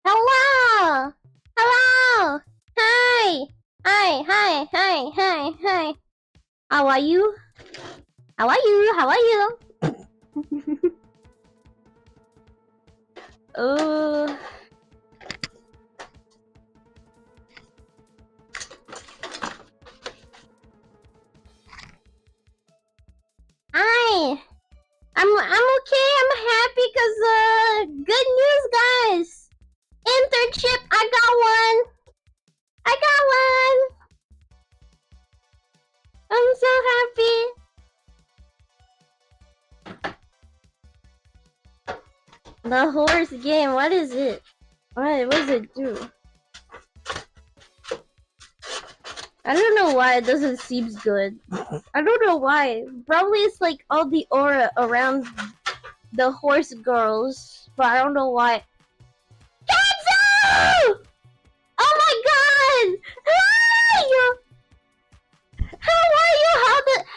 Hello! Hello! Hi! Hi! How are you? How are you? How are you? uh... Hi! I'm okay, I'm happy cause good news guys! Internship, I got one! I'm so happy! The horse game, what is it? What does it do? I don't know why it doesn't seem good. I don't know why. Probably it's like all the aura around the horse girls, but I don't know why. Kenzo! Oh my god! Hi! How are you?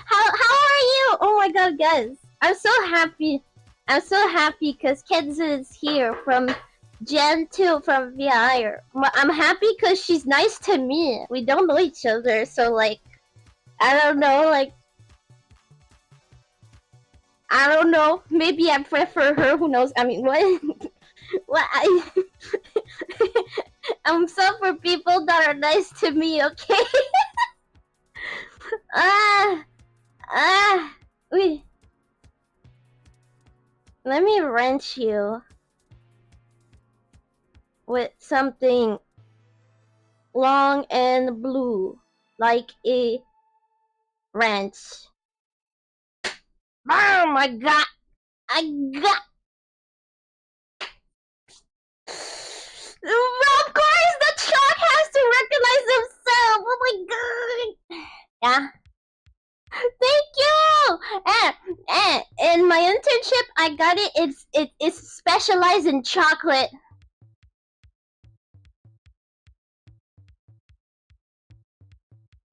How are you? Oh my god, guys. I'm so happy. I'm so happy because Kenzo is here from Gen 2 from VI. I'm happy because she's nice to me. We don't know each other, so like, I don't know, like, I don't know. Maybe I prefer her. Who knows? I mean, what? What? I'm so for people that are nice to me, okay? Wait. Let me wrench you with something long and blue, like a wrench. Oh my god! I got. Of course, the shark has to recognize himself. Oh my god! Yeah. Thank you. And in my internship, I got it. It's specialized in chocolate.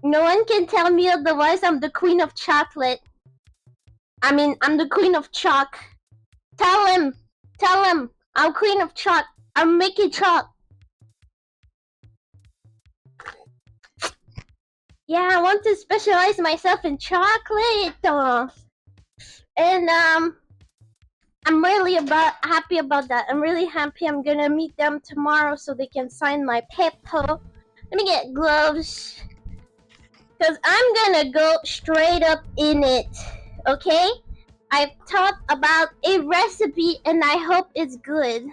No one can tell me otherwise. I'm the queen of chocolate. I mean, I'm the queen of chalk. Tell him. I'm queen of chalk. I'm making chalk. Yeah, I want to specialize myself in chocolate. And I'm really happy about that. I'm really happy. I'm gonna meet them tomorrow so they can sign my paper. Let me get gloves. Because I'm gonna go straight up in it. Okay? I've thought about a recipe and I hope it's good.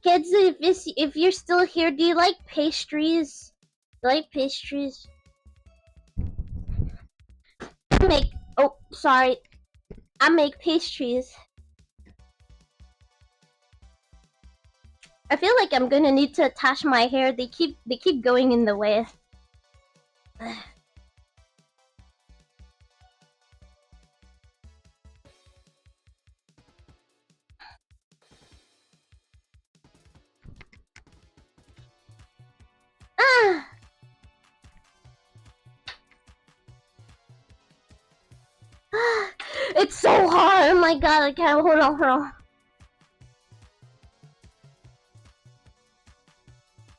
Kids, if you're still here, do you like pastries? I make pastries. I feel like I'm gonna need to attach my hair. They keep going in the way. It's so hard. Oh my god, I can't. Hold on.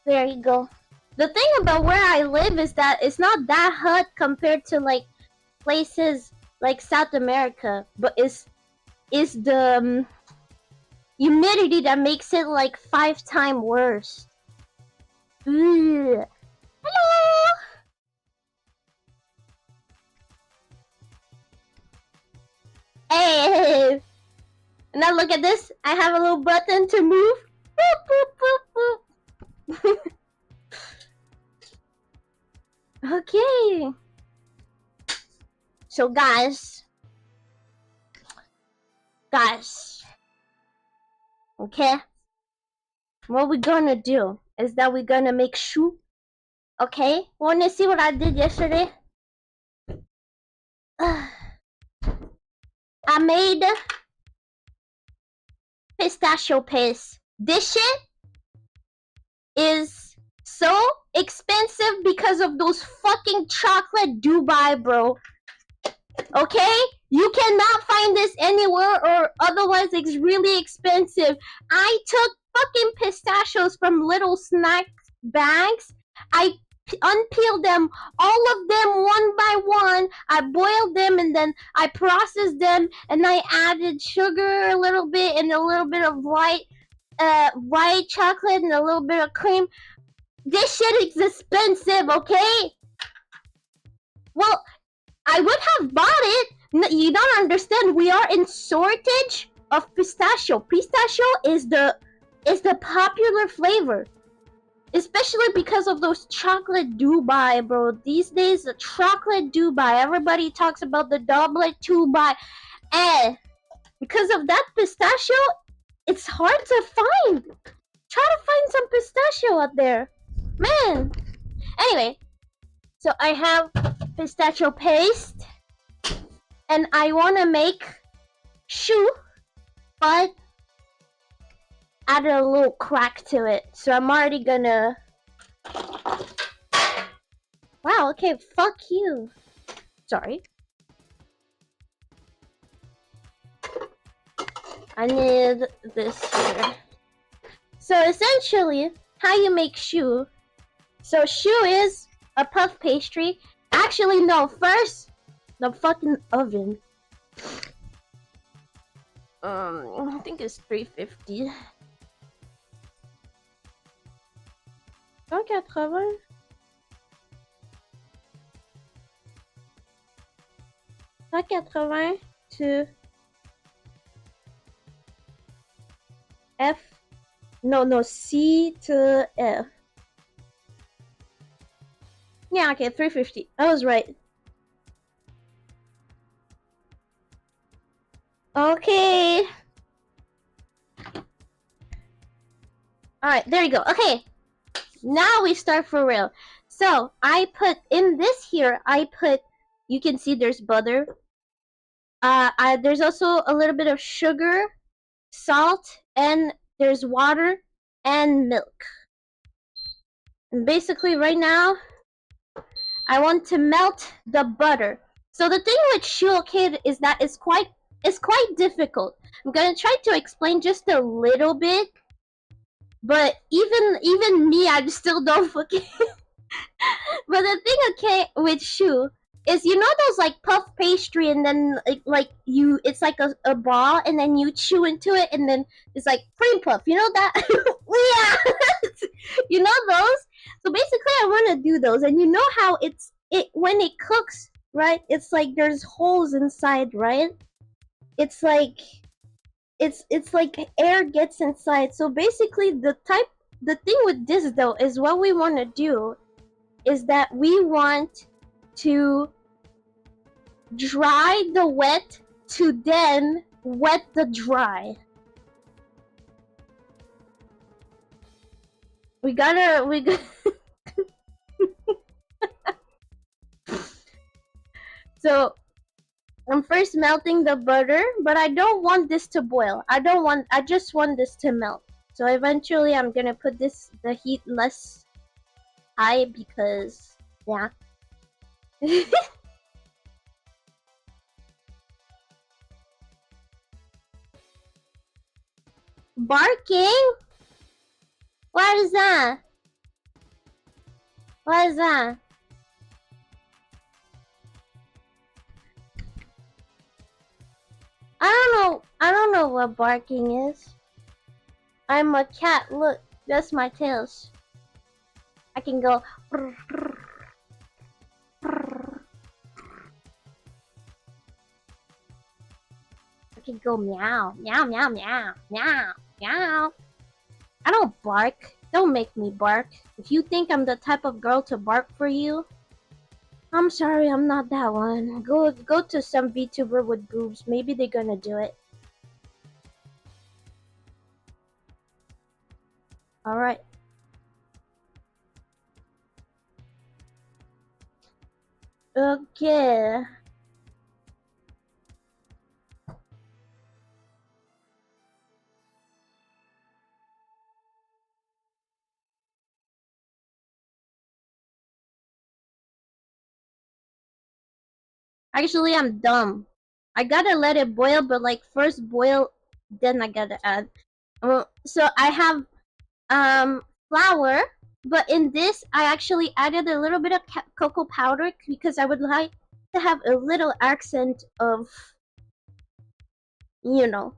There you go. The thing about where I live is that it's not that hot compared to like places like South America, but it's the humidity that makes it like 5 times worse. Ugh. Hello. Hey. Now look at this. I have a little button to move. Boop, boop, boop, boop. Okay. So guys. Okay? What we're gonna do is that we're gonna make shoe. Okay? Wanna see what I did yesterday? I made pistachio paste. This shit is so expensive because of those fucking chocolate Dubai, bro. Okay? You cannot find this anywhere or otherwise it's really expensive. I took fucking pistachios from little snack bags. I unpeeled them, all of them one by one. I boiled them and then I processed them and I added sugar a little bit and a little bit of white chocolate and a little bit of cream. This shit is expensive, okay? Well, I would have bought it. You don't understand. We are in shortage of pistachio. Pistachio is the popular flavor. Especially because of those chocolate Dubai, bro. These days, the chocolate Dubai. Everybody talks about the doublet Dubai. And because of that pistachio, it's hard to find. Try to find some pistachio out there. Man. Anyway. So I have pistachio paste. And I want to make shoe. But added a little crack to it, so I'm already gonna. Wow, okay, fuck you. Sorry. I need this here. So essentially, how you make shoe. So shoe is a puff pastry. Actually, no, first, the fucking oven. I think it's 350. 180. 180 to F. No, C to F. Yeah, okay, 350. I was right. Okay. Alright, there you go. Okay. Now we start for real. So, I put, in this here, you can see there's butter. There's also a little bit of sugar, salt, and there's water and milk. And basically right now, I want to melt the butter. So the thing with Shulkid is that it's quite difficult. I'm gonna try to explain just a little bit, but even me, I still don't fucking. But the thing, okay, with Shu is, you know those like puff pastry, and then it's like a ball, and then you chew into it, and then it's like cream puff. You know that? Yeah, you know those. So basically, I want to do those, and you know how it when it cooks, right? It's like there's holes inside, right? It's like air gets inside. So basically, the thing with this though is what we want to do is that we want to dry the wet to then wet the dry. We gotta So I'm first melting the butter, but I don't want this to boil. I just want this to melt. So eventually I'm gonna put the heat less high because, yeah. Barking? What is that? What is that? I don't know what barking is. I'm a cat, look, that's my tails. I can go. I can go meow, meow, meow, meow, meow, meow. I don't bark. Don't make me bark. If you think I'm the type of girl to bark for you, I'm sorry, I'm not that one. Go to some VTuber with boobs. Maybe they're gonna do it. Alright. Okay. Actually, I'm dumb. I gotta let it boil, but like first boil, then I gotta add. So I have flour, but in this I actually added a little bit of cocoa powder because I would like to have a little accent of, you know,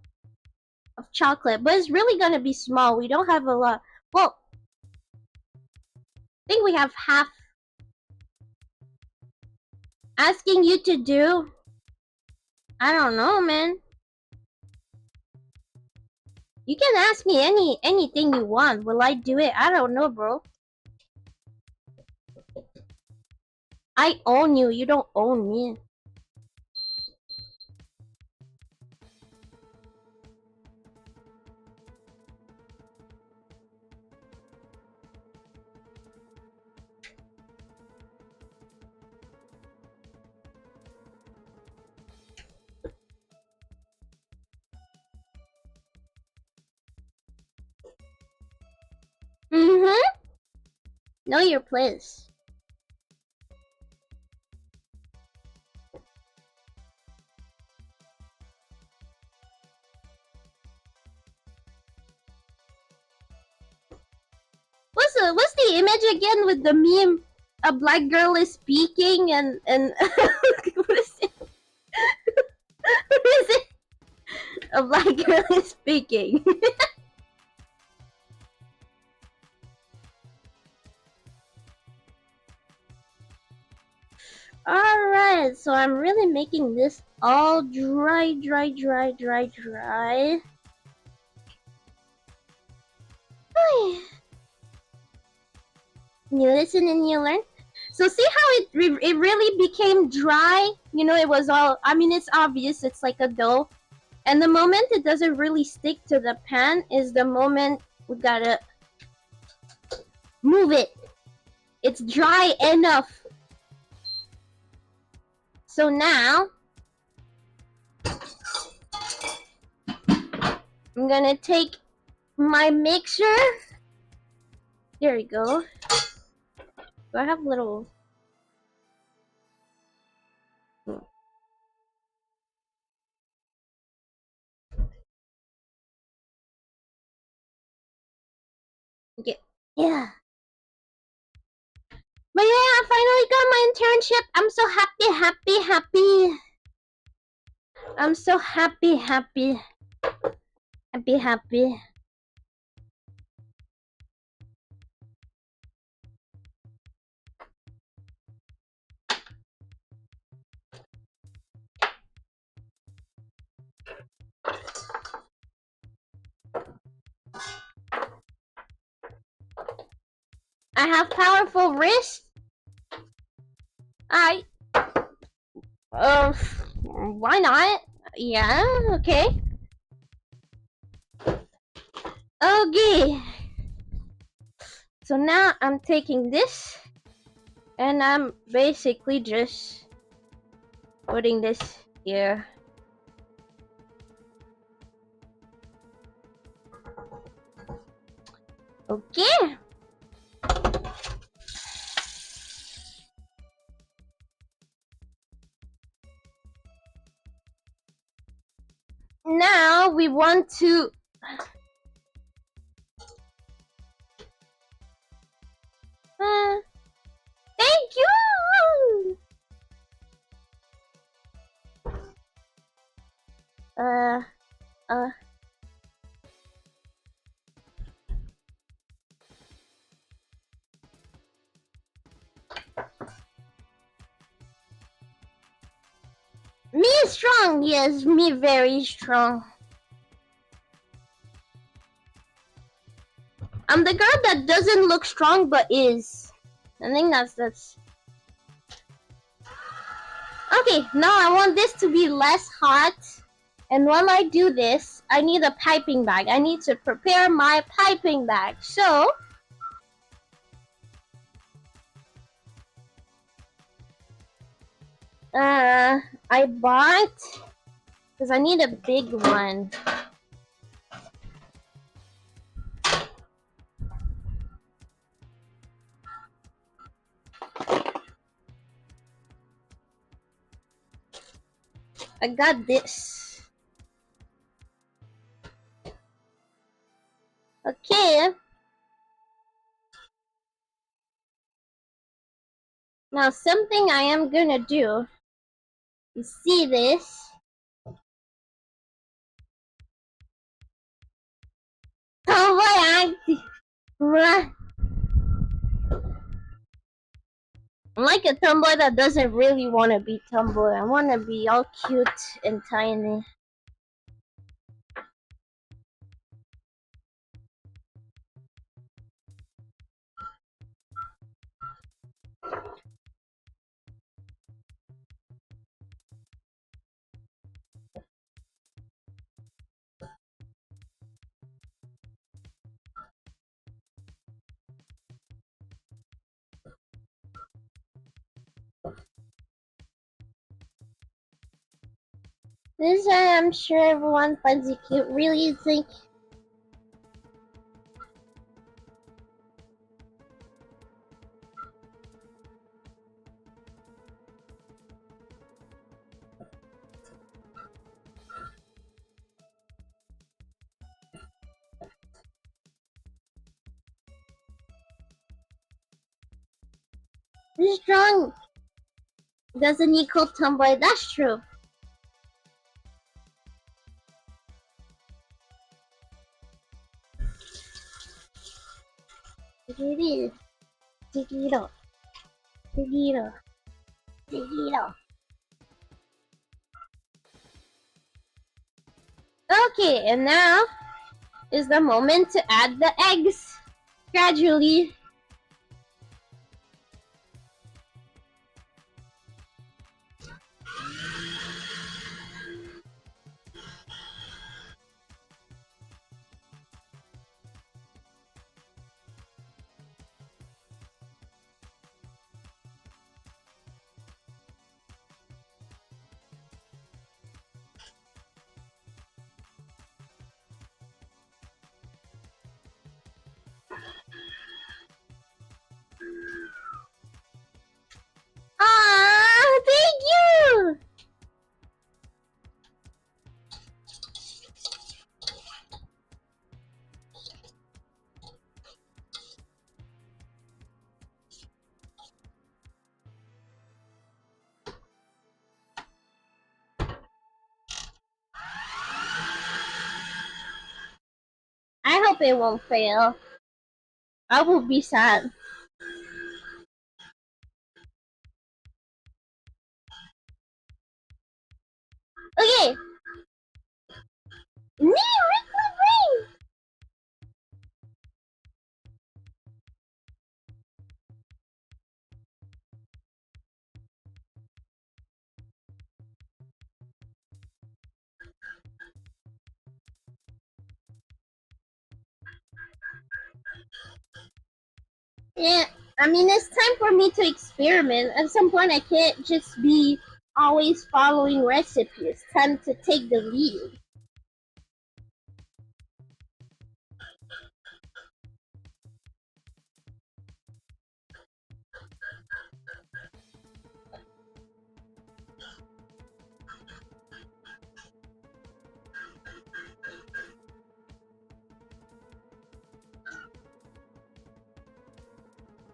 of chocolate. But it's really gonna be small. We don't have a lot. Well, I think we have half. Asking you to do? I don't know, man. You can ask me anything you want. Will I do it? I don't know, bro. I own you. You don't own me. Know your place. What's the image again with the meme? A black girl is speaking and what is it? What is it? of like really speaking. Alright, so I'm really making this all dry. You listen and you learn. So see how it really became dry? You know, it was all, I mean, it's obvious, it's like a dough. And the moment it doesn't really stick to the pan is the moment we gotta move it. It's dry enough. So now, I'm gonna take my mixer. There we go. Do I have little... Yeah. But yeah, I finally got my internship. I'm so happy. I'm so happy. I have powerful wrist. Why not? Yeah, okay. Okay. So now I'm taking this and I'm basically just putting this here. Okay. Now we want to thank you. Me strong, yes, me very strong. I'm the girl that doesn't look strong but is. I think that's... Okay, now I want this to be less hot. And while I do this, I need a piping bag. I need to prepare my piping bag. So... I bought... Because I need a big one. I got this. Okay. Now something I am gonna do. You see this? Oh boy, I'm like a tomboy that doesn't really want to be tomboy. I want to be all cute and tiny. This is why I'm sure everyone finds it cute. Really, you think? Strong doesn't equal tomboy. That's true. Digiro. Digiro. Digiro. Digiro. Okay, and now is the moment to add the eggs gradually. Ah, thank you! I hope it won't fail. I will be sad. Okay. Nee, Rick. Yeah, I mean, it's time for me to experiment. At some point, I can't just be always following recipes. It's time to take the lead.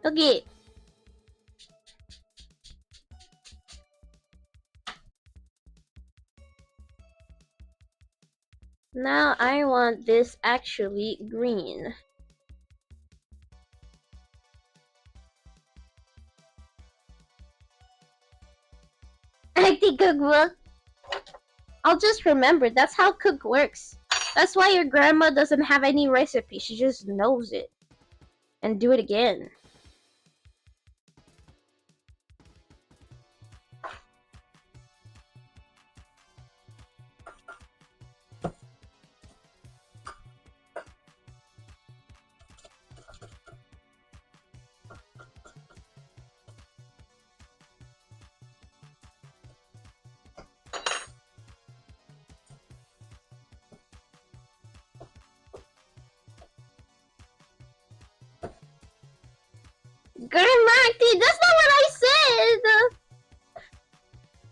Okay. Now I want this actually green. Acting cookbook. I'll just remember. That's how cook works. That's why your grandma doesn't have any recipe. She just knows it. And do it again. Grandma, that's not what I said!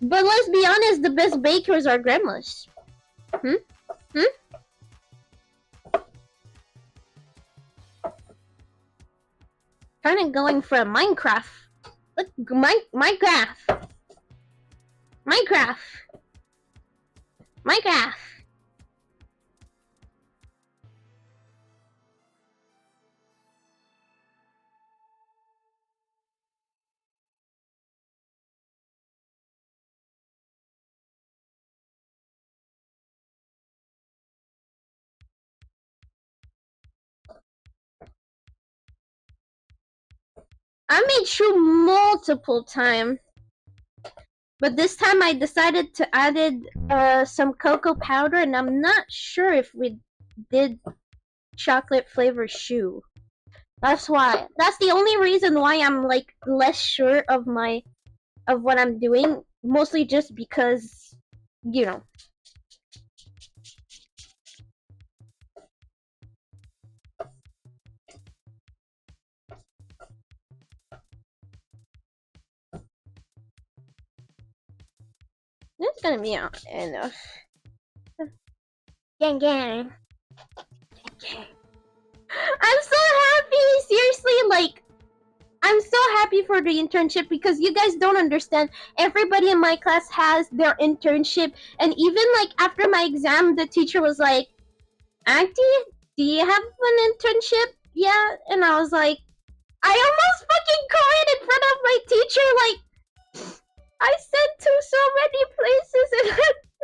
But let's be honest, the best bakers are grandmas. Kind of going for a Minecraft. Look, Minecraft. I made sure multiple times. But this time I decided to added some cocoa powder, and I'm not sure if we did chocolate flavor shoe. That's why. That's the only reason why I'm like less sure of what I'm doing. Mostly just because, you know. It's gonna be enough. Gang. I'm so happy! Seriously, like, I'm so happy for the internship because you guys don't understand. Everybody in my class has their internship, and even like after my exam, the teacher was like, "Auntie, do you have an internship?" Yeah, and I was like, I almost fucking cried in front of my teacher, like, I sent to so many places and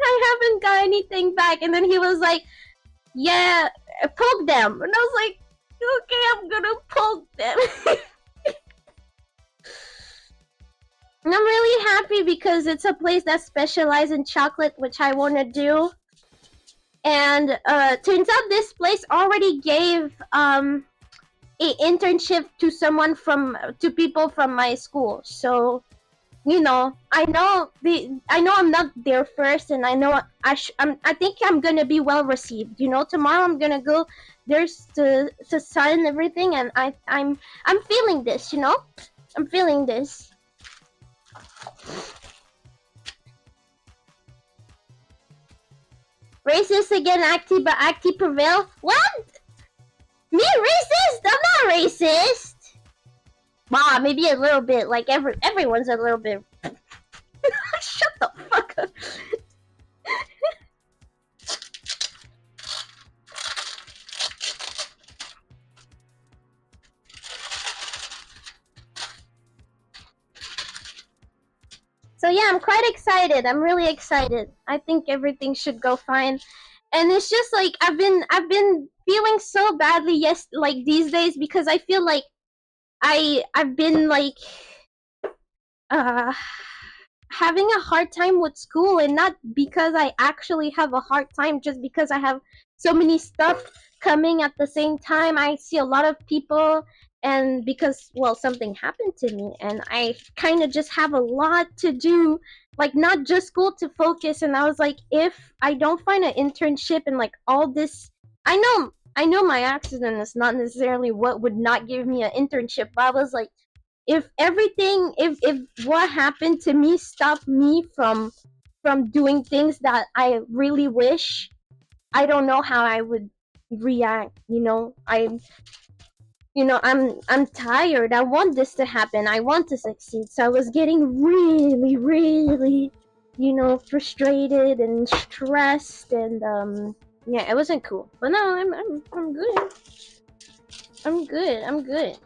I haven't got anything back. And then he was like, yeah, poke them. And I was like, okay, I'm gonna poke them. And I'm really happy because it's a place that specializes in chocolate, which I want to do. And turns out this place already gave a internship to people from my school. So, you know, I know I'm not there first, and I know I think I'm gonna be well received. You know, tomorrow I'm gonna go there's to sign everything, and I'm feeling this. You know, I'm feeling this. Racist again, Acti, but Acti prevail. What? Me racist? I'm not racist. Wow, maybe a little bit. Like everyone's a little bit. Shut the fuck up. So yeah, I'm quite excited. I'm really excited. I think everything should go fine. And it's just like I've been feeling so badly like these days because I feel like I've been like uh having a hard time with school, and not because I actually have a hard time, just because I have so many stuff coming at the same time. I see a lot of people, and because, well, something happened to me, and I kind of just have a lot to do, like not just school to focus. And I was like, if I don't find an internship and like all this, I know my accident is not necessarily what would not give me an internship, but I was like, if everything, if what happened to me stopped me from doing things that I really wish, I don't know how I would react. You know, I'm tired. I want this to happen. I want to succeed. So I was getting really, really, frustrated and stressed, and yeah, it wasn't cool. But no, I'm good. I'm good. I'm good.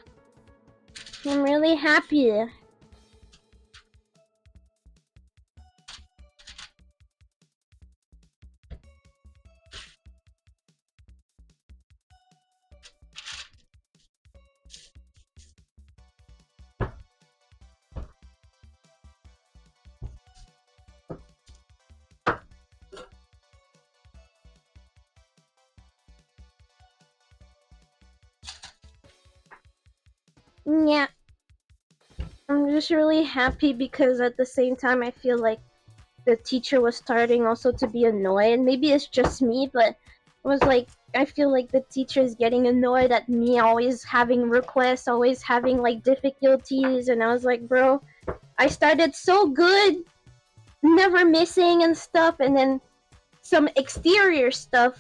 I'm really happy. Yeah, I'm just really happy because at the same time I feel like the teacher was starting also to be annoyed. Maybe it's just me, but it was like I feel like the teacher is getting annoyed at me always having requests, always having like difficulties, and I was like, bro, I started so good, never missing and stuff, and then some exterior stuff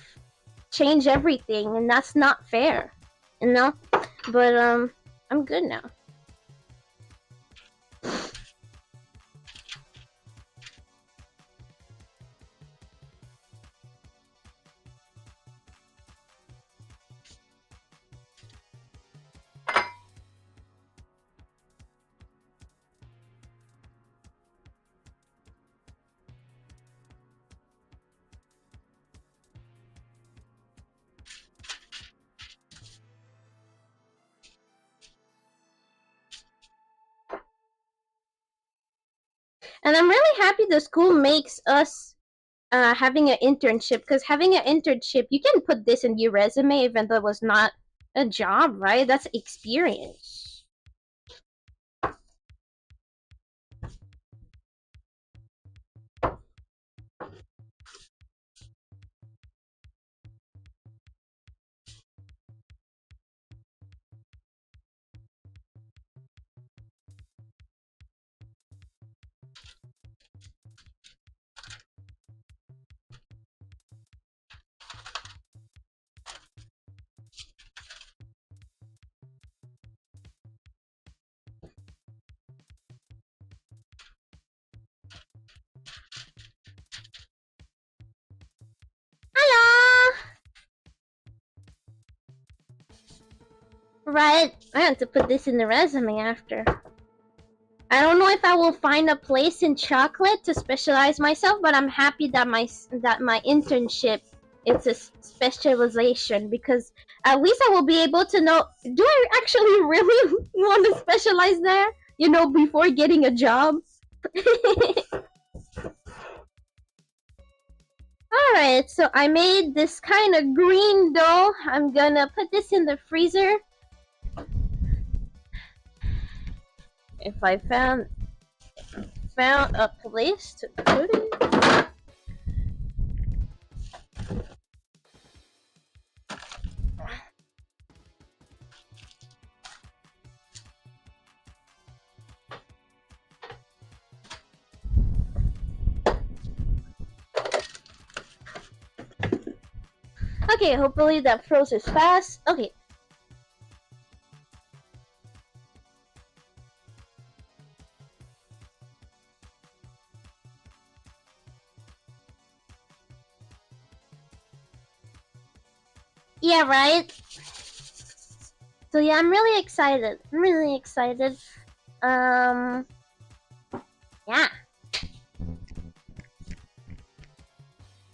change everything, and that's not fair, you know? But I'm good now. And I'm really happy the school makes us having an internship, because having an internship, you can put this in your resume even though it was not a job, right? That's experience. Right? I have to put this in the resume after. I don't know if I will find a place in chocolate to specialize myself, but I'm happy that my internship it's a specialization, because at least I will be able to know, do I actually really want to specialize there? You know, before getting a job. Alright, so I made this kind of green dough. I'm gonna put this in the freezer. If I found a place to put it. Okay, hopefully that froze fast. Okay. Yeah, right? So yeah, I'm really excited. Yeah.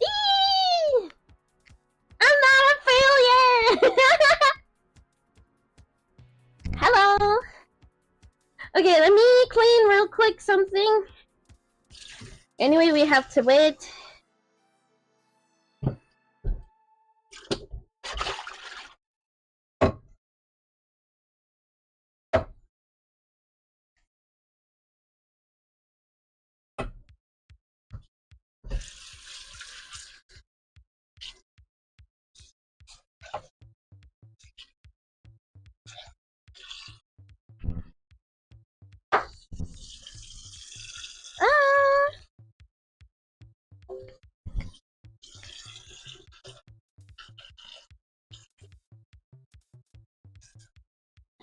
Eee! I'm not a failure! Hello! Okay, let me clean real quick something. Anyway, we have to wait.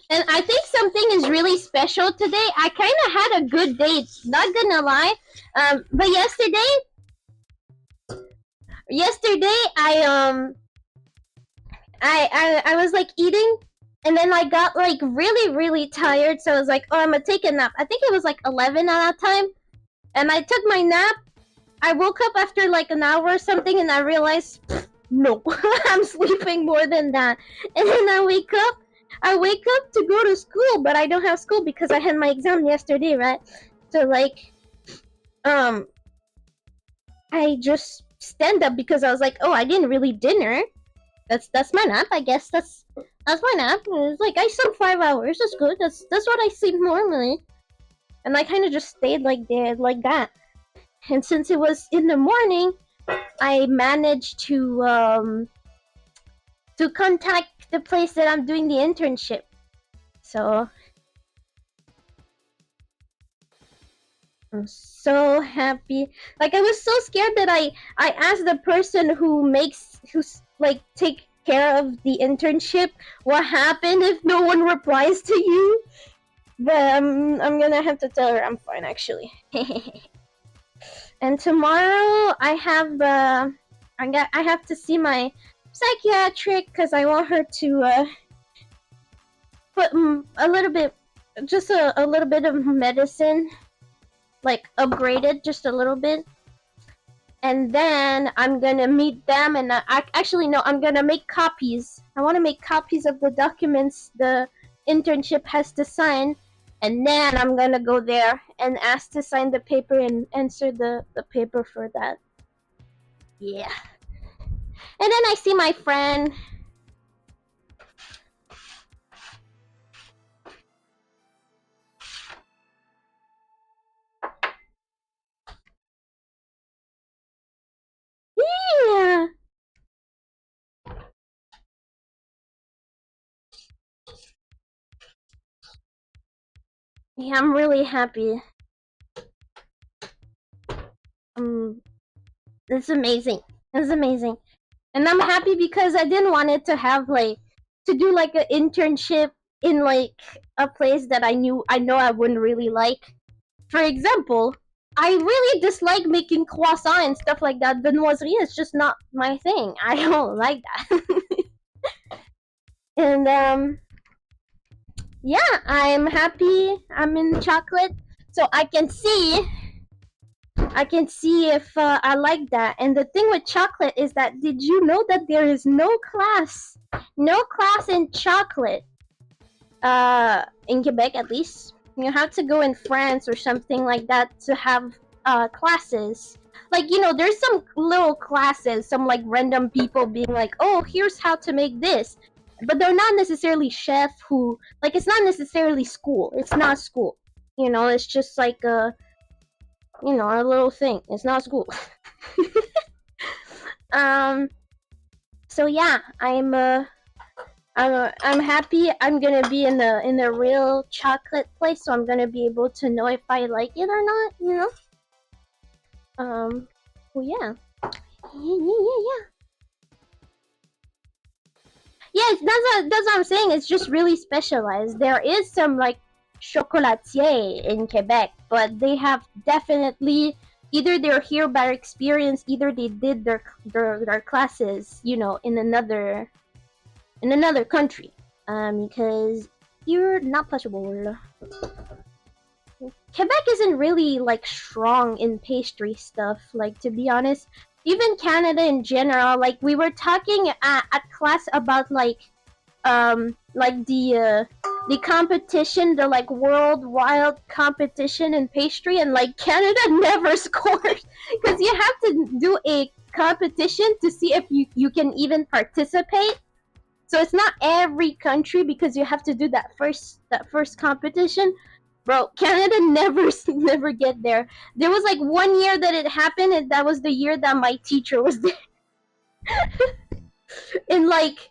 And I think something is really special today. I kind of had a good day, not gonna lie. But yesterday I was like eating, and then I got like really tired. So I was like, oh, I'm gonna take a nap. I think it was like 11 at that time, and I took my nap. I woke up after like an hour or something, and I realized, no, I'm sleeping more than that. And then I wake up to go to school, but I don't have school because I had my exam yesterday, right? So like, I just stand up because I was like, oh, I didn't really dinner. That's my nap. I guess that's my nap. It's like I slept 5 hours. That's good. That's what I sleep normally. And I kind of just stayed like that. And since it was in the morning, I managed to contact the place that I'm doing the internship. So I'm so happy. Like, I was so scared that I asked the person who's like take care of the internship, what happened if no one replies to you? But I'm gonna have to tell her I'm fine, actually. And tomorrow I have to see my psychiatric because I want her to put a little bit of medicine, like upgraded just a little bit. And then I'm gonna meet them, and I'm gonna make copies. I want to make copies of the documents the internship has to sign, and then I'm gonna go there and ask to sign the paper and answer the paper for that. Yeah. And then I see my friend. Yeah. Yeah, I'm really happy. It's amazing. It's amazing. And I'm happy because I didn't want it to have like to do like an internship in like a place that I know I wouldn't really like. For example, I really dislike making croissant and stuff like that. Viennoiserie is just not my thing. I don't like that. And yeah, I'm happy. I'm in chocolate, so I can see if I like that. And the thing with chocolate is that did you know that there is no class in chocolate? In Quebec at least. You have to go in France or something like that to have classes. Like, you know, there's some little classes, some like random people being like, oh, here's how to make this. But they're not necessarily chef who, like, it's not necessarily school. It's not school. You know, it's just like a little thing. It's not school. um, so yeah, I'm happy. I'm gonna be in the real chocolate place, so I'm gonna be able to know if I like it or not. You know. Well, yeah. Yeah. Yes, that's what I'm saying. It's just really specialized. There is some like chocolatier in Quebec, but they have definitely either they're here by experience, either they did their classes, you know, in another country. Because you're not possible. Quebec isn't really like strong in pastry stuff. Like to be honest, even Canada in general. Like we were talking at class about the competition, the like worldwide competition in pastry, and like Canada never scored because you have to do a competition to see if you can even participate. So it's not every country because you have to do that first competition. Bro, Canada never never get there. There was like 1 year that it happened, and that was the year that my teacher was there. In like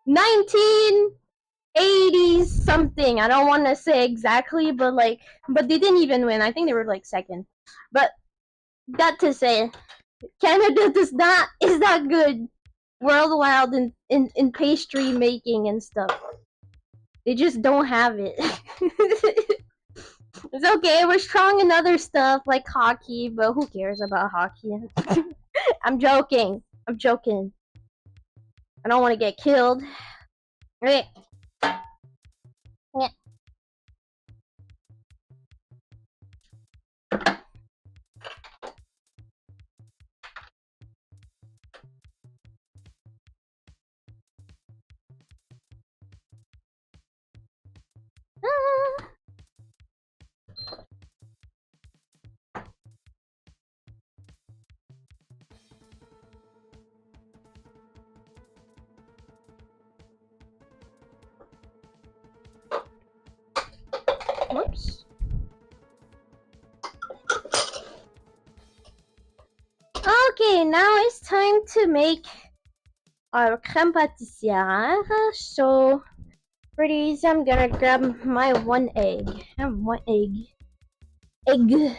1980s something. I don't want to say exactly, but they didn't even win. I think they were like second. But that to say, Canada is not good worldwide in pastry making and stuff. They just don't have it. It's okay, we're strong in other stuff like hockey, but who cares about hockey? I'm joking. I'm joking. I don't want to get killed. Okay. Whoops. Okay, now it's time to make our crème pâtissière. So for these, I'm gonna grab my one egg. I have one egg. Egg.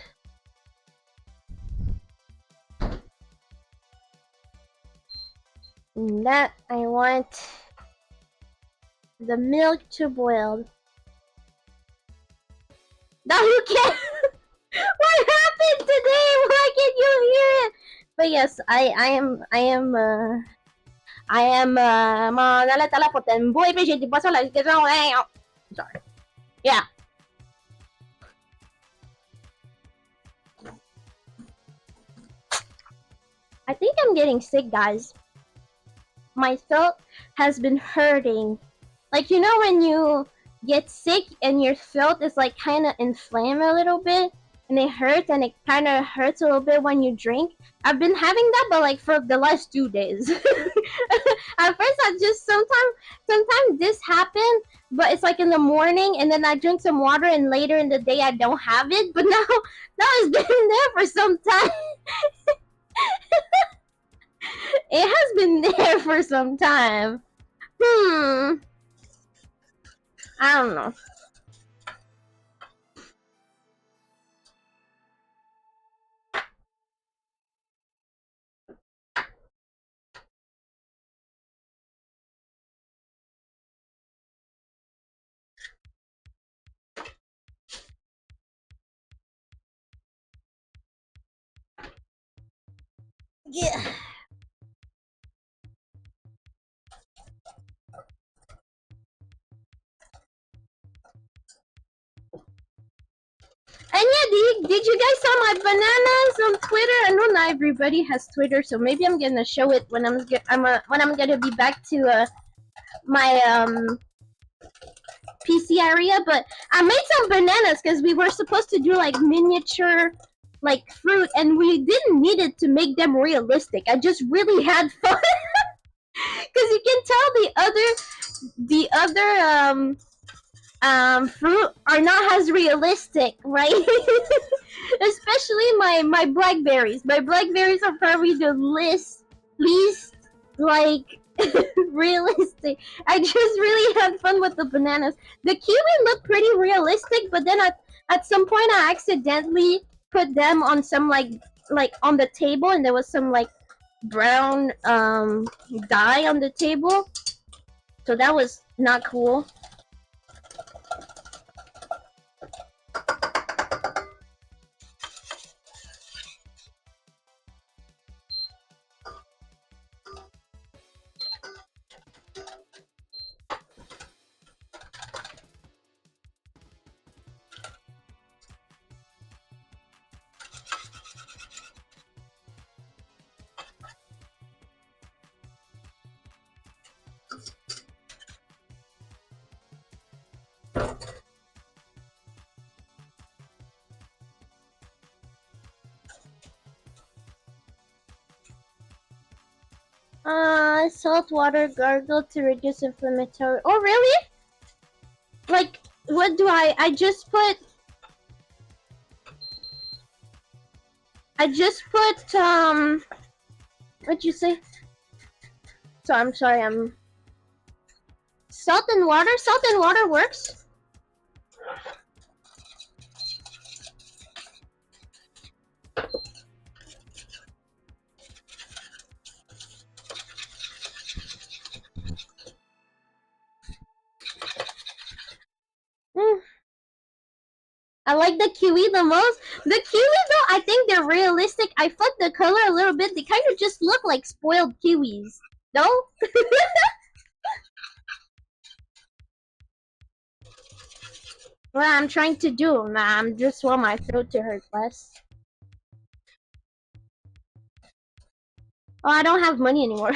And that I want the milk to boil. Now you can't. What happened today? Why can't you hear it? But yes, I am Manala Poten boy j'ai pas sur la question. Sorry. Yeah. I think I'm getting sick, guys. My throat has been hurting. Like, you know when you get sick and your throat is like kind of inflamed a little bit and it hurts and it kind of hurts a little bit when you drink? I've been having that, but like for the last 2 days. At first, I just sometimes this happened, but it's like in the morning and then I drink some water and later in the day I don't have it. But now it's been there for some time. It has been there for some time. I don't know. Yeah. everybody! Did you guys saw my bananas on Twitter? I know not everybody has Twitter, so maybe I'm gonna show it when I'm gonna be back to my PC area. But I made some bananas because we were supposed to do like miniature like fruit, and we didn't need it to make them realistic. I just really had fun because you can tell the other fruit are not as realistic, right? Especially my blackberries. My blackberries are probably the least like realistic. I just really had fun with the bananas. The kiwi looked pretty realistic, but then at some point I accidentally put them on some like on the table, and there was some like brown dye on the table, so that was not cool. Salt water gargle to reduce inflammatory. Oh, really? Like, what do I just put what'd you say? So I'm sorry, salt and water? Salt and water works? I like the kiwi the most. The kiwi though, I think they're realistic. I flipped the color a little bit. They kind of just look like spoiled kiwis. No? What I'm trying to do, man, just want my throat to hurt less. Oh, I don't have money anymore.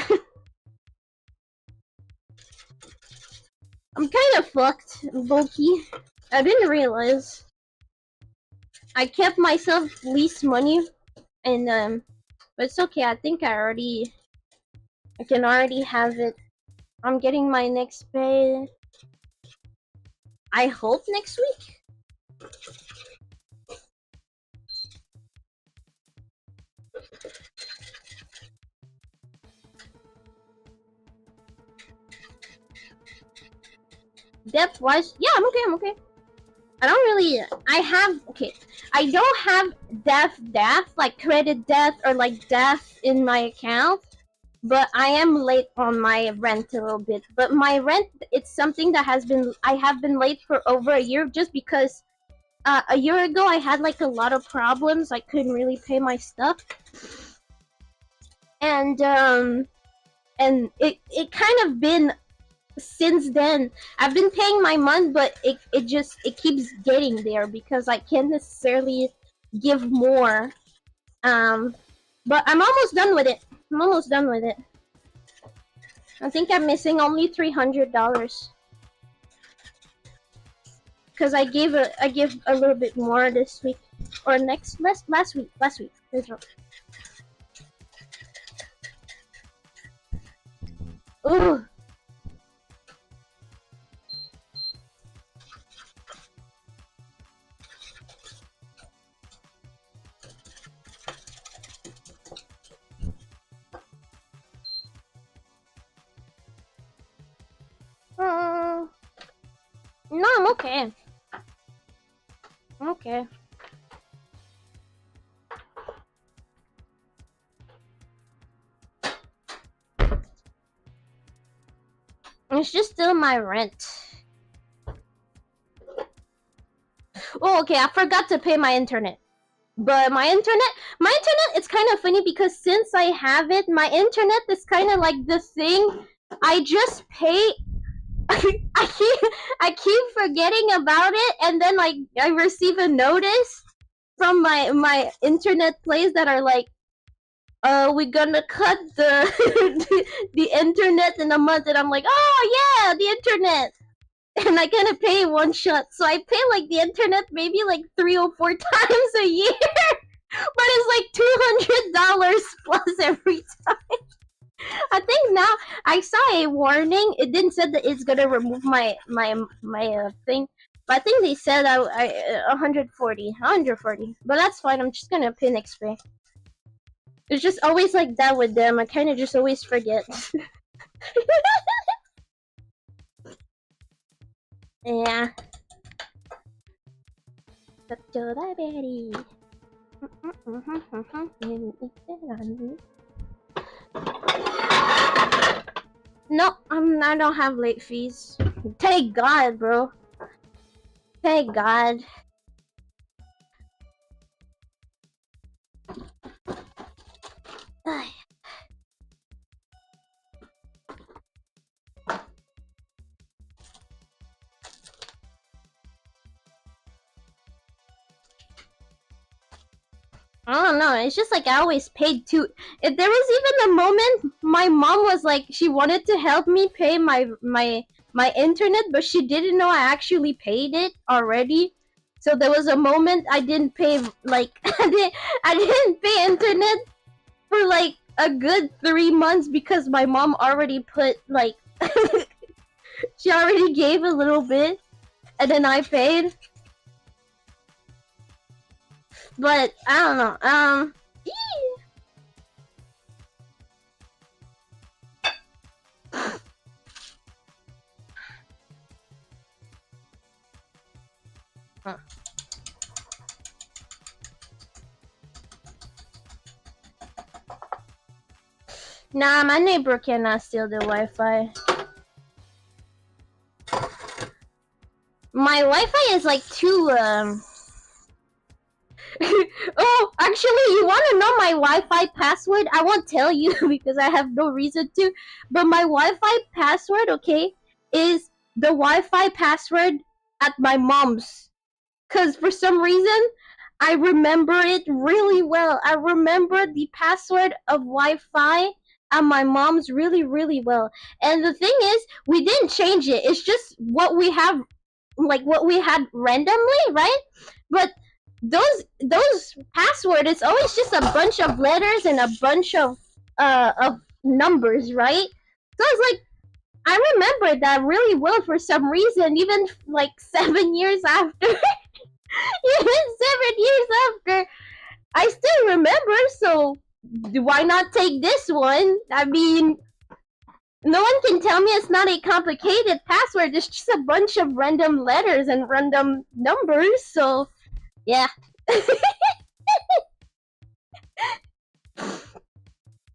I'm kind of fucked, low-key. I didn't realize. I kept myself least money, and but it's okay. I think I can already have it. I'm getting my next pay. I hope next week. Depth wise, yeah, I'm okay. I don't really. I don't have death like credit death or like death in my account, but I am late on my rent a little bit. But my rent, it's something that I have been late for over a year, just because a year ago I had like a lot of problems. I couldn't really pay my stuff, and it kind of been since then. I've been paying my month, but it keeps getting there because I can't necessarily give more. But I'm almost done with it. I think I'm missing only $300 because I give a little bit more this week or last week. Ooh. No, I'm okay. It's just still my rent. Oh, okay, I forgot to pay my internet. But my internet, it's kind of funny because since I have it, my internet is kind of like the thing I just pay. I keep forgetting about it, and then like I receive a notice, from my internet place that are like, we're gonna cut the internet in a month, and I'm like, oh yeah, the internet, and I gotta pay one shot, so I pay like the internet maybe like 3 or 4 times a year, but it's like $200 plus every time. I think now I saw a warning. It didn't say that it's gonna remove my thing, but I think they said I 140, but that's fine. I'm just gonna pay next pay. It's just always like that with them. I kind of just always forget. Yeah. No, I don't have late fees. Thank God, bro. Thank God. I don't know. It's just like I always paid too. If there was even a moment my mom was like she wanted to help me pay my internet, but she didn't know I actually paid it already. So there was a moment I didn't pay like I didn't pay internet for like a good 3 months because my mom already put like she already gave a little bit and then I paid. But I don't know. Huh. Nah, my neighbor cannot steal the Wi-Fi. My Wi-Fi is like too Oh, actually, you want to know my Wi-Fi password? I won't tell you because I have no reason to. But my Wi-Fi password, okay, is the Wi-Fi password at my mom's. Cause for some reason, I remember it really well. I remember the password of Wi-Fi at my mom's really, really well. And the thing is, we didn't change it. It's just what we have, like what we had randomly, right? But those password is always just a bunch of letters and a bunch of numbers, right? So it's like I remember that really well for some reason, even like 7 years after. Even 7 years after, I still remember. So why not take this one? I mean, no one can tell me it's not a complicated password. It's just a bunch of random letters and random numbers. So yeah. That's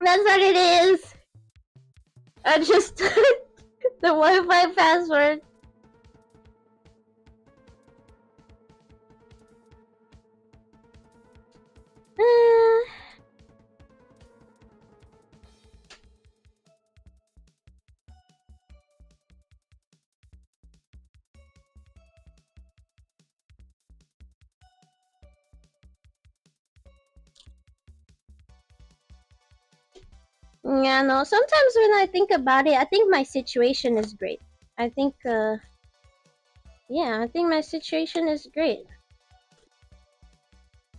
what it is. I just the Wi-Fi password. Yeah, no. Sometimes when I think about it, I think my situation is great. I think, yeah, I think my situation is great.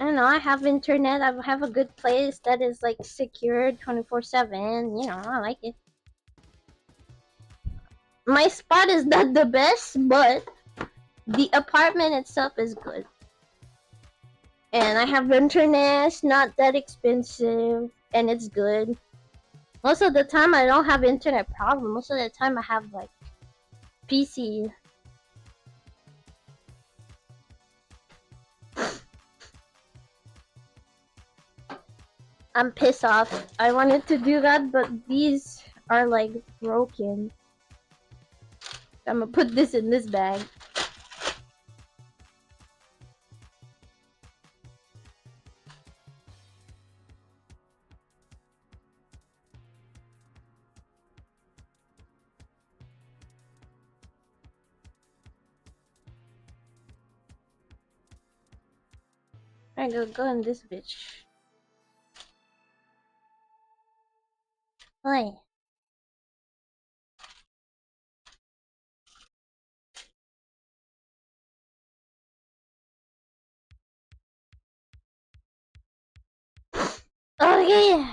I don't know. I have internet. I have a good place that is like secured 24/7. You know, I like it. My spot is not the best, but the apartment itself is good. And I have internet. It's not that expensive, and it's good. Most of the time, I don't have internet problem. Most of the time, I have like PC. I'm pissed off. I wanted to do that, but these are like broken. I'm gonna put this in this bag. Alright, go in this bitch. Oi. Okay.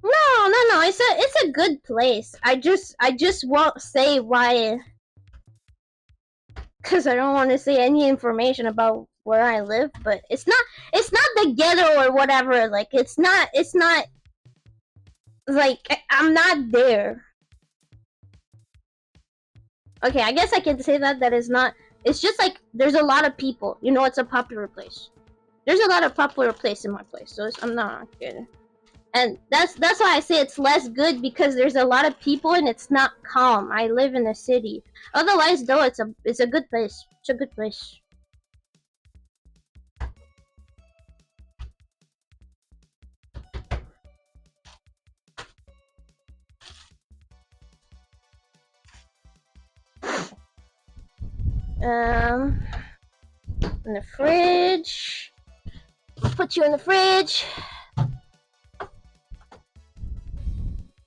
No. It's a good place. I just won't say why, because I don't want to say any information about where I live. But it's not the ghetto or whatever. Like it's not like I'm not there. Okay, I guess I can say that is not. It's just like there's a lot of people. You know, it's a popular place. There's a lot of popular place in my place, so I'm not good. And that's why I say it's less good, because there's a lot of people and it's not calm. I live in a city. Otherwise, though, it's a good place. It's a good place. In the fridge. I'll put you in the fridge.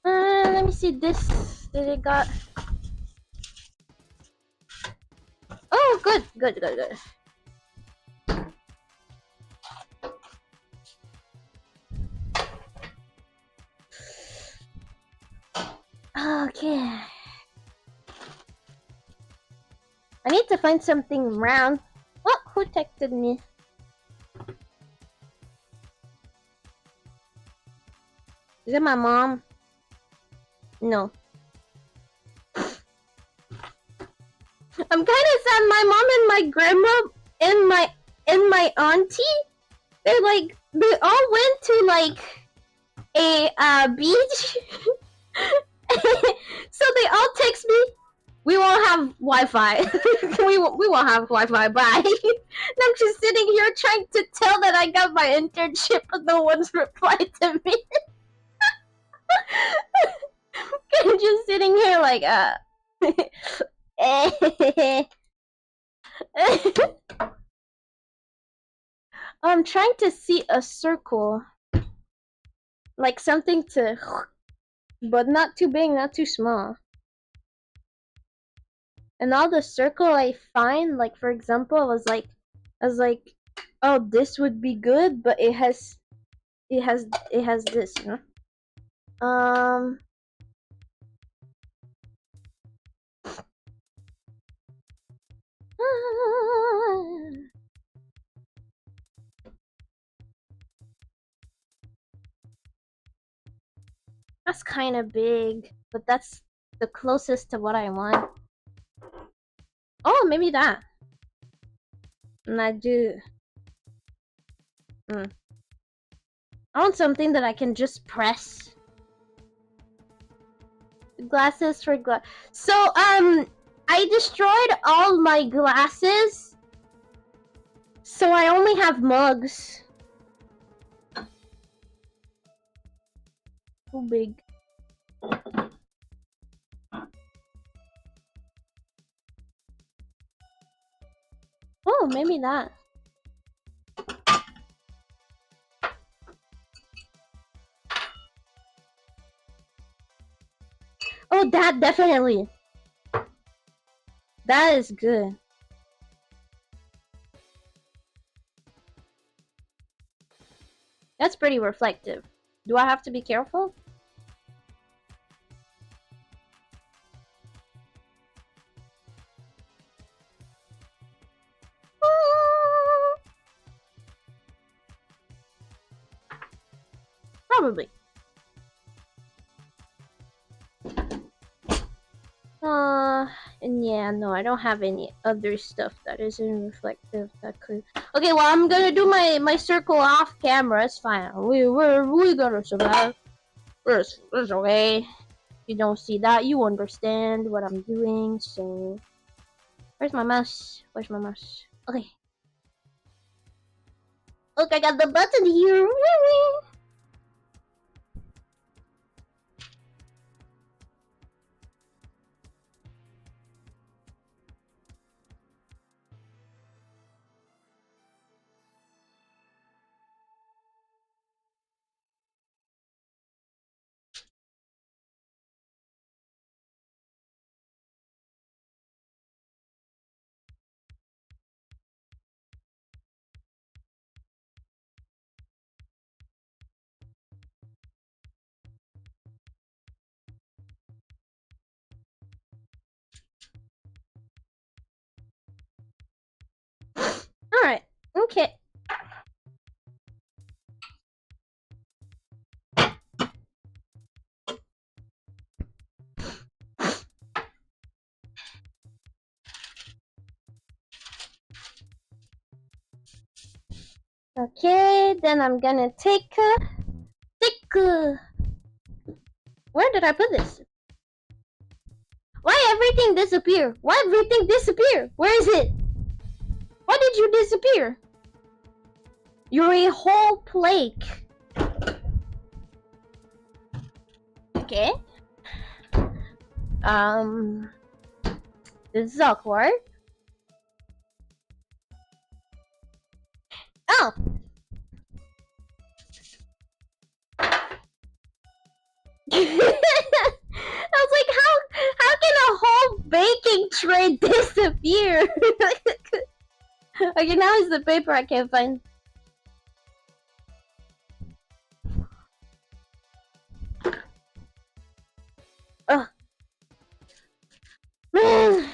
Let me see this. Did it got? Oh, good. Okay. I need to find something round. Oh, who texted me? Is it my mom? No. I'm kind of sad. My mom and my grandma and my auntie, they all went to like a beach. So they all text me, we won't have Wi-Fi. we won't have Wi-Fi. Bye. And I'm just sitting here trying to tell that I got my internship, but no one's replied to me. I'm just sitting here like I'm trying to see a circle, like something to, but not too big, not too small. And all the circle I find, like for example, I was like, oh, this would be good, but it has this, you know. That's kind of big, but that's the closest to what I want. Oh, maybe that. And I do. I want something that I can just press. Glasses for glass. So, I destroyed all my glasses, so I only have mugs. Too big. Oh, maybe that. Oh, that definitely. That is good. That's pretty reflective. Do I have to be careful? Probably. And yeah, no, I don't have any other stuff that isn't reflective that could. Okay, well, I'm gonna do my circle off camera. It's fine. We're gonna survive. It's okay. If you don't see that, you understand what I'm doing. So Where's my mouse? Where's my mouse? Okay. Look, I got the button here. Alright, okay. Okay, then I'm gonna take where did I put this? Why everything disappear? Why everything disappear? Where is it? Why did you disappear? You're a whole plague. Okay. This is awkward. Oh. I was like, how can a whole baking tray disappear? Okay, now it's the paper I can't find. Ugh. Man.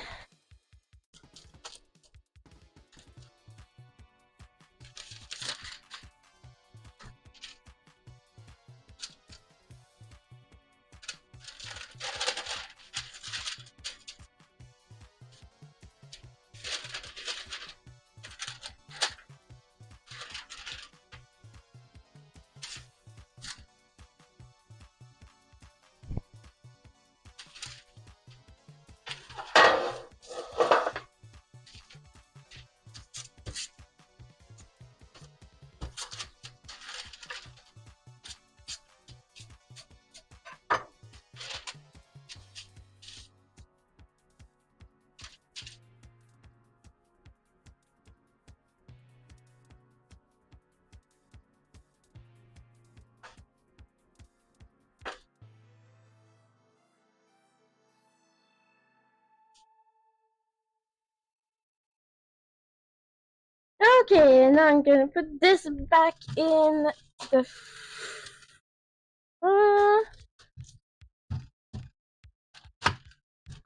Okay, now I'm gonna put this back in the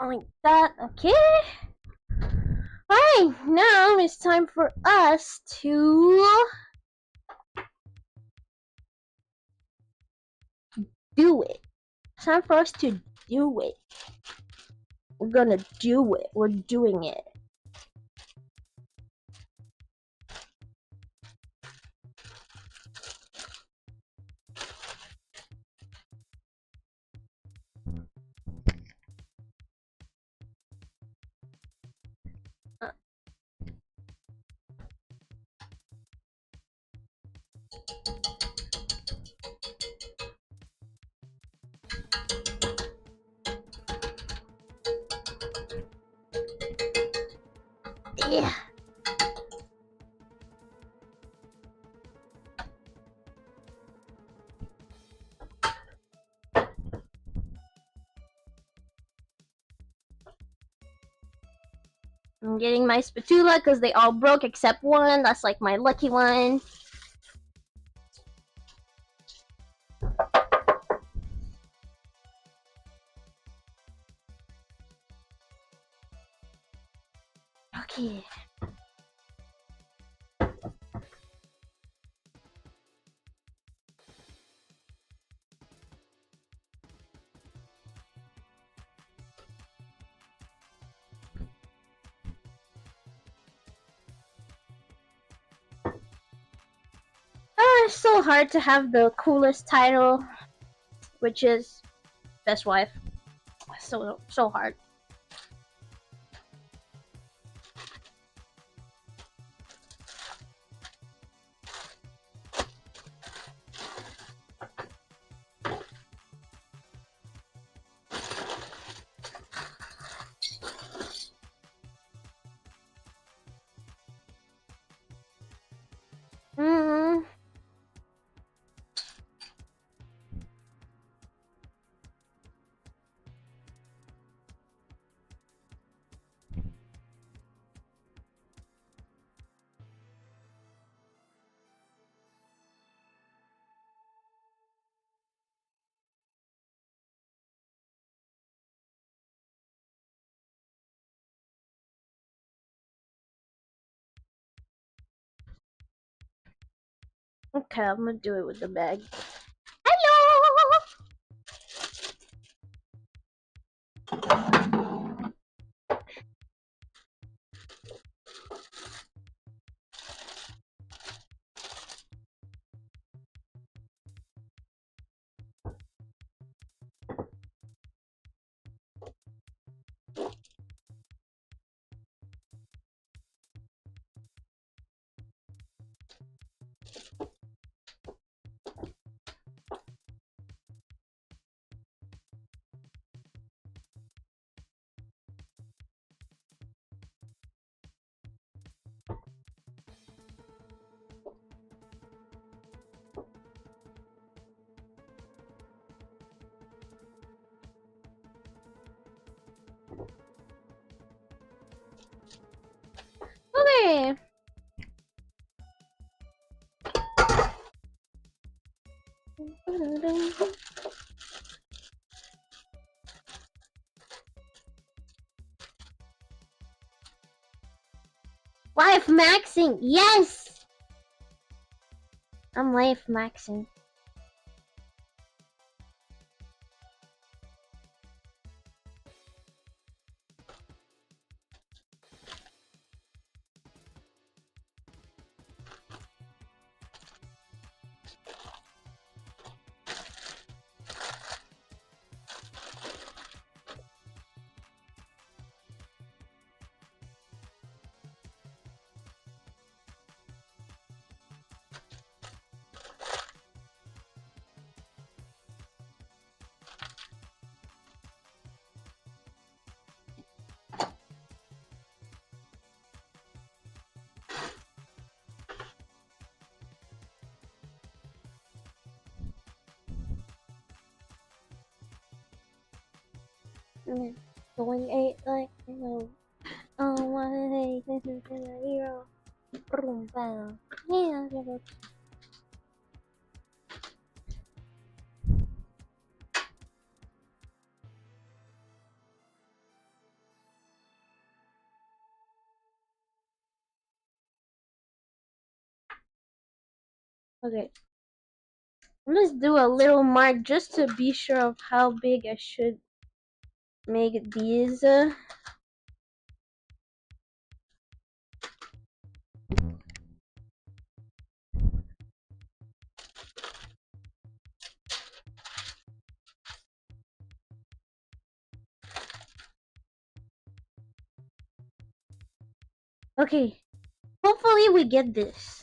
like that. Okay. Alright, now it's time for us to do it. It's time for us to do it. We're gonna do it. We're doing it. Yeah. I'm getting my spatula because they all broke except one. That's like my lucky one. Okay. It's so hard to have the coolest title, which is Best Wife. So hard. Okay, I'm gonna do it with the bag. Hello! Okay. Life maxing, yes! I'm life maxing. Going 8 like you know. Oh, my this is a hero. Boom, bam. Yeah, okay. Let's do a little mark just to be sure of how big I should make these. Okay. Hopefully we get this.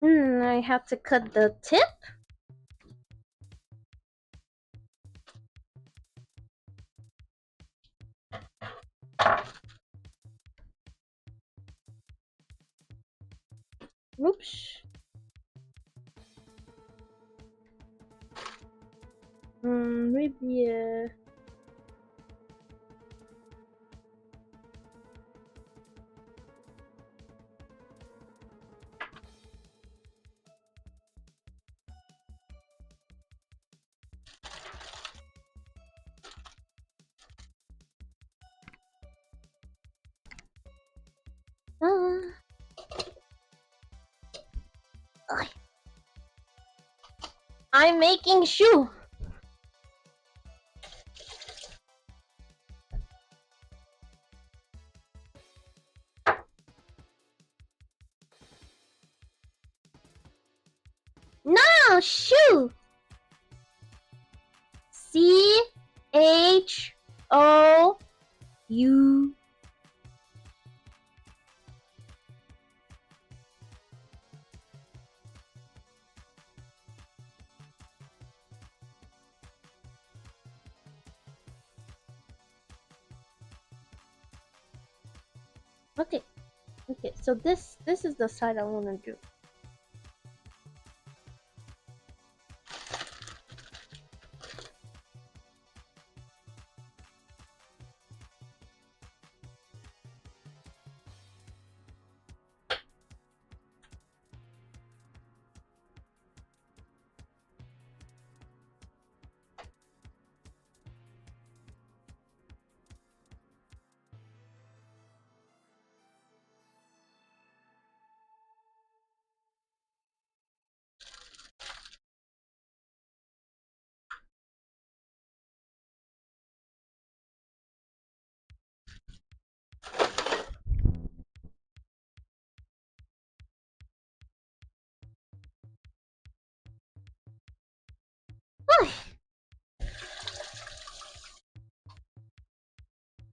I have to cut the tip. Oops. Maybe I'm making shoe. No, shoe. C-H-O-U. Okay. Okay, so this is the side I want to do.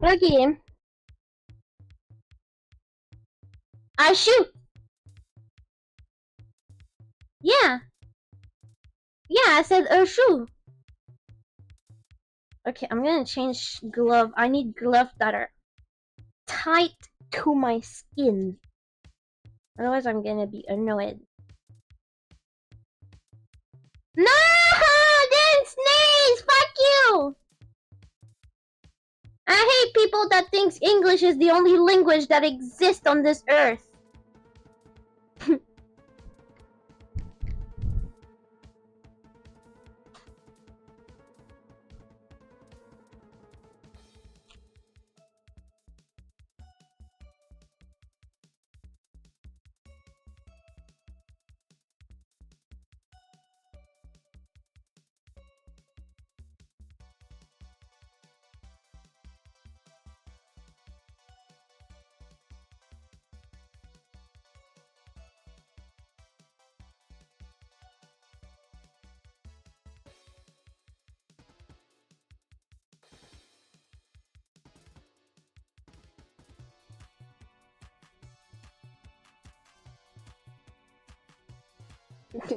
Okay. I shoot. Yeah. Yeah, I said shoot. Okay, I'm gonna change glove. I need gloves that are tight to my skin. Otherwise, I'm gonna be annoyed. No! I didn't sneeze! Fuck you! I hate people that thinks English is the only language that exists on this earth.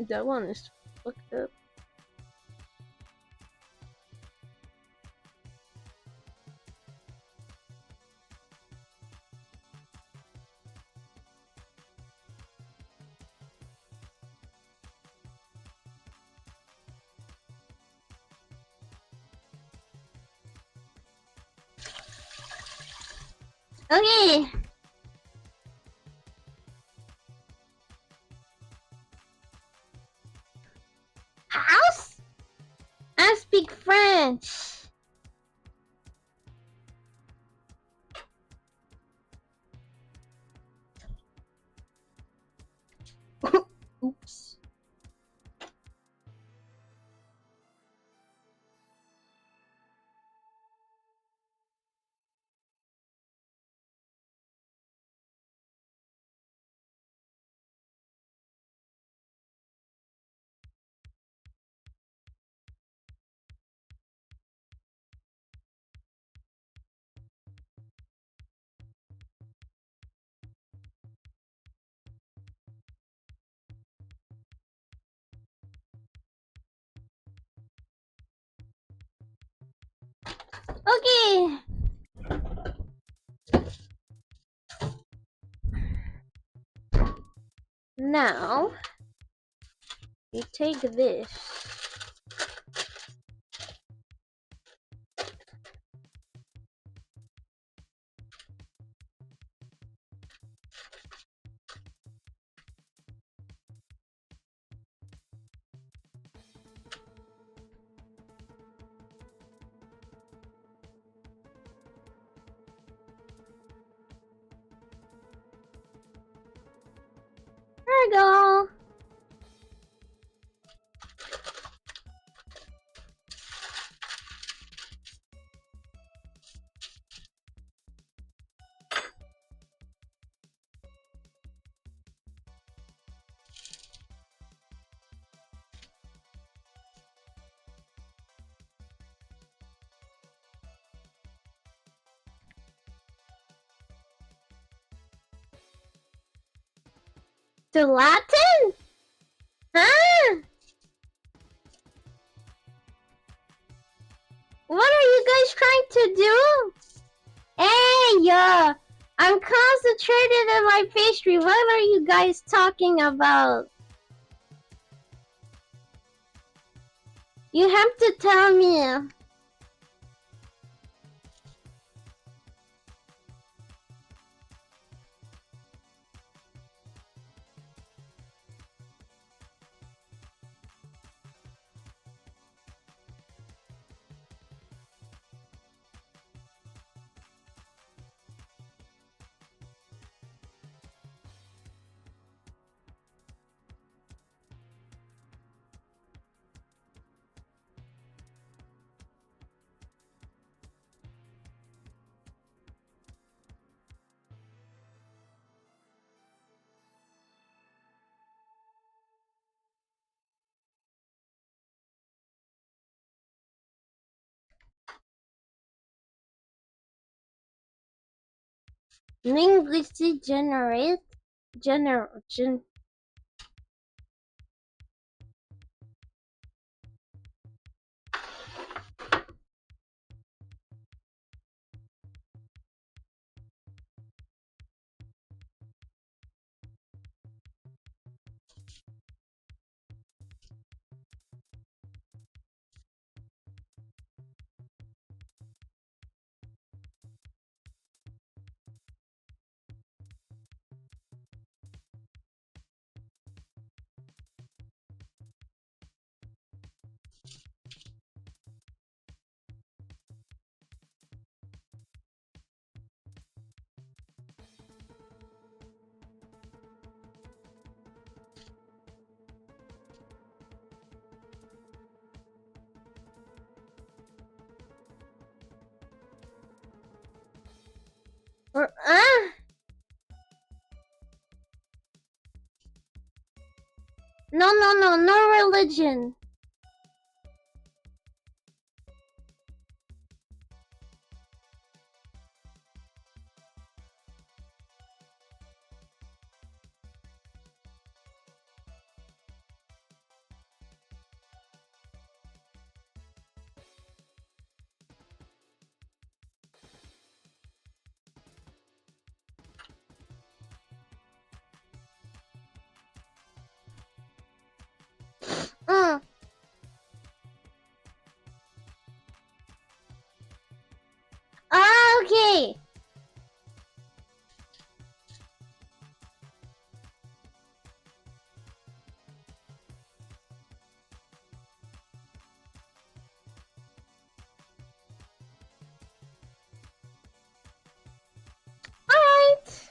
That one is fucked up. Okay. House? I speak French. Oops. Okay. Now, you take this. There we go. To Latin? Huh? What are you guys trying to do? Hey, yeah. I'm concentrated in my pastry. What are you guys talking about? You have to tell me. Linguistic generate gen. No religion. Okay. Alright.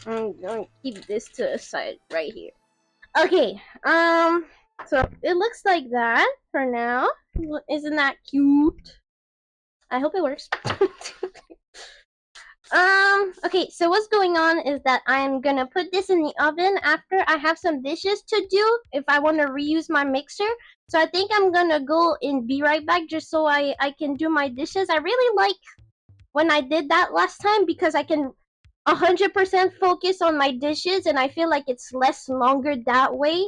I'm going to keep this to the side right here. Okay, so it looks like that for now. Isn't that cute? I hope it works. Okay, so what's going on is that I'm gonna put this in the oven after I have some dishes to do if I want to reuse my mixer. So I think I'm gonna go and be right back just so I can do my dishes. I really like when I did that last time because I can 100% focus on my dishes and I feel like it's less longer that way.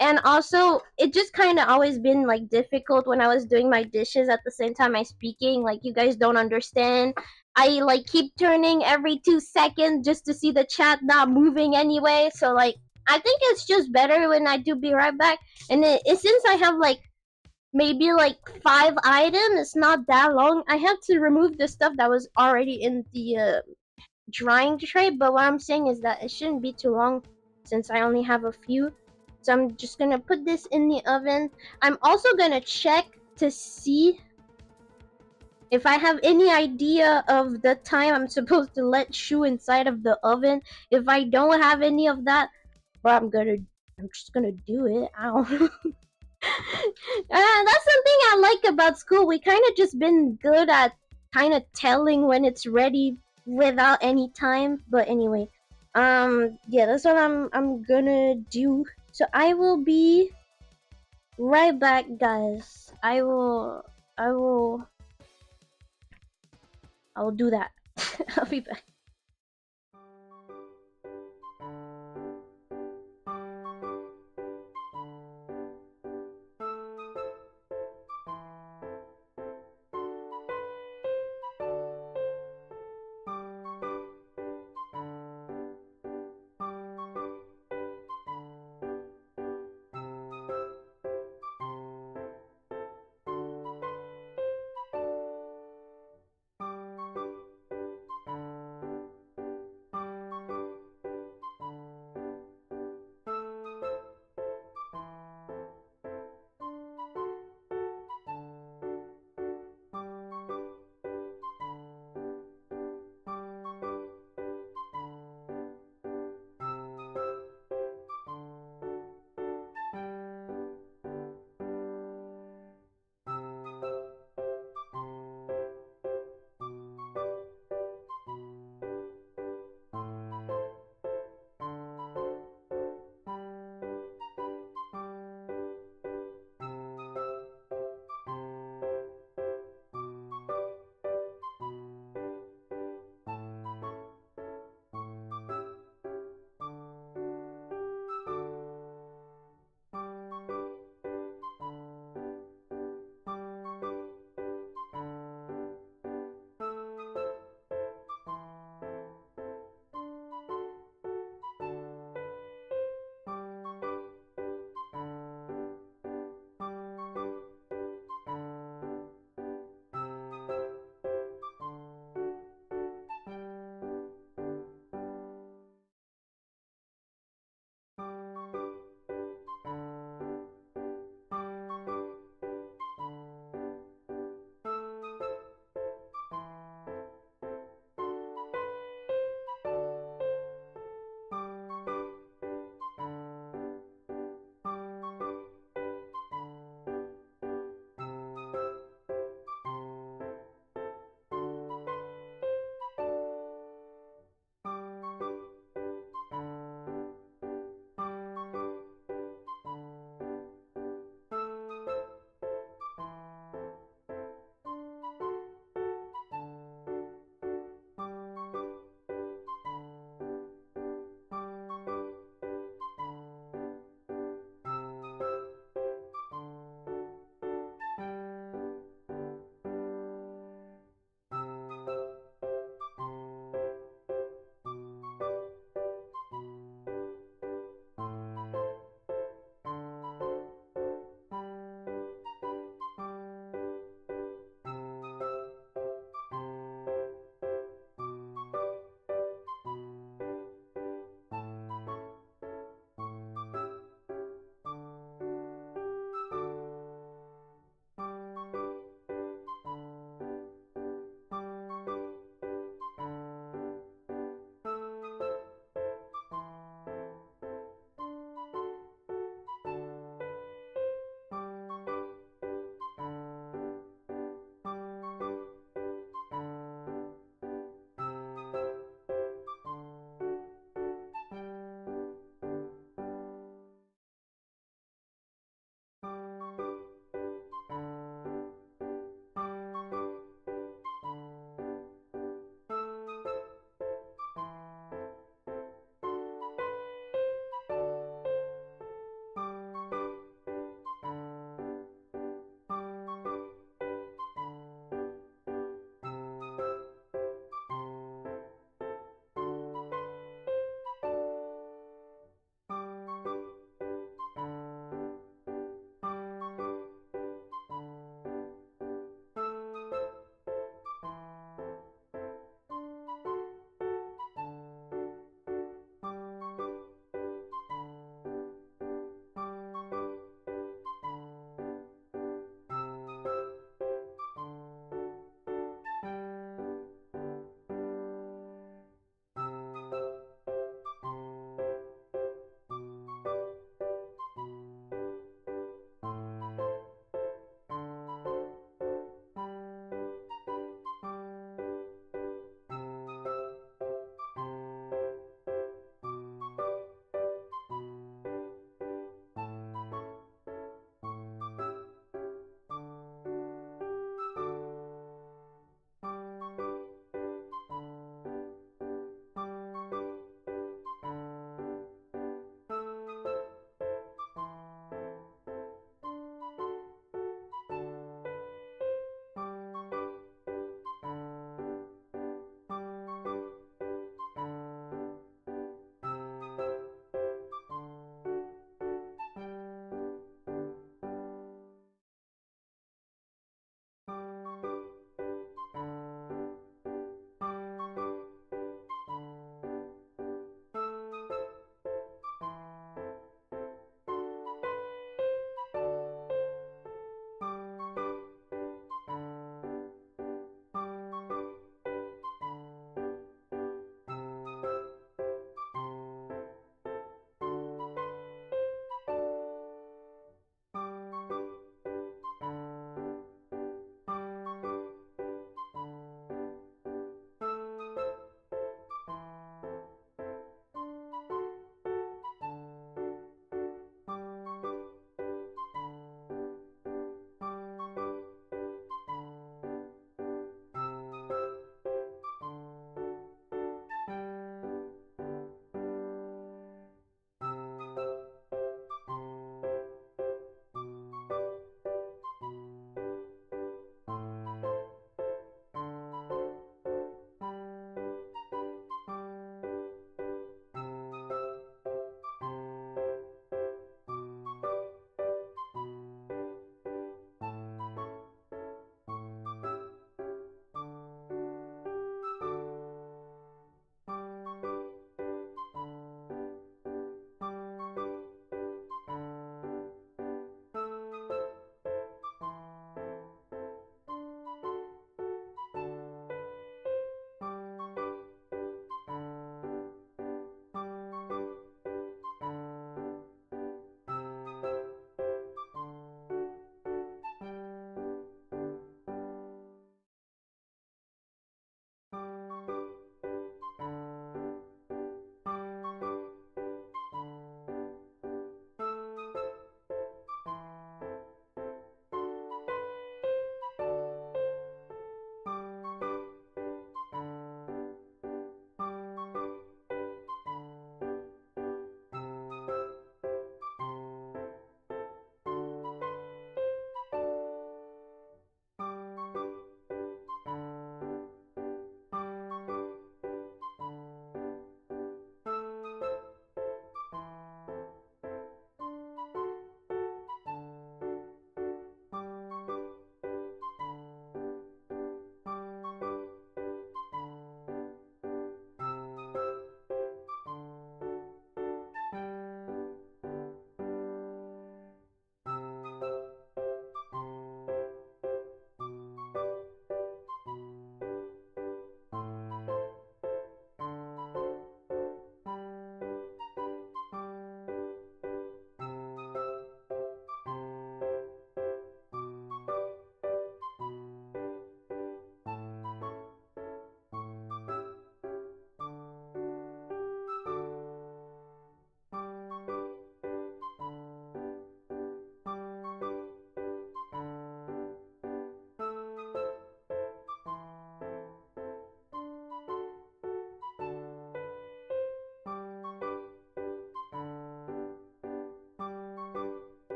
And also, it just kind of always been like difficult when I was doing my dishes at the same time I speaking. Like you guys don't understand. I like keep turning every 2 seconds just to see the chat not moving anyway. So like I think it's just better when I do be right back. And since I have like maybe like 5 items, it's not that long. I have to remove the stuff that was already in the drying tray. But what I'm saying is that it shouldn't be too long since I only have a few. So I'm just gonna put this in the oven. I'm also gonna check to see if I have any idea of the time I'm supposed to let Shu inside of the oven. If I don't have any of that, well, I'm just gonna do it. Ow. That's something I like about school. We kind of just been good at kind of telling when it's ready without any time. But anyway, yeah, that's what I'm gonna do. So I will be right back, guys. I will do that. I'll be back.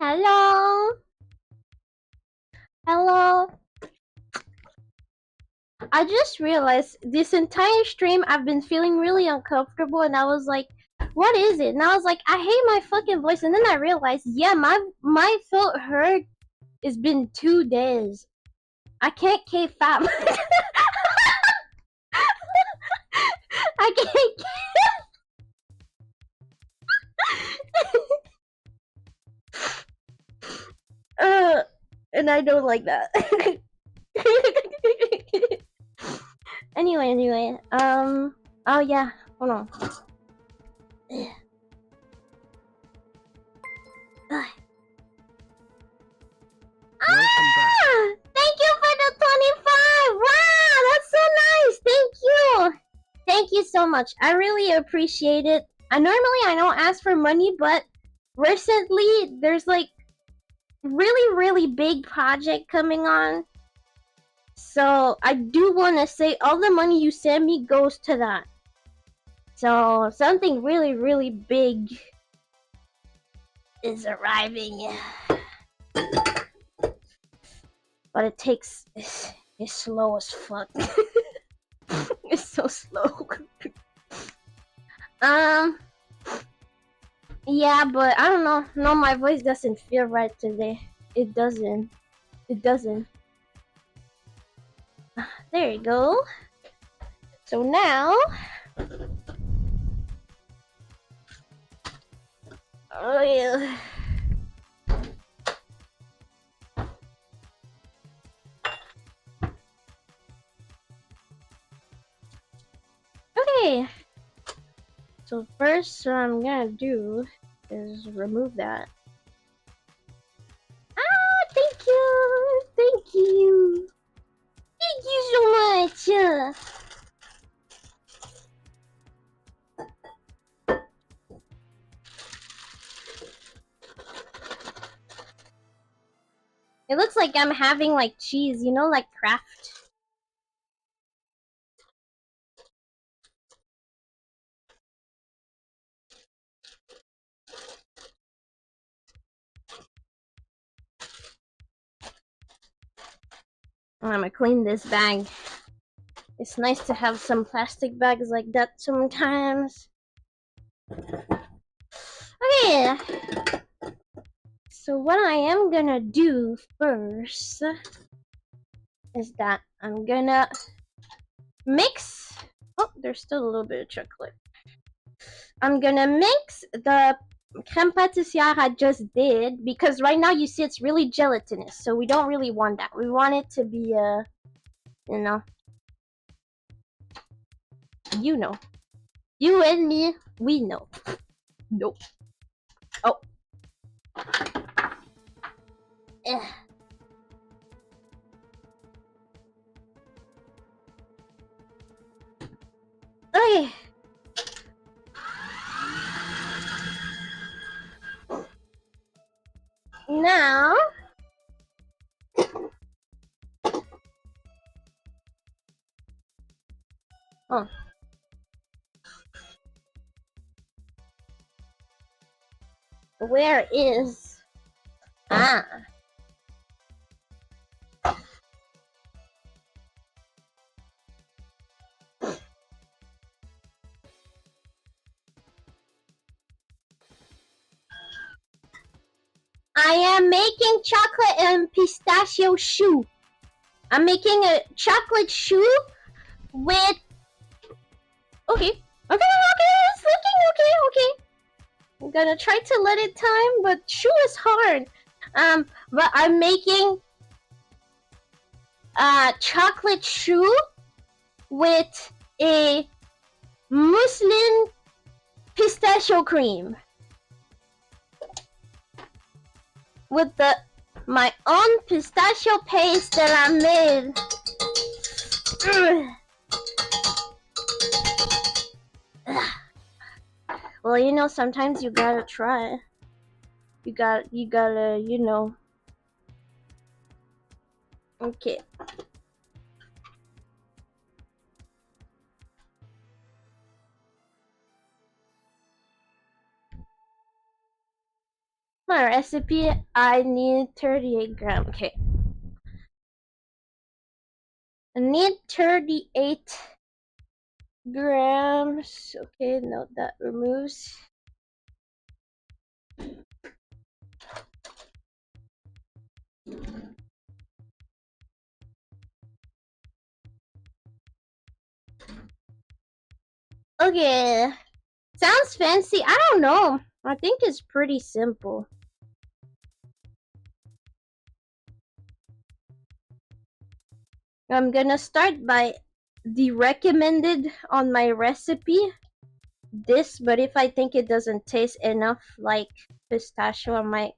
Hello? Hello? I just realized this entire stream I've been feeling really uncomfortable and I was like, what is it? And I was like, I hate my fucking voice. And then I realized, yeah, my throat hurt. It's been 2 days. I can't keep fat. I can't. And I don't like that. Anyway. Oh yeah. Hold on. Welcome back. Thank you for the 25! Wow, that's so nice! Thank you! Thank you so much. I really appreciate it. Normally I don't ask for money, but recently there's like really big project coming on. So I do want to say all the money you send me goes to that. So something really big is arriving. But it takes... It's slow as fuck. It's so slow. Yeah, but I don't know. No, my voice doesn't feel right today. It doesn't. There you go. So now... Oh yeah. Okay. So first what I'm gonna do is remove that. Ah, thank you! Thank you! Thank you so much! It looks like I'm having like cheese, you know, like Kraft. I'm gonna clean this bag. It's nice to have some plastic bags like that sometimes. Okay. So what I am gonna do first is that I'm gonna mix... Oh, there's still a little bit of chocolate. I'm gonna mix the crème pâtissière I just did, because right now you see it's really gelatinous, so we don't really want that. We want it to be, you know. You know. You and me, we know. Nope. Oh. Okay. Now... Oh. Where is... Ah. I am making chocolate and pistachio shoe. I'm making a chocolate shoe with... Okay. It's looking okay. I'm gonna try to let it time, but shoe is hard. But I'm making a chocolate shoe with a muslin pistachio cream. With my own pistachio paste that I made. Well, you know, sometimes you gotta try. You gotta, you know. Okay. My recipe, I need 38 grams. Okay. I need 38 grams. Okay, no, that removes. Okay. Sounds fancy. I don't know. I think it's pretty simple. I'm gonna start by the recommended on my recipe. This, but if I think it doesn't taste enough like pistachio, I might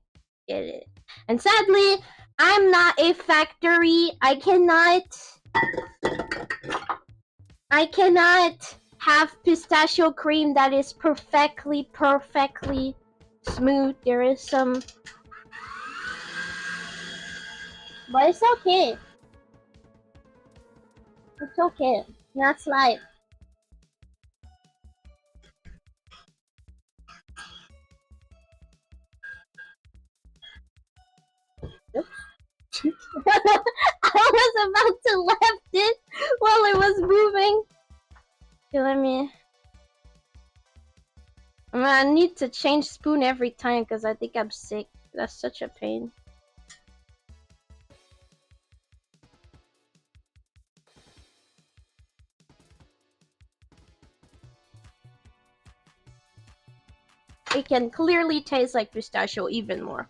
get it. And sadly, I'm not a factory. I cannot have pistachio cream that is perfectly smooth. There is some, but it's okay. It's okay. That's life. I was about to left it while it was moving. Okay, let me. I need to change spoon every time because I think I'm sick. That's such a pain. It can clearly taste like pistachio even more.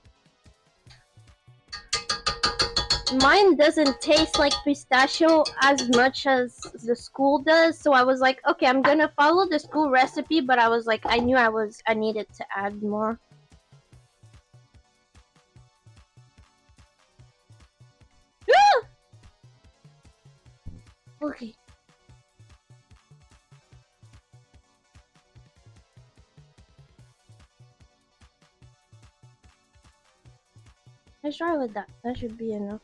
Mine doesn't taste like pistachio as much as the school does, so I was like, okay, I'm gonna follow the school recipe, but I was like, I knew I needed to add more. Okay. Let's try with that. That should be enough.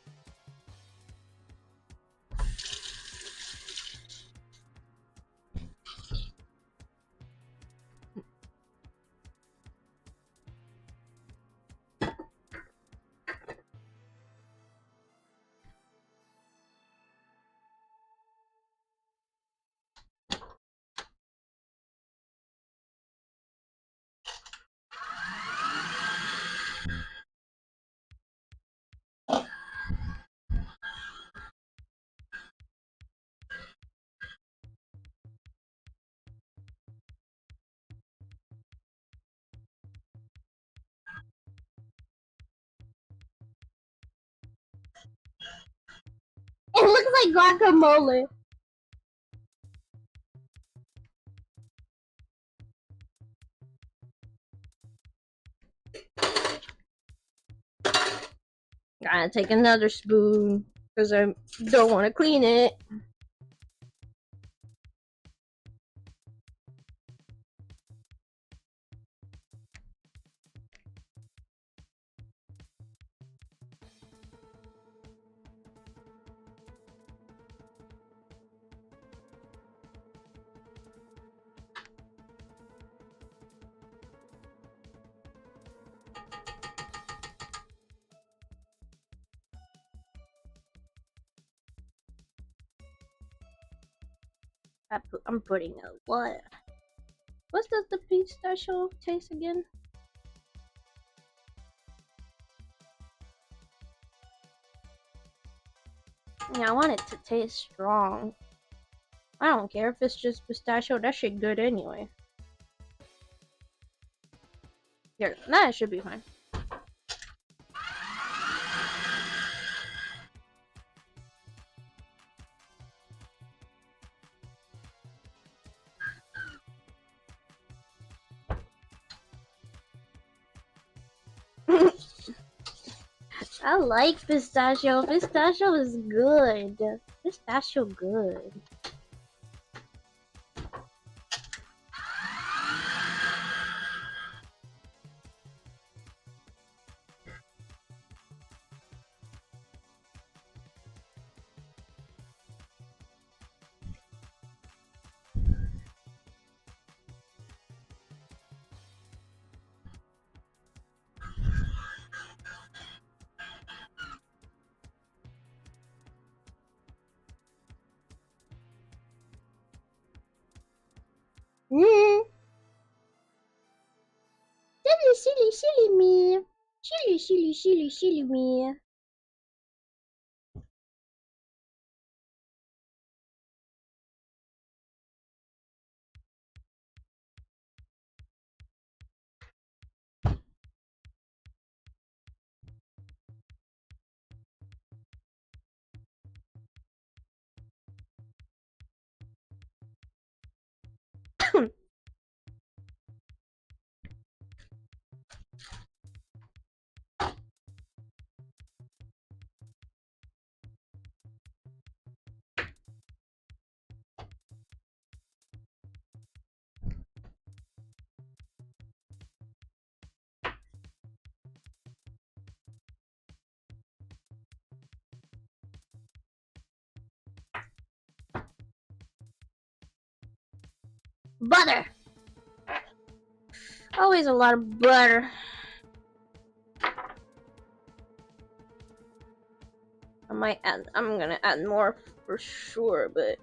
It looks like guacamole. Gotta take another spoon because I don't want to clean it. I'm putting a what? What does the pistachio taste again? Yeah, I want it to taste strong. I don't care if it's just pistachio. That shit good anyway. Here, that should be fine. I like pistachio. Pistachio is good. Pistachio good. silly me. Silly me. Butter. Always a lot of butter. I'm gonna add more for sure, but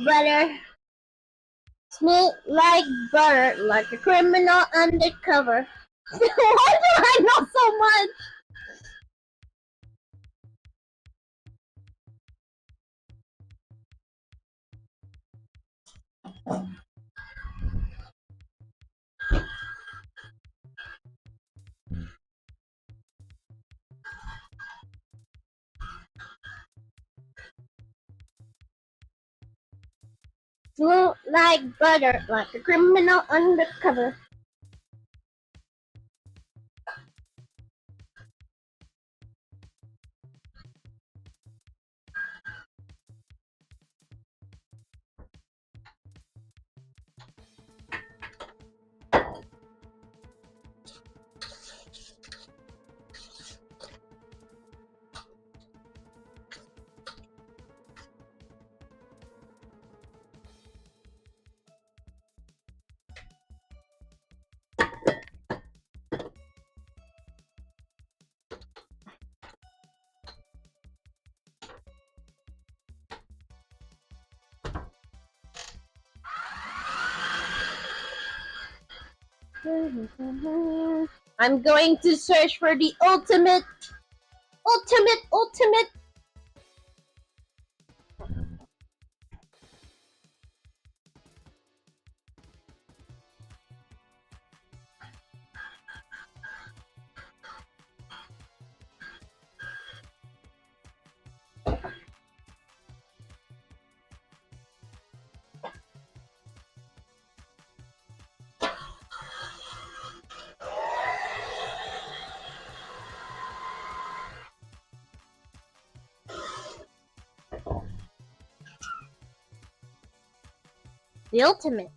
butter. Smell like butter, like a criminal undercover. Why do I know so much? Smell like butter, like a criminal undercover. I'm going to search for the ultimate. The ultimate.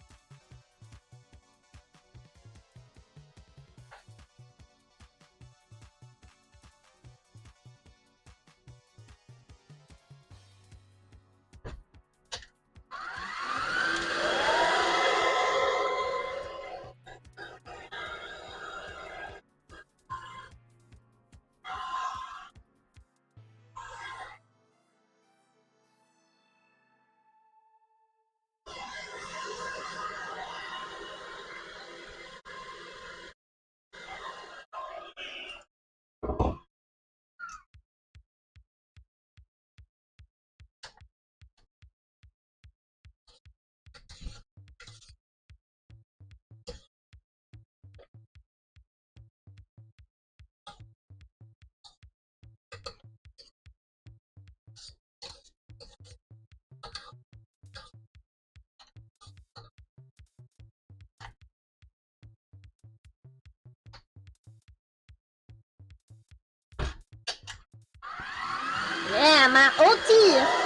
my ulti!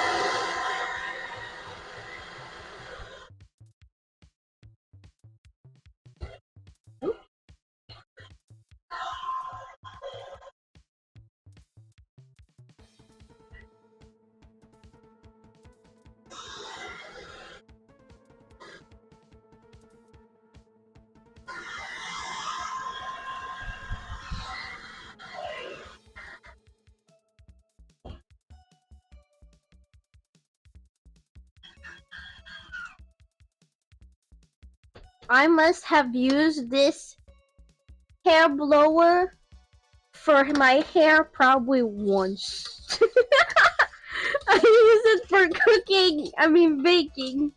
I must have used this hair blower for my hair probably once. I use it for cooking, baking.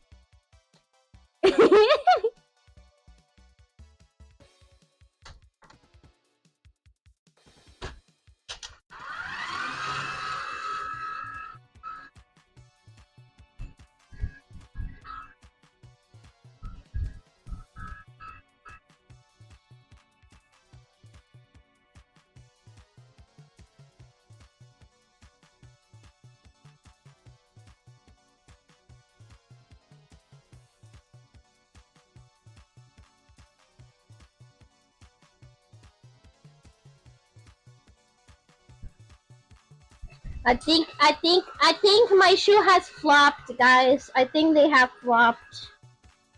I think my shoe has flopped, guys. I think they have flopped.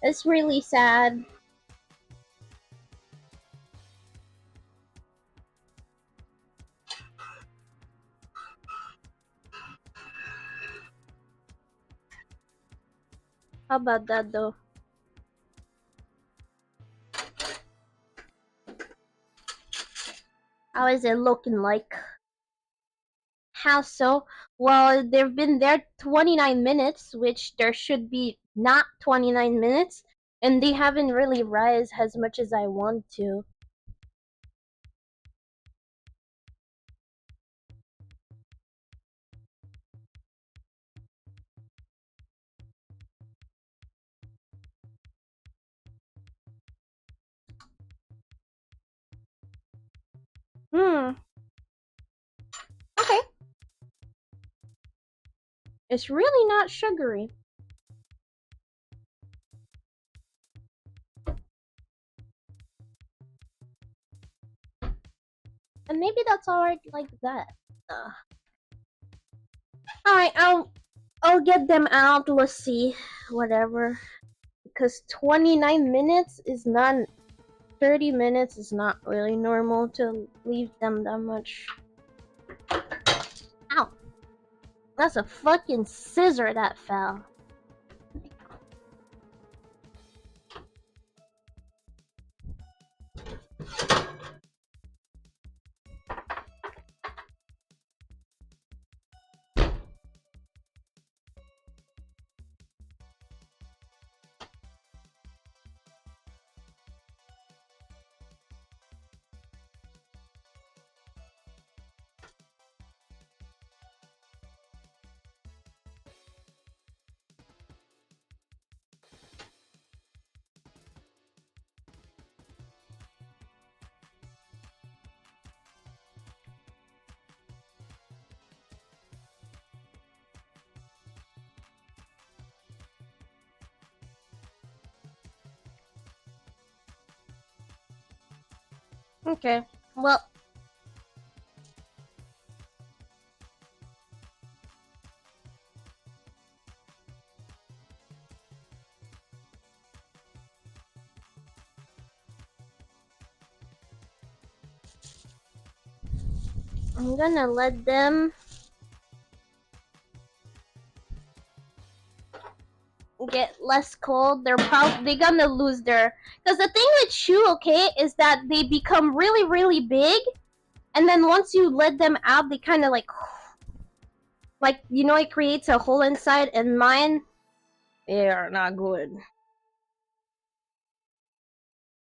It's really sad. How about that though? How is it looking like? How so? Well, they've been there 29 minutes, which there should be not 29 minutes, and they haven't really rise as much as I want to. Okay. It's really not sugary. And maybe that's alright like that. Alright, I'll get them out. Let's see. Whatever. Because 29 minutes is not 30 minutes is not really normal to leave them that much. Ow. That's a fucking scissor that fell. Okay, well. I'm gonna let them get less cold. They're gonna lose their. Because the thing with Shu, okay, is that they become really, really big, and then once you let them out, they kind of like, it creates a hole inside. And mine, they are not good.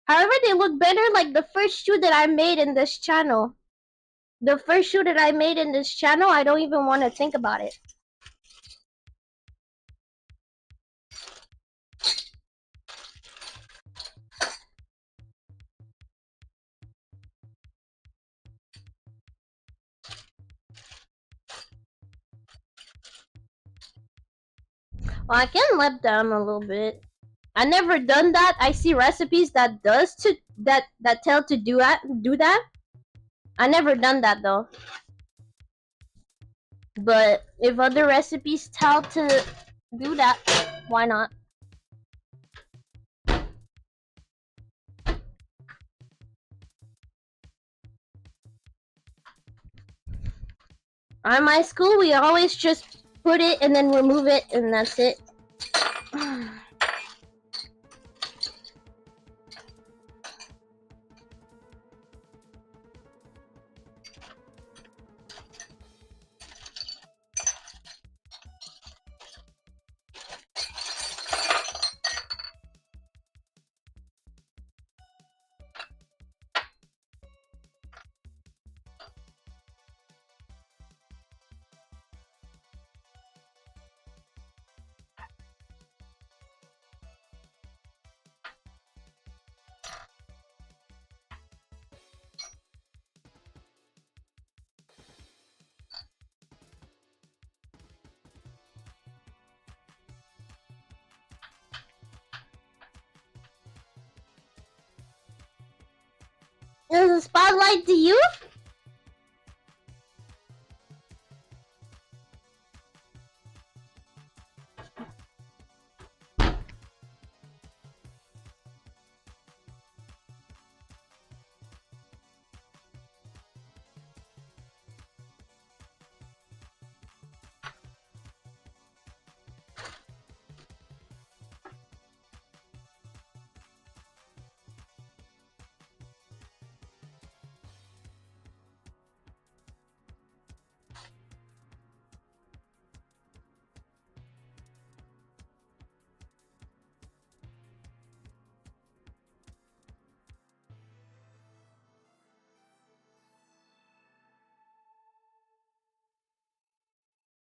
However, they look better like the first shoe that I made in this channel. The first shoe that I made in this channel, I don't even want to think about it. Well, I can let them a little bit. I never done that. I see recipes that tell to do that. I never done that though. But if other recipes tell to do that, why not? At my school, we always just put it and then remove it, and that's it. Is the spotlight to you?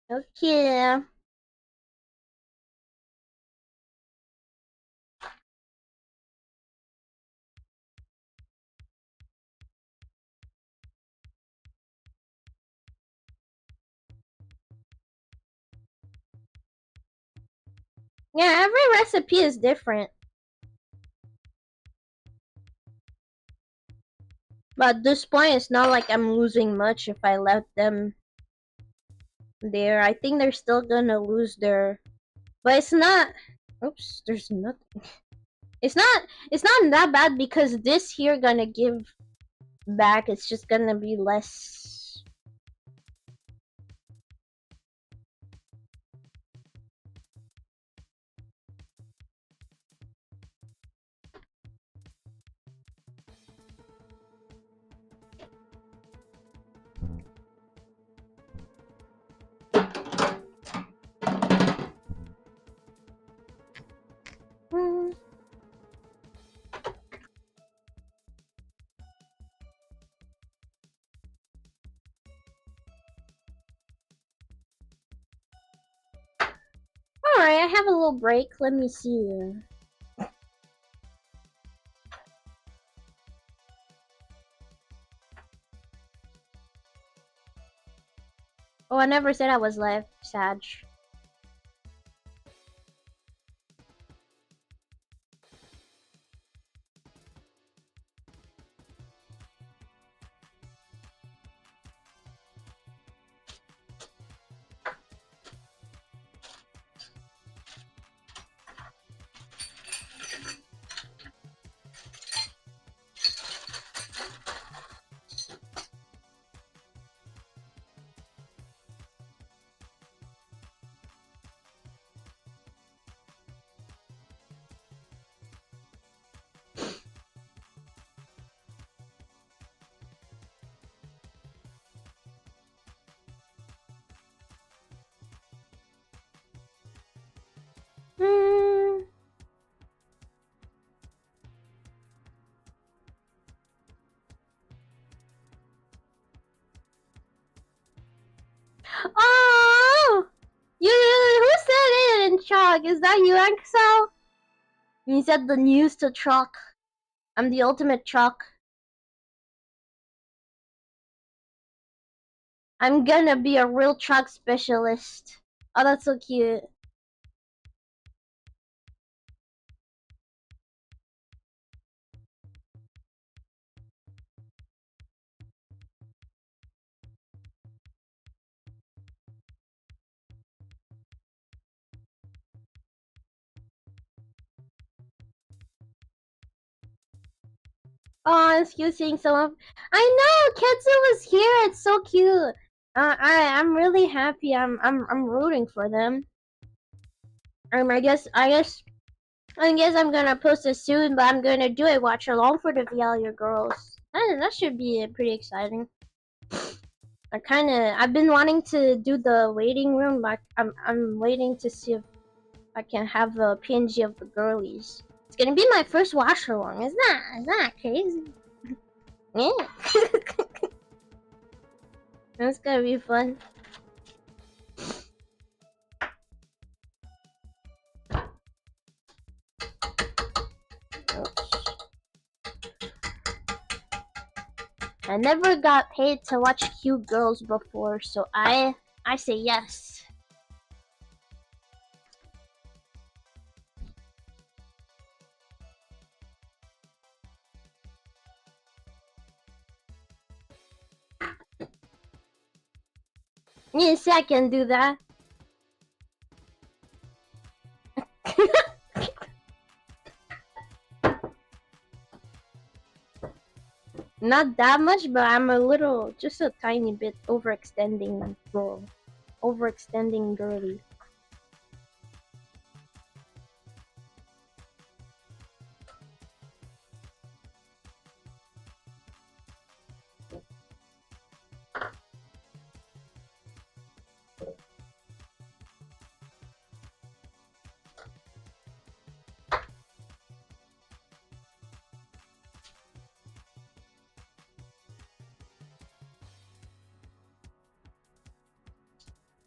Okay. Yeah, every recipe is different. But at this point, it's not like I'm losing much if I let them there. I think they're still gonna lose their... But it's not... Oops, there's nothing. It's not that bad because this here gonna give back. It's just gonna be less... Hmm. Alright, I have a little break. Let me see. Oh, I never said I was live, Sag. Hmm. Oh! Who said it in chalk? Is that you, Axel? You said the news to chalk. I'm the ultimate chalk. I'm gonna be a real chalk specialist. Oh, that's so cute. Oh, excuse seeing some of. I know Ketsu was here. It's so cute. I'm really happy. I'm rooting for them. I guess I'm gonna post it soon, but I'm gonna do a watch along for the Vialia girls. That should be pretty exciting. I've been wanting to do the waiting room, but I'm waiting to see if I can have a PNG of the girlies. It's gonna be my first watch along. Is that crazy? Yeah. That's gonna be fun. I never got paid to watch cute girls before, so I say yes. Yes, I can do that. Not that much, but I'm just a tiny bit overextending girl. Overextending girly.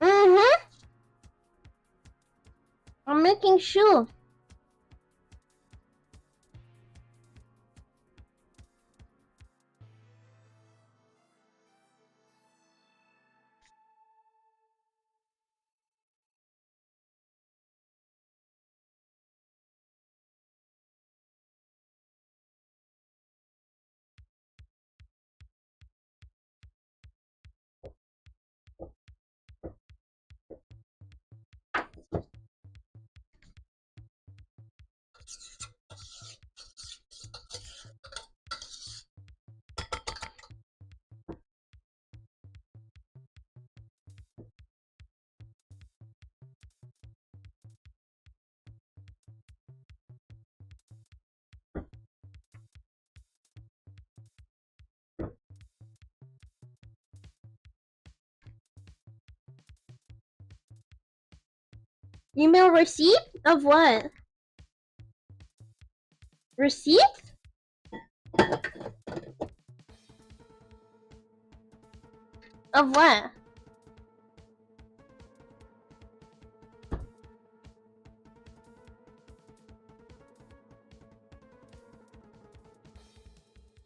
Mm-hmm. I'm making sure. Email receipt of what? Receipt of what?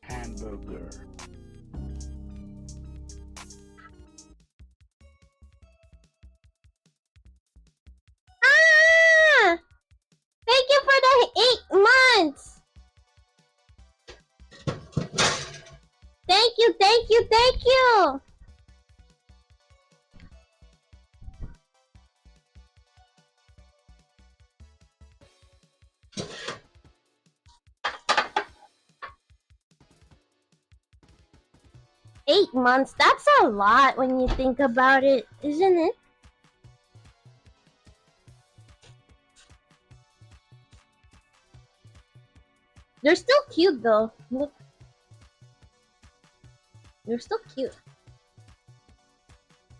Hamburger. Ah! Thank you for the 8 months. Thank you, thank you, thank you. Eight months, that's a lot when you think about it, isn't it? They're still cute though. Look. They're still cute.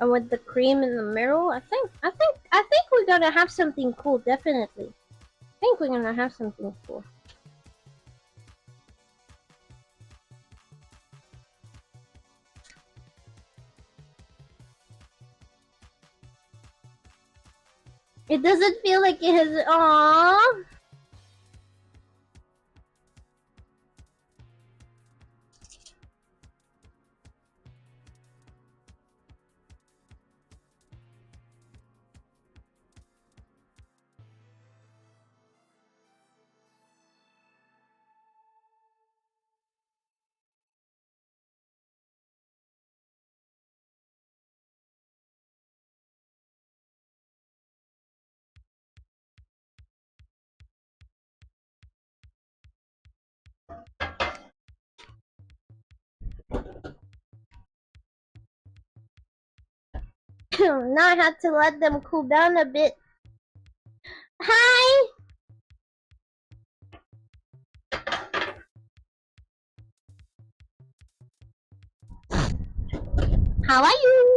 And with the cream in the middle, I think we're gonna have something cool, definitely. I think we're gonna have something cool. It doesn't feel like it has. Aww. Now I had to let them cool down a bit. Hi! How are you?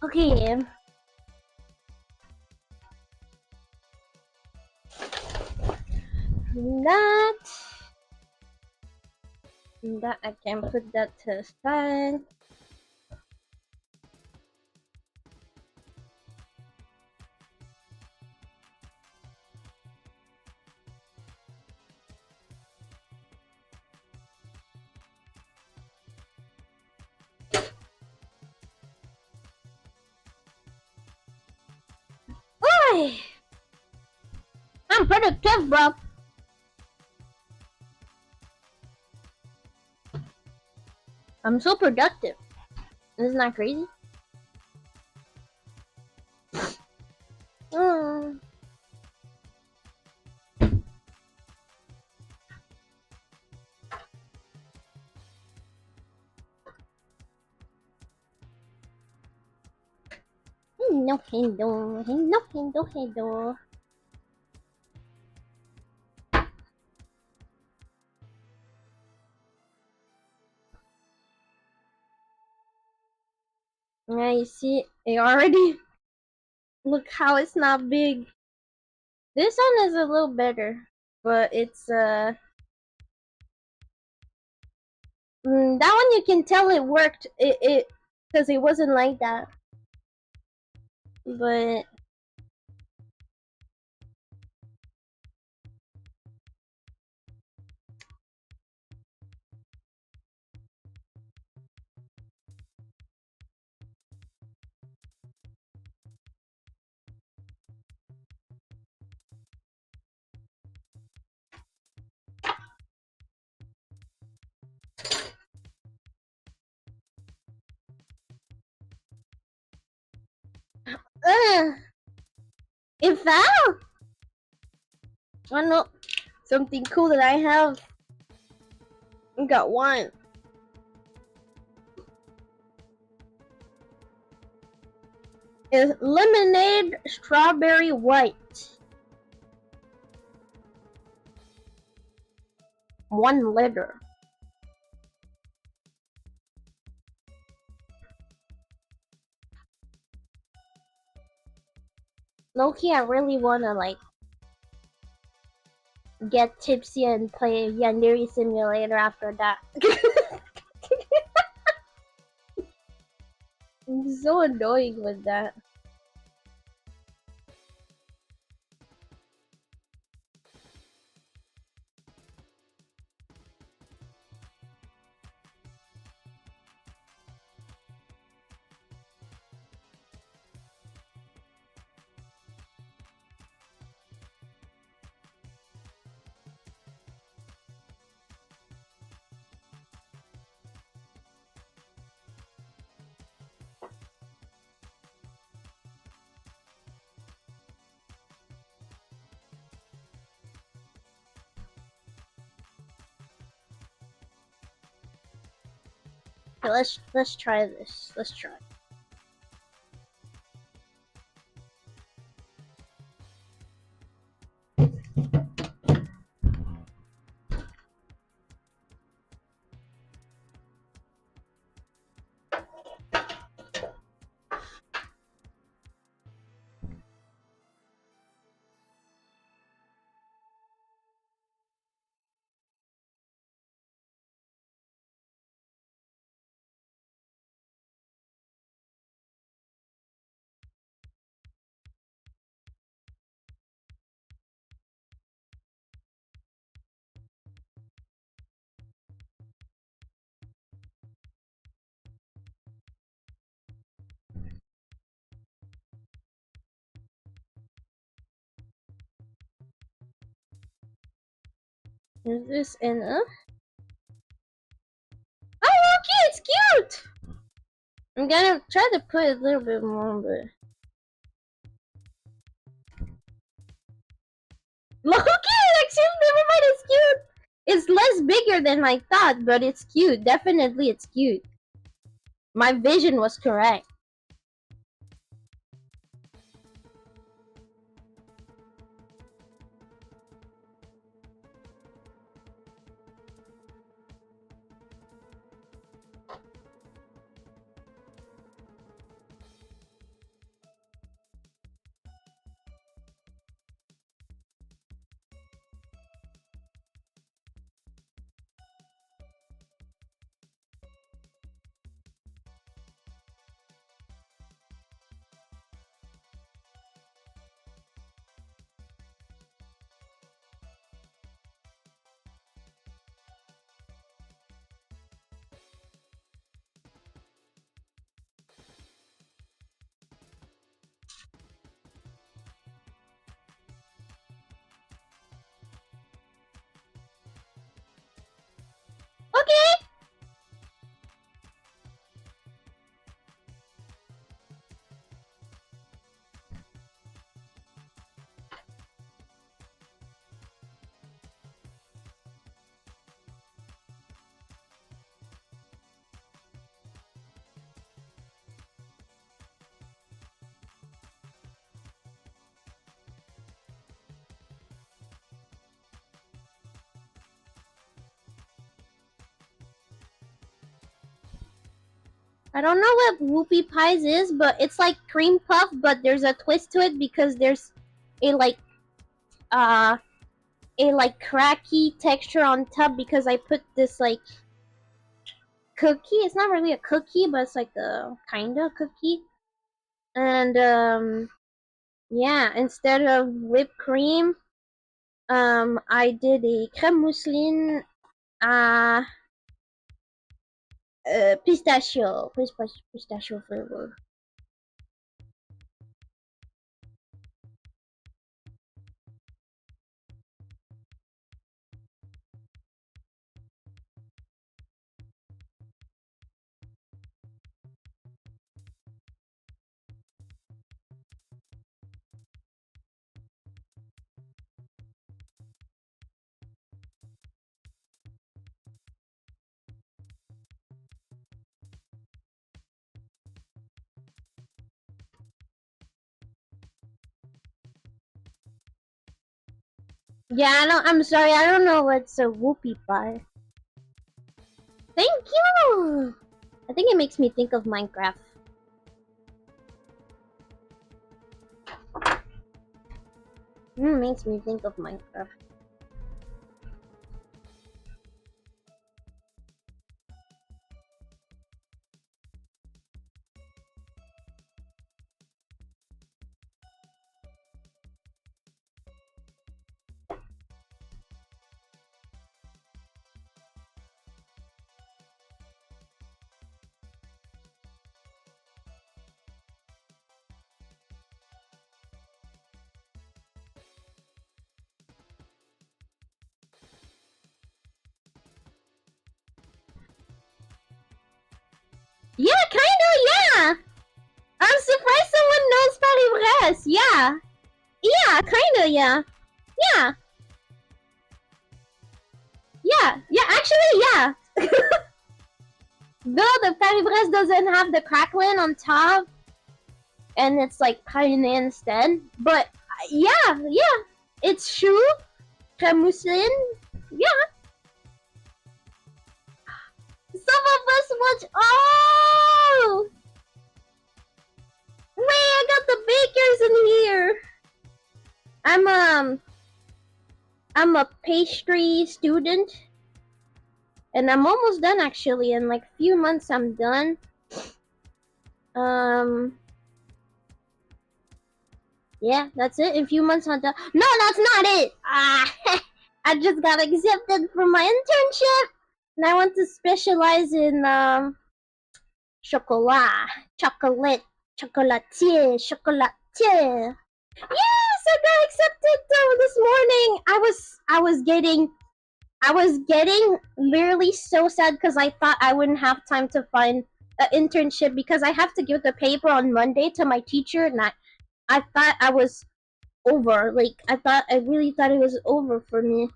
Okay. That I can put that to the side. Oi! I'm productive, bro. I'm so productive. Isn't that crazy? Mm. Hello. Yeah, you see, it already. Look how it's not big. This one is a little better, but it's that one you can tell it worked. It because it wasn't like that, but. It fell! I know something cool that I have. I got one. Is lemonade strawberry white. 1 liter. Loki, I really wanna like get tipsy and play Yandere Simulator after that. I'm so annoying with that. Okay, let's try this. Let's try. Is this enough? Oh, okay, it's cute! I'm gonna try to put a little bit more, but... Look, actually, never mind, it's cute! It's less bigger than I thought, but it's cute. Definitely it's cute. My vision was correct. Okay! I don't know what whoopie pies is, but it's like cream puff, but there's a twist to it because there's a uh cracky texture on top because I put this like cookie. It's not really a cookie, but it's like a kinda cookie. And yeah, instead of whipped cream, I did a crème mousseline pistachio flavor. Yeah, I'm sorry, I don't know what's a whoopie pie. Thank you! I think it makes me think of Minecraft. Makes me think of Minecraft. Yeah, kinda, yeah! I'm surprised someone knows Paris-Brest, yeah! Yeah, kinda, yeah. Yeah. Yeah, actually, yeah. Though the Paris-Brest doesn't have the crackling on top, and it's like pine instead, but yeah, it's true. Crème mousseline, yeah. Some of us watch. Oh, wait! I got the bakers in here. I'm a pastry student, and I'm almost done actually. In like a few months, I'm done. Yeah, that's it. In a few months, I'm done. No, that's not it. I just got accepted for my internship, and I want to specialize in chocolate, chocolatier. Yes, I got accepted this morning. I was getting I was getting literally so sad because I thought I wouldn't have time to find an internship because I have to give the paper on Monday to my teacher, and I thought I was over. Like I really thought it was over for me.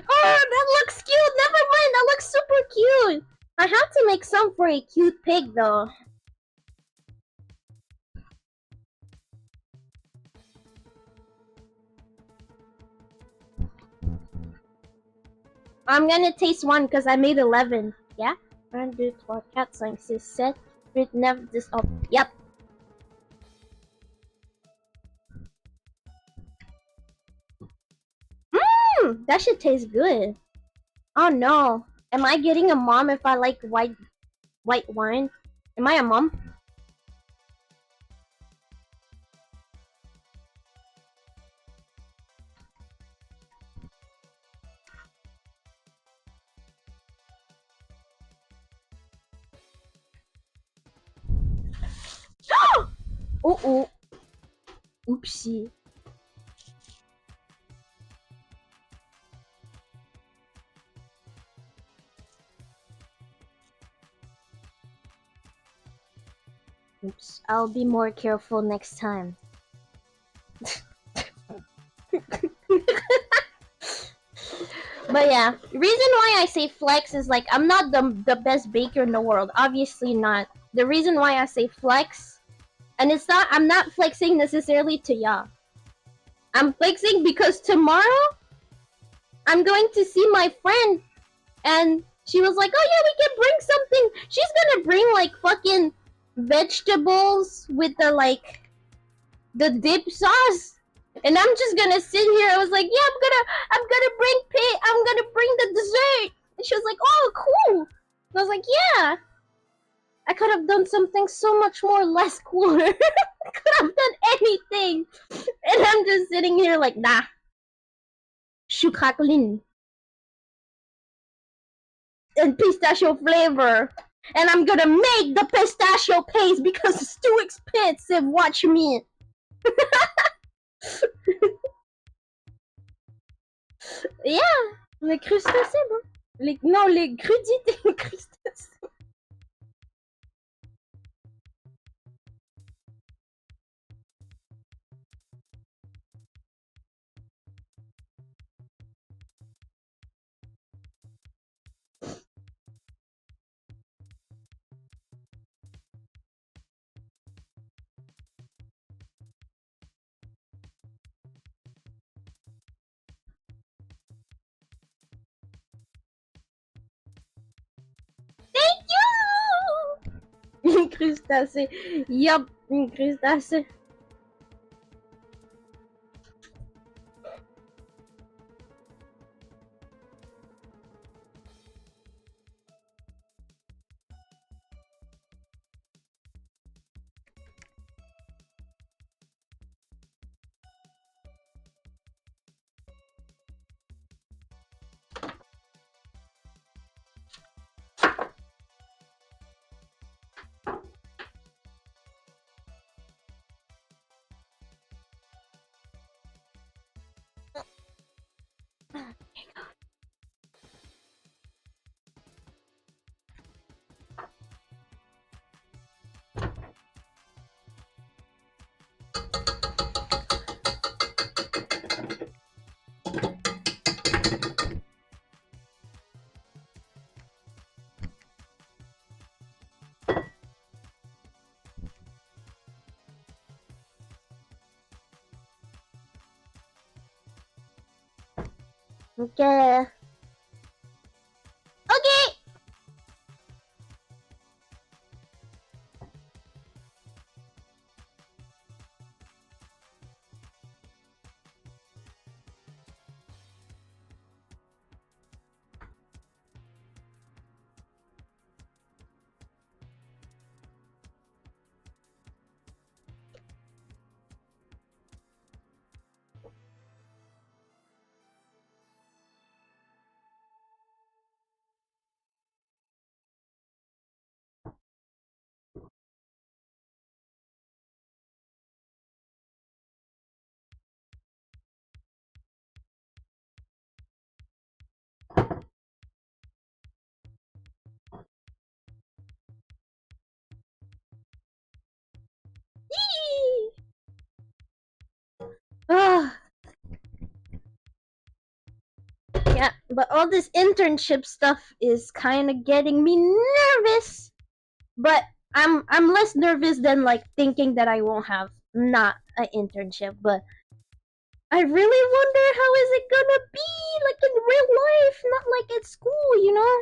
Oh, that looks cute. Never mind, that looks super cute. I have to make some for a cute pig though. I'm gonna taste one because I made 11. Yeah? 1, 2, 3, 4, 5, 6, 7, 8, 9, 10. Oh, yep. Mmm! That should taste good. Oh no. Am I getting a mom if I like white wine? Am I a mom? Oh oh. Oopsie. Oops. I'll be more careful next time. But yeah, the reason why I say flex is like I'm not the best baker in the world. Obviously not. The reason why I say flex, and I'm not flexing necessarily to y'all. I'm flexing because tomorrow I'm going to see my friend, and she was like, "Oh yeah, we can bring something." She's gonna bring like fucking vegetables with the dip sauce. And I'm just gonna sit here. I was like, yeah, I'm gonna bring the dessert. And she was like, oh, cool. And I was like, yeah. I could have done something so much more less cooler. I could have done anything. And I'm just sitting here like, nah. Shukaklin. And pistachio flavor. And I'm gonna make the pistachio paste because it's too expensive. Watch me. Yeah, les crustacés, bon. Non, les crudités crustacés. Thank you! Crustacés. Yup, crustacés. Okay. Okay! But all this internship stuff is kind of getting me nervous. But I'm less nervous than like thinking that I won't have not an internship. But I really wonder how is it gonna be like in real life, not like at school, you know?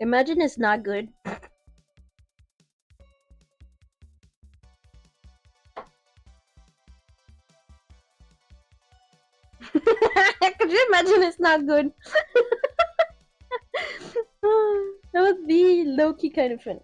Imagine it's not good. Could you imagine it's not good? That would be low-key kind of fun.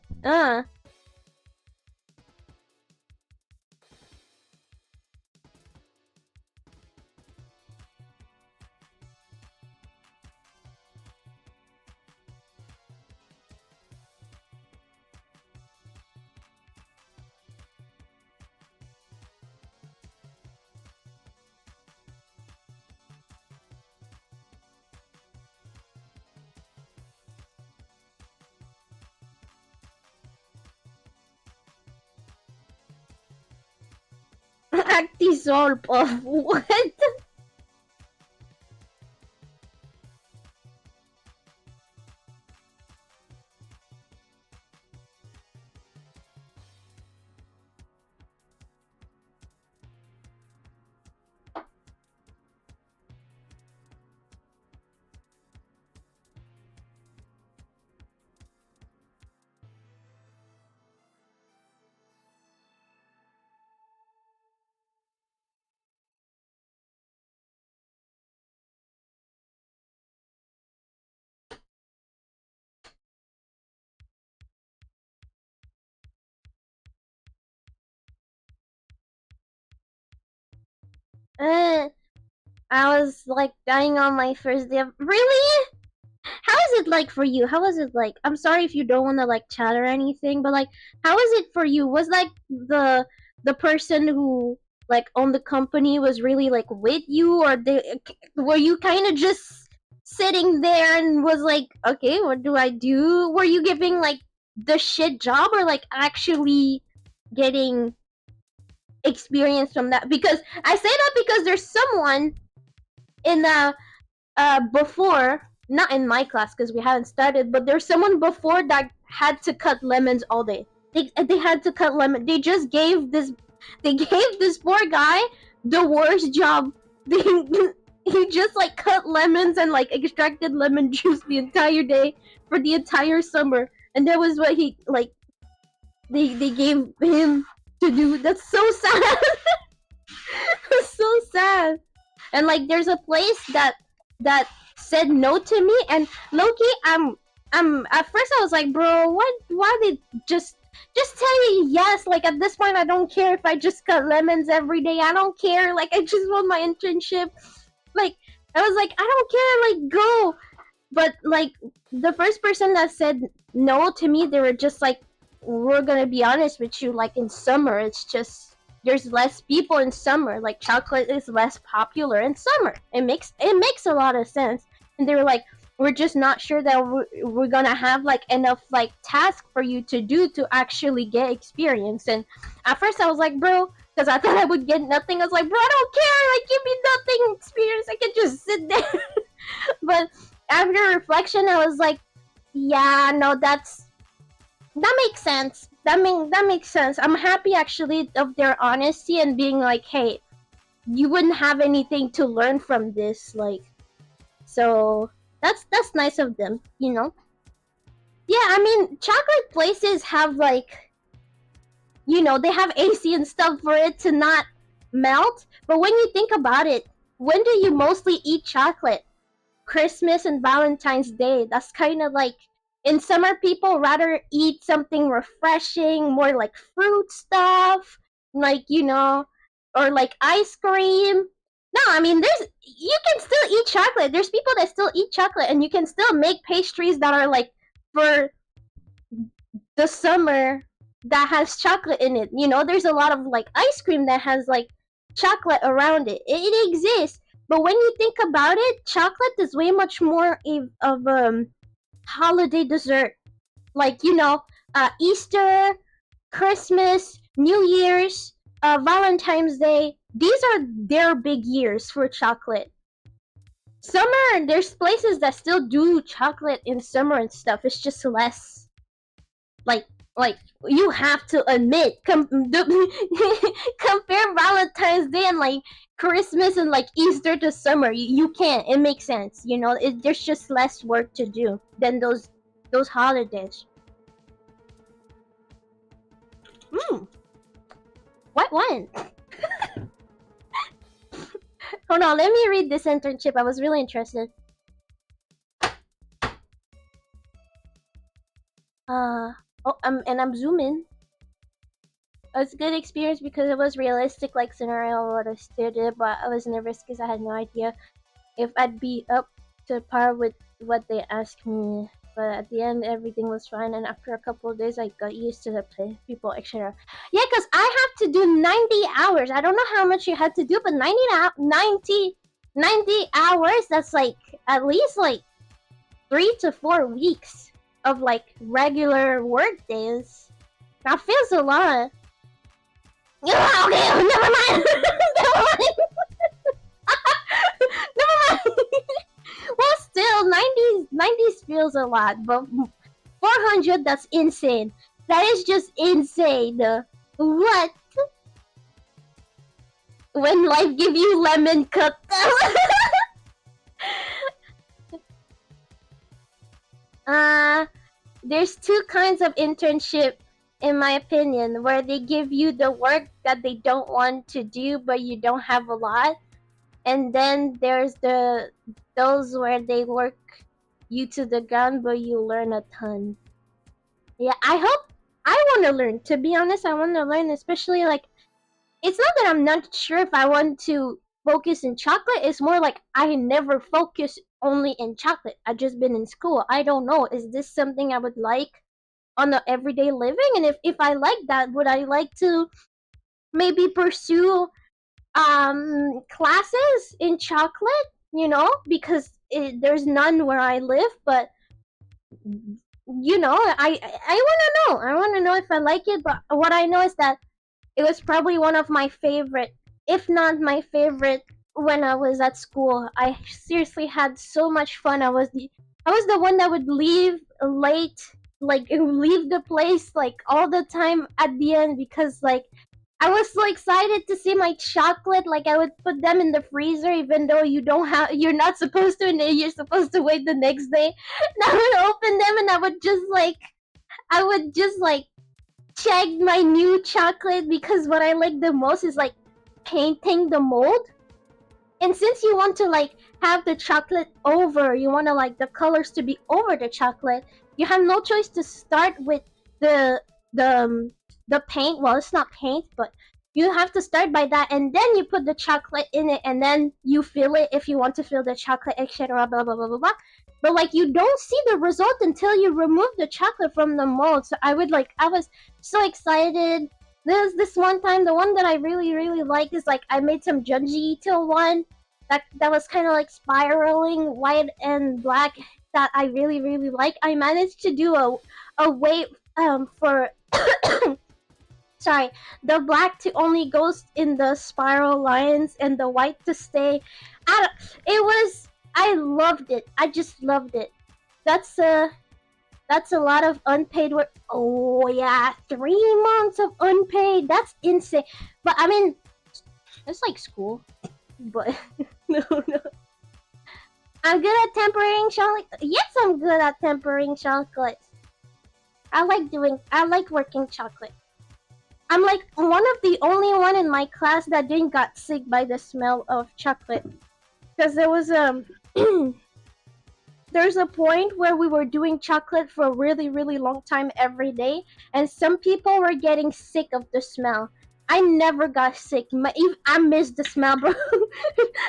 Actisol puff. What? I was like dying on my first day of really? How is it like for you? How was it like? I'm sorry if you don't want to like chat or anything, but like, how is it for you? Was like the person who like owned the company was really like with you, or were you kind of just sitting there and was like, okay, what do I do? Were you giving like the shit job or like actually getting experience from that? Because I say that because there's someone in the before, not in my class because we haven't started, but there's someone before that had to cut lemons all day. They had to cut lemon. They just gave this poor guy the worst job. He just like cut lemons and like extracted lemon juice the entire day for the entire summer, and that was what he like. They gave him to do. That's so sad. That's so sad. And like, there's a place that said no to me, and Loki, I'm at first I was like, bro, why they just tell me yes. Like at this point I don't care if I just cut lemons every day. I don't care. Like I just want my internship. Like I was like, I don't care, like go. But like the first person that said no to me, they were just like, we're gonna be honest with you, like in summer it's just there's less people in summer. Like chocolate is less popular in summer. It makes a lot of sense. And they were like, we're just not sure that we're gonna have like enough like task for you to do to actually get experience. And at first I was like, bro, because I thought I would get nothing. I was like, bro, I don't care. Like give me nothing experience. I can just sit there. But after reflection, I was like, yeah, no, that makes sense. That makes sense. I'm happy actually of their honesty and being like, hey, you wouldn't have anything to learn from this, like. So that's nice of them, you know. Yeah, I mean, chocolate places have like, you know, they have AC and stuff for it to not melt. But when you think about it, when do you mostly eat chocolate? Christmas and Valentine's Day. That's kind of like, in summer people rather eat something refreshing, more like fruit stuff, like, you know, or like ice cream. Not I mean, you can still eat chocolate. There's people that still eat chocolate, and you can still make pastries that are like for the summer that has chocolate in it. You know, there's a lot of like ice cream that has like chocolate around it. It exists, but when you think about it, chocolate is way much more of holiday dessert. Like, you know, Easter, Christmas, New Year's, Valentine's Day. These are their big years for chocolate. Summer, there's places that still do chocolate in summer and stuff. It's just less like you have to admit compare Valentine's Day and like Christmas and like Easter to summer. You can't. It makes sense. You know, there's just less work to do than those holidays. What one? Hold on, let me read this internship. I was really interested. And I'm zooming. It was a good experience because it was realistic, like scenario what I studied, but I was nervous because I had no idea if I'd be up to par with what they asked me. But at the end, everything was fine, and after a couple of days, I got used to the people, etc. Yeah, because I have to do 90 hours. I don't know how much you had to do, but 90 hours, that's like at least like 3 to 4 weeks of like regular work days. That feels a lot. Yeah, okay, never mind. Never mind. Never mind. Well, still, 90s feels a lot, but 400, that's insane. That is just insane. What? When life give you lemon cup. There's two kinds of internship, in my opinion, where they give you the work that they don't want to do, but you don't have a lot. And then there's those where they work you to the ground, but you learn a ton. Yeah, I want to learn. To be honest, I want to learn, especially like, it's not that I'm not sure if I want to focus in chocolate. It's more like I never focus only in chocolate. I've just been in school. I don't know. Is this something I would like on the everyday living? And if I like that, would I like to maybe pursue classes in chocolate, you know, because there's none where I live, but you know, I want to know if I like it. But what I know is that it was probably one of my favorite, if not my favorite, when I was at school. I seriously had so much fun. I was the one that would leave late, like leave the place like all the time at the end, because like I was so excited to see my chocolate. Like I would put them in the freezer, even though you're not supposed to, and you're supposed to wait the next day. And I would open them, and I would just like check my new chocolate, because what I like the most is like painting the mold. And since you want to like have the chocolate over, you want to like the colors to be over the chocolate, you have no choice to start with the paint. Well, it's not paint, but you have to start by that, and then you put the chocolate in it, and then you fill it if you want to fill the chocolate, etc. Blah blah blah blah blah. But like you don't see the result until you remove the chocolate from the mold. So I was so excited. There's this one time, the one that I really like is like I made some Junji Ito one that was kind of like spiraling white and black that I really like. I managed to do a way for sorry, the black to only go in the spiral lines and the white to stay. I loved it. I just loved it. That's a lot of unpaid work. Oh yeah, 3 months of unpaid. That's insane. But I mean, it's like school. But no. I'm good at tempering chocolate. Yes, I'm good at tempering chocolate. I like working chocolate. I'm like one of the only one in my class that didn't got sick by the smell of chocolate. Because there was there's a point where we were doing chocolate for a really long time every day, and some people were getting sick of the smell. I never got sick. I miss the smell, bro.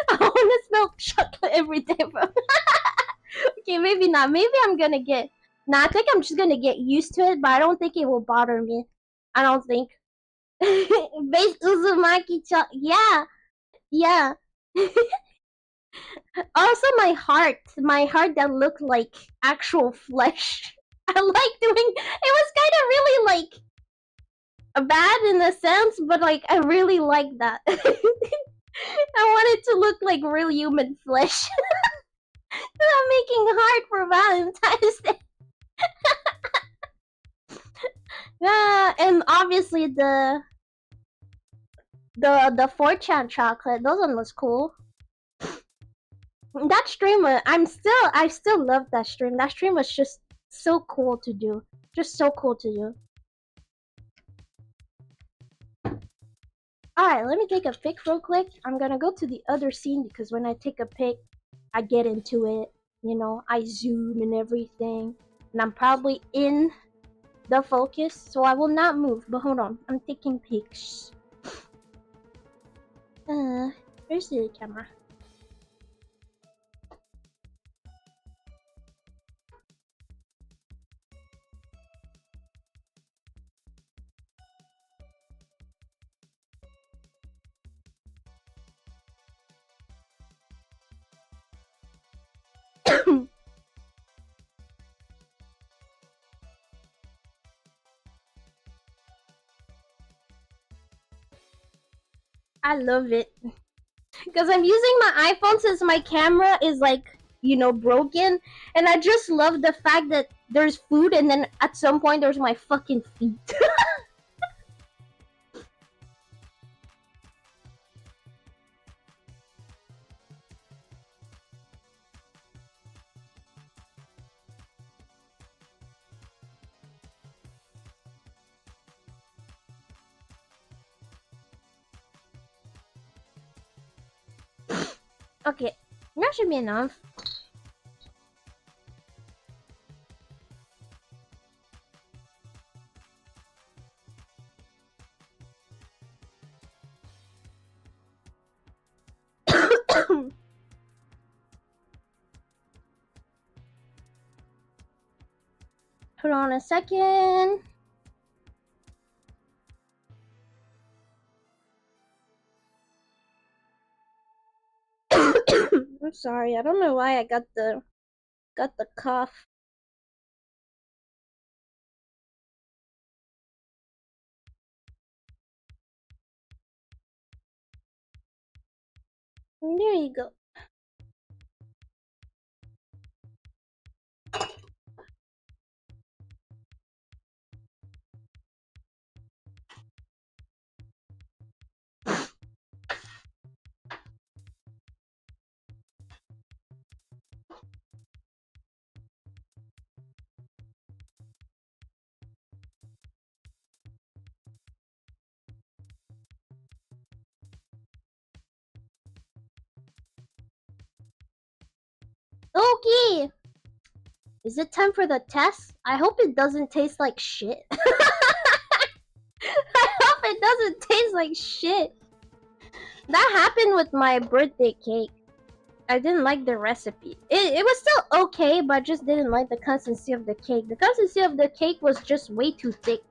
I wanna smell chocolate every day, bro. Okay, maybe not. Maybe I'm gonna get. Nah, I think I'm just gonna get used to it, but I don't think it will bother me. I don't think. Base Uzumaki yeah, yeah. Also, my heart that looked like actual flesh. I like doing. It was kind of really like bad in a sense, but like I really like that. I want it to look like real human flesh. I'm making heart for Valentine's Day. Yeah, and obviously the 4chan chocolate. Those one was cool. That stream, I still love that stream. That stream was just so cool to do. Just so cool to do. Alright, let me take a pic real quick. I'm gonna go to the other scene because when I take a pic, I get into it. You know, I zoom and everything. And I'm probably in the focus, so I will not move. But hold on, I'm taking pics. Where's the camera? I love it. Because I'm using my iPhone since my camera is like, you know, broken. And I just love the fact that there's food and then at some point there's my fucking feet. Okay, that should be enough. Hold on a second. I'm sorry, I don't know why I got the cough. There you go. Okay. Is it time for the test? I hope it doesn't taste like shit. I hope it doesn't taste like shit. That happened with my birthday cake. I didn't like the recipe. It was still okay, but I just didn't like the consistency of the cake. The consistency of the cake was just way too thick.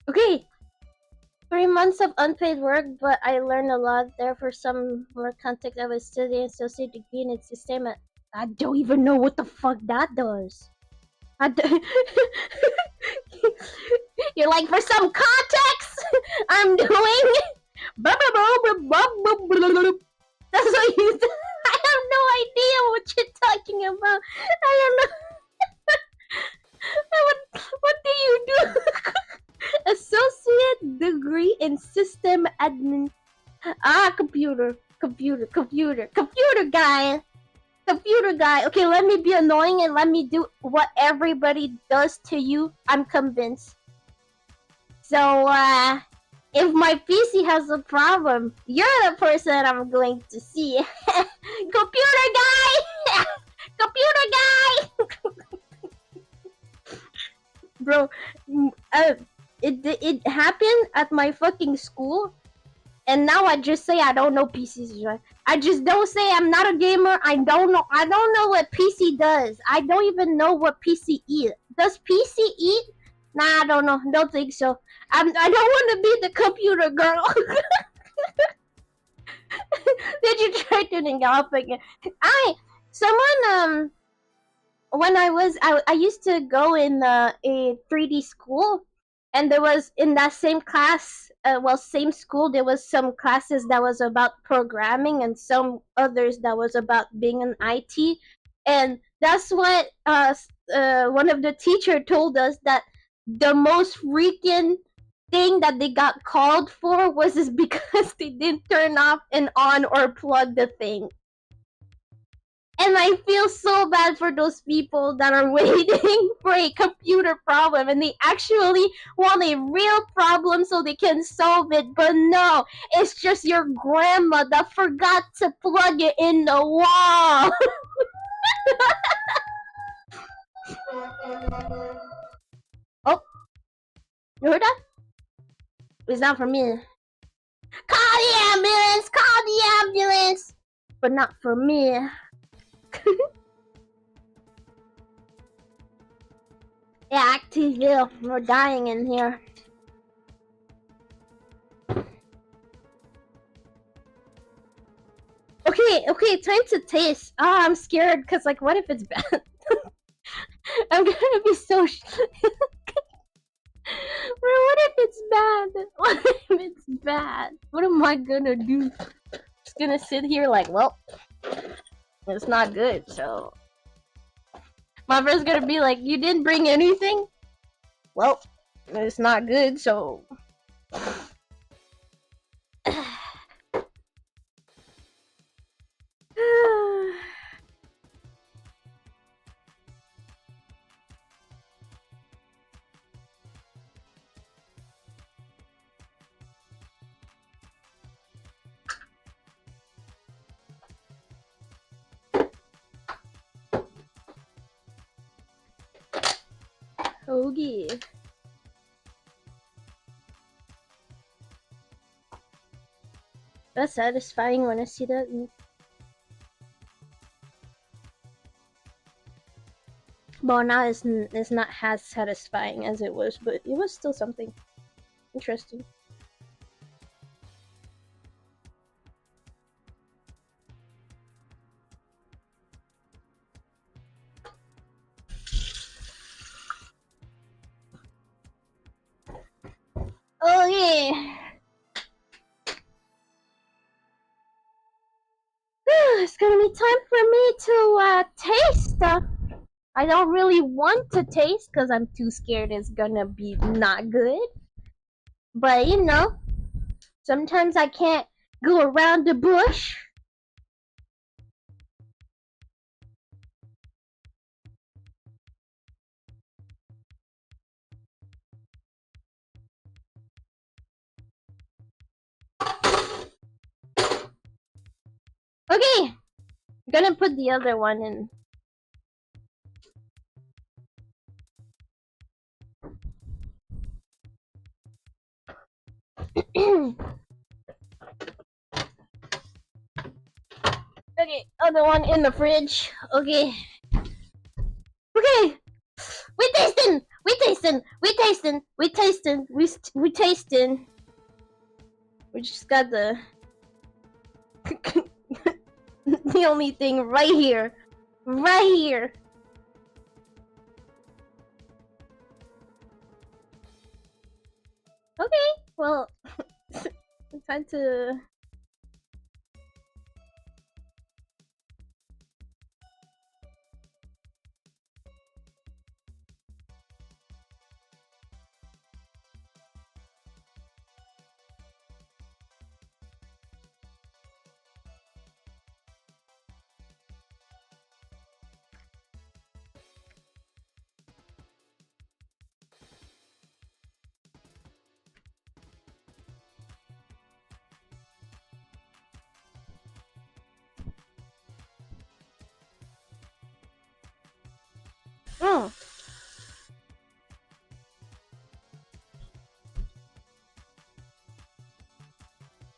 Okay. 3 months of unpaid work, but I learned a lot there. For some more context, I was studying associate degree in system. I don't even know what the fuck that does. You're like, for some context, I'm doing. That's what you do. I have no idea what you're talking about. I don't know. What do you do? Associate degree in system admin. Computer guy. Computer guy. Okay, let me be annoying and let me do what everybody does to you. I'm convinced. So, if my PC has a problem, you're the person I'm going to see. Computer guy! Computer guy! Bro, it happened at my fucking school, and now I just say I don't know PCs. Right? I just don't say I'm not a gamer. I don't know. I don't know what PC does. I don't even know what PC eat. Does PC eat? Nah, I don't know. Don't think so. I don't want to be the computer girl. Did you try turning off again? Someone when I used to go in a 3D school, and there was in that same class, same school, there was some classes that was about programming and some others that was about being an IT, and that's what one of the teacher told us, that the most freaking thing that they got called for was is because they didn't turn off and on or plug the thing. And I feel so bad for those people that are waiting for a computer problem and they actually want a real problem so they can solve it. But no, it's just your grandma that forgot to plug it in the wall. Oh, you heard that? It's not for me. Call the ambulance! Call the ambulance! But not for me. Yeah, Activille, we're dying in here. Okay, time to taste. Ah, I'm scared, cause like, what if it's bad? I'm gonna be so Bro, what if it's bad? What if it's bad? What am I gonna do? Just gonna sit here like, well, it's not good, so... My friend's gonna be like, you didn't bring anything? Well, it's not good, so... Okay. That's satisfying when I see that. Well, now it's not as satisfying as it was, but it was still something interesting. Okay. It's gonna be time for me to taste. I don't really want to taste because I'm too scared it's gonna be not good. But you know, sometimes I can't go around the bush. Okay, I'm gonna put the other one in. Okay, other one in the fridge. Okay. Okay. We tasting. We tasting. We tasting. We tasting. We tasting. We just got the the only thing right here. Right here. Okay, well, time to...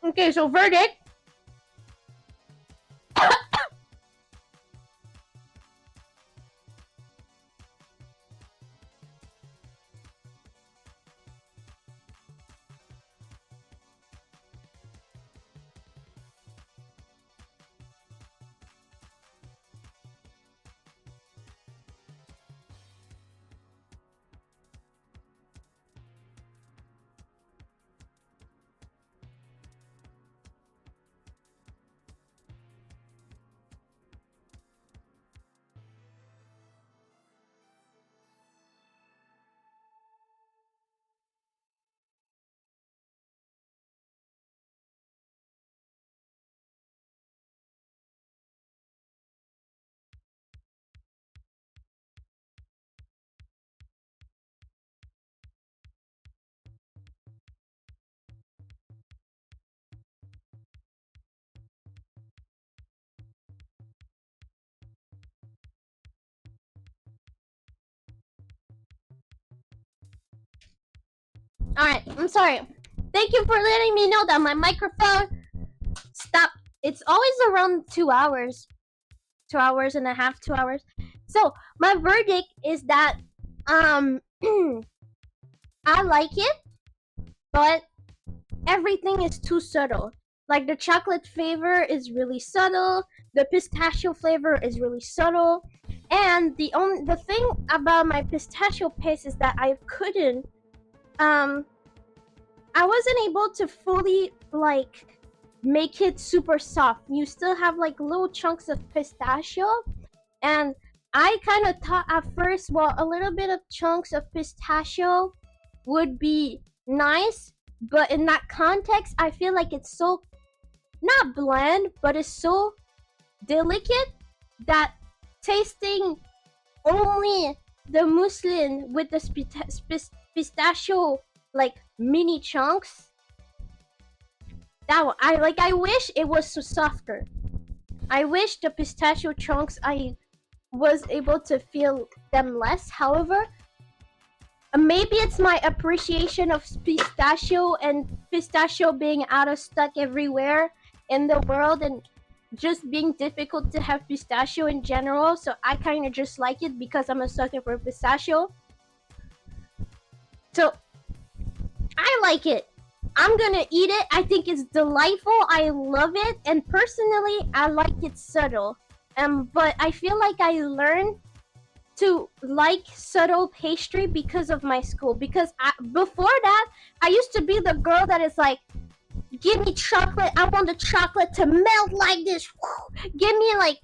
Okay, so verdict. Alright, I'm sorry. Thank you for letting me know that my microphone stopped. It's always around 2 hours. 2 hours and a half, 2 hours. So, my verdict is that, I like it, but everything is too subtle. Like, the chocolate flavor is really subtle, the pistachio flavor is really subtle, and the thing about my pistachio paste is that I couldn't, I wasn't able to fully, like, make it super soft. You still have, like, little chunks of pistachio, and I kind of thought at first, well, a little bit of chunks of pistachio would be nice, but in that context, I feel like it's so, not bland, but it's so delicate that tasting only the muslin with the pistachio, like, mini chunks, that one, I wish it was so softer. I wish the pistachio chunks, I was able to feel them less. However, maybe it's my appreciation of pistachio and pistachio being out of stock everywhere in the world and just being difficult to have pistachio in general, so I kind of just like it because I'm a sucker for pistachio. So I like it. I'm gonna eat it. I think it's delightful. I love it, and personally, I like it subtle. But I feel like I learned to like subtle pastry because of my school. Because before that, I used to be the girl that is like, give me chocolate. I want the chocolate to melt like this. Give me like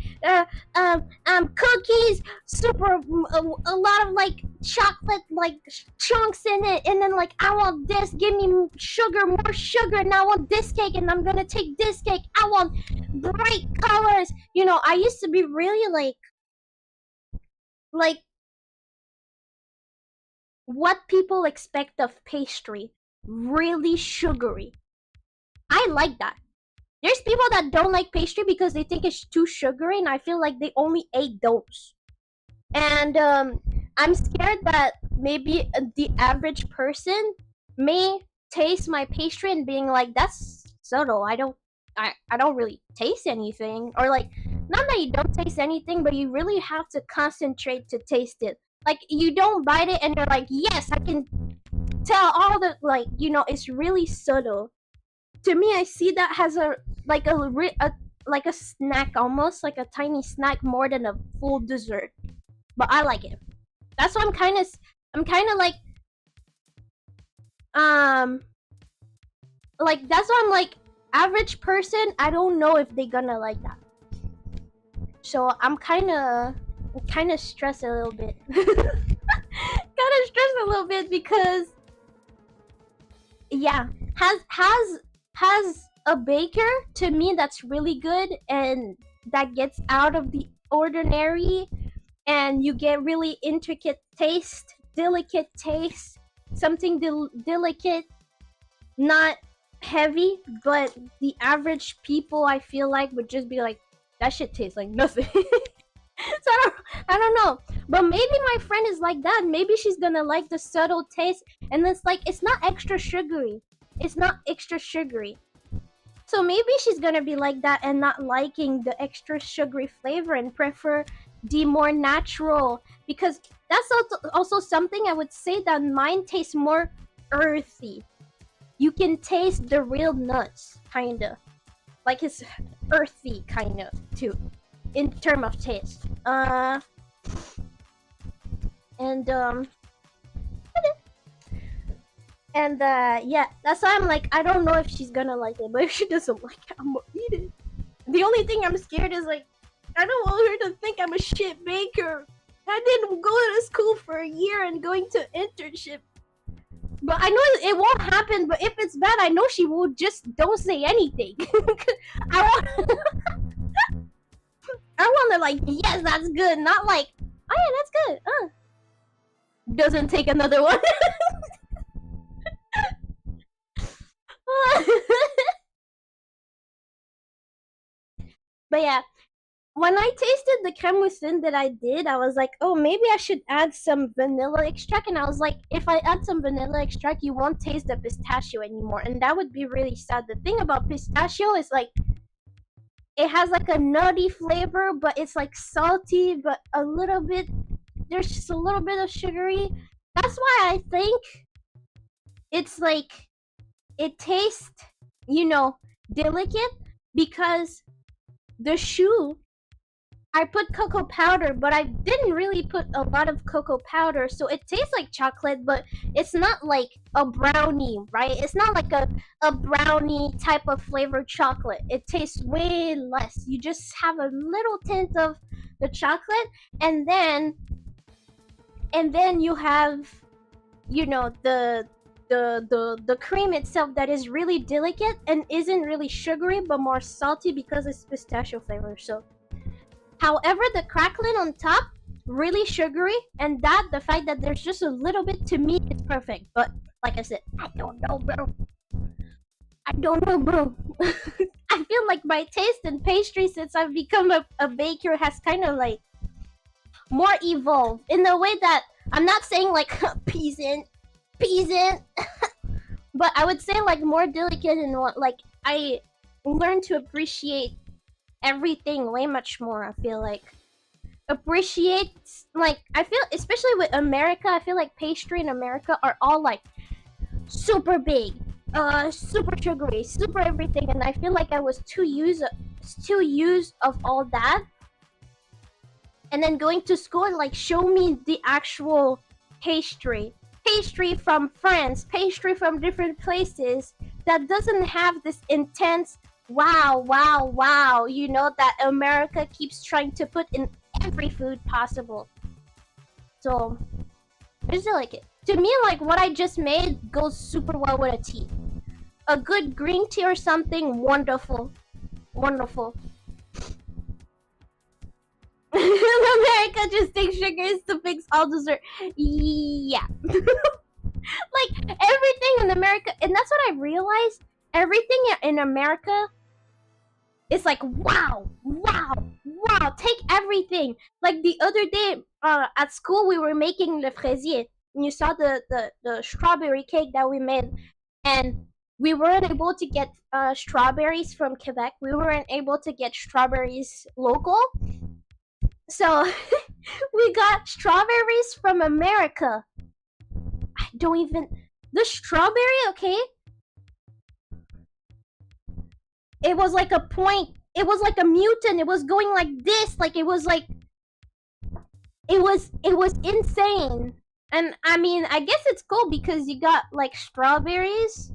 cookies, super a lot of like chocolate like chunks in it, and then like I want this. Give me sugar, more sugar, and I want this cake, and I'm gonna take this cake. I want bright colors. You know, I used to be really like what people expect of pastry, really sugary. I like that. There's people that don't like pastry because they think it's too sugary, and I feel like they only ate those. And I'm scared that maybe the average person may taste my pastry and being like, that's subtle. I don't really taste anything. Or like, not that you don't taste anything, but you really have to concentrate to taste it. Like, you don't bite it and you're like, yes, I can tell all the, like, you know, it's really subtle. To me, I see that as a snack, almost like a tiny snack, more than a full dessert. But I like it. That's why I'm kind of like that's why I'm like, average person, I don't know if they gonna like that. So I'm kind of stressed a little bit. Because yeah, has a baker, to me, that's really good and that gets out of the ordinary, and you get really intricate taste, delicate taste, something delicate, not heavy. But the average people, I feel like, would just be like, that shit tastes like nothing. So I don't know, but maybe my friend is like that. Maybe she's gonna like the subtle taste, and it's like, it's not extra sugary. So maybe she's gonna be like that and not liking the extra sugary flavor and prefer the more natural, because that's also something I would say that mine tastes more earthy. You can taste the real nuts, kinda. Like it's earthy, kind of, too, in term of taste. Yeah, that's why I'm like, I don't know if she's gonna like it, but if she doesn't like it, I'm gonna eat it. The only thing I'm scared is like, I don't want her to think I'm a shit baker. I didn't go to school for a year and going to internship. But I know it won't happen, but if it's bad, I know she will just don't say anything. I want I want to like, yes, that's good, not like, oh yeah, that's good. Doesn't take another one. But yeah, when I tasted the creme moussine that I did, I was like, oh, maybe I should add some vanilla extract. And I was like, if I add some vanilla extract, you won't taste the pistachio anymore. And that would be really sad. The thing about pistachio is like, it has like a nutty flavor, but it's like salty, but a little bit, there's just a little bit of sugary. That's why I think it's like, it tastes, you know, delicate, because the choux, I put cocoa powder, but I didn't really put a lot of cocoa powder, so it tastes like chocolate, but it's not like a brownie, right? It's not like a brownie type of flavored chocolate. It tastes way less. You just have a little tint of the chocolate, and then you have, you know, the cream itself that is really delicate and isn't really sugary but more salty because it's pistachio flavor. So however, the crackling on top, really sugary, and the fact that there's just a little bit, to me, it's perfect. But like I said, I don't know, bro. I don't know, bro. I feel like my taste in pastry since I've become a baker has kind of like more evolved in the way that I'm not saying like peasant, but I would say like more delicate and like I learned to appreciate everything way much more. I feel like appreciate, like, I feel especially with America, I feel like pastry in America are all like super big, super sugary, super everything, and I feel like I was too used of all that, and then going to school and like show me the actual pastry from France, pastry from different places that doesn't have this intense wow, you know, that America keeps trying to put in every food possible. So I just like it. To me, like what I just made goes super well with a tea. A good green tea or something, wonderful. America just takes sugars to fix all dessert. Yeah. Like everything in America, and that's what I realized. Everything in America, it's like wow, take everything. Like the other day at school we were making le fraisier, and you saw the strawberry cake that we made, and we weren't able to get strawberries from Quebec. We weren't able to get strawberries local, so we got strawberries from America. I don't even, the strawberry, okay, it was like a point. It was like a mutant. It was going like this. Like it was like, it was insane. And I mean, I guess it's cool because you got like strawberries,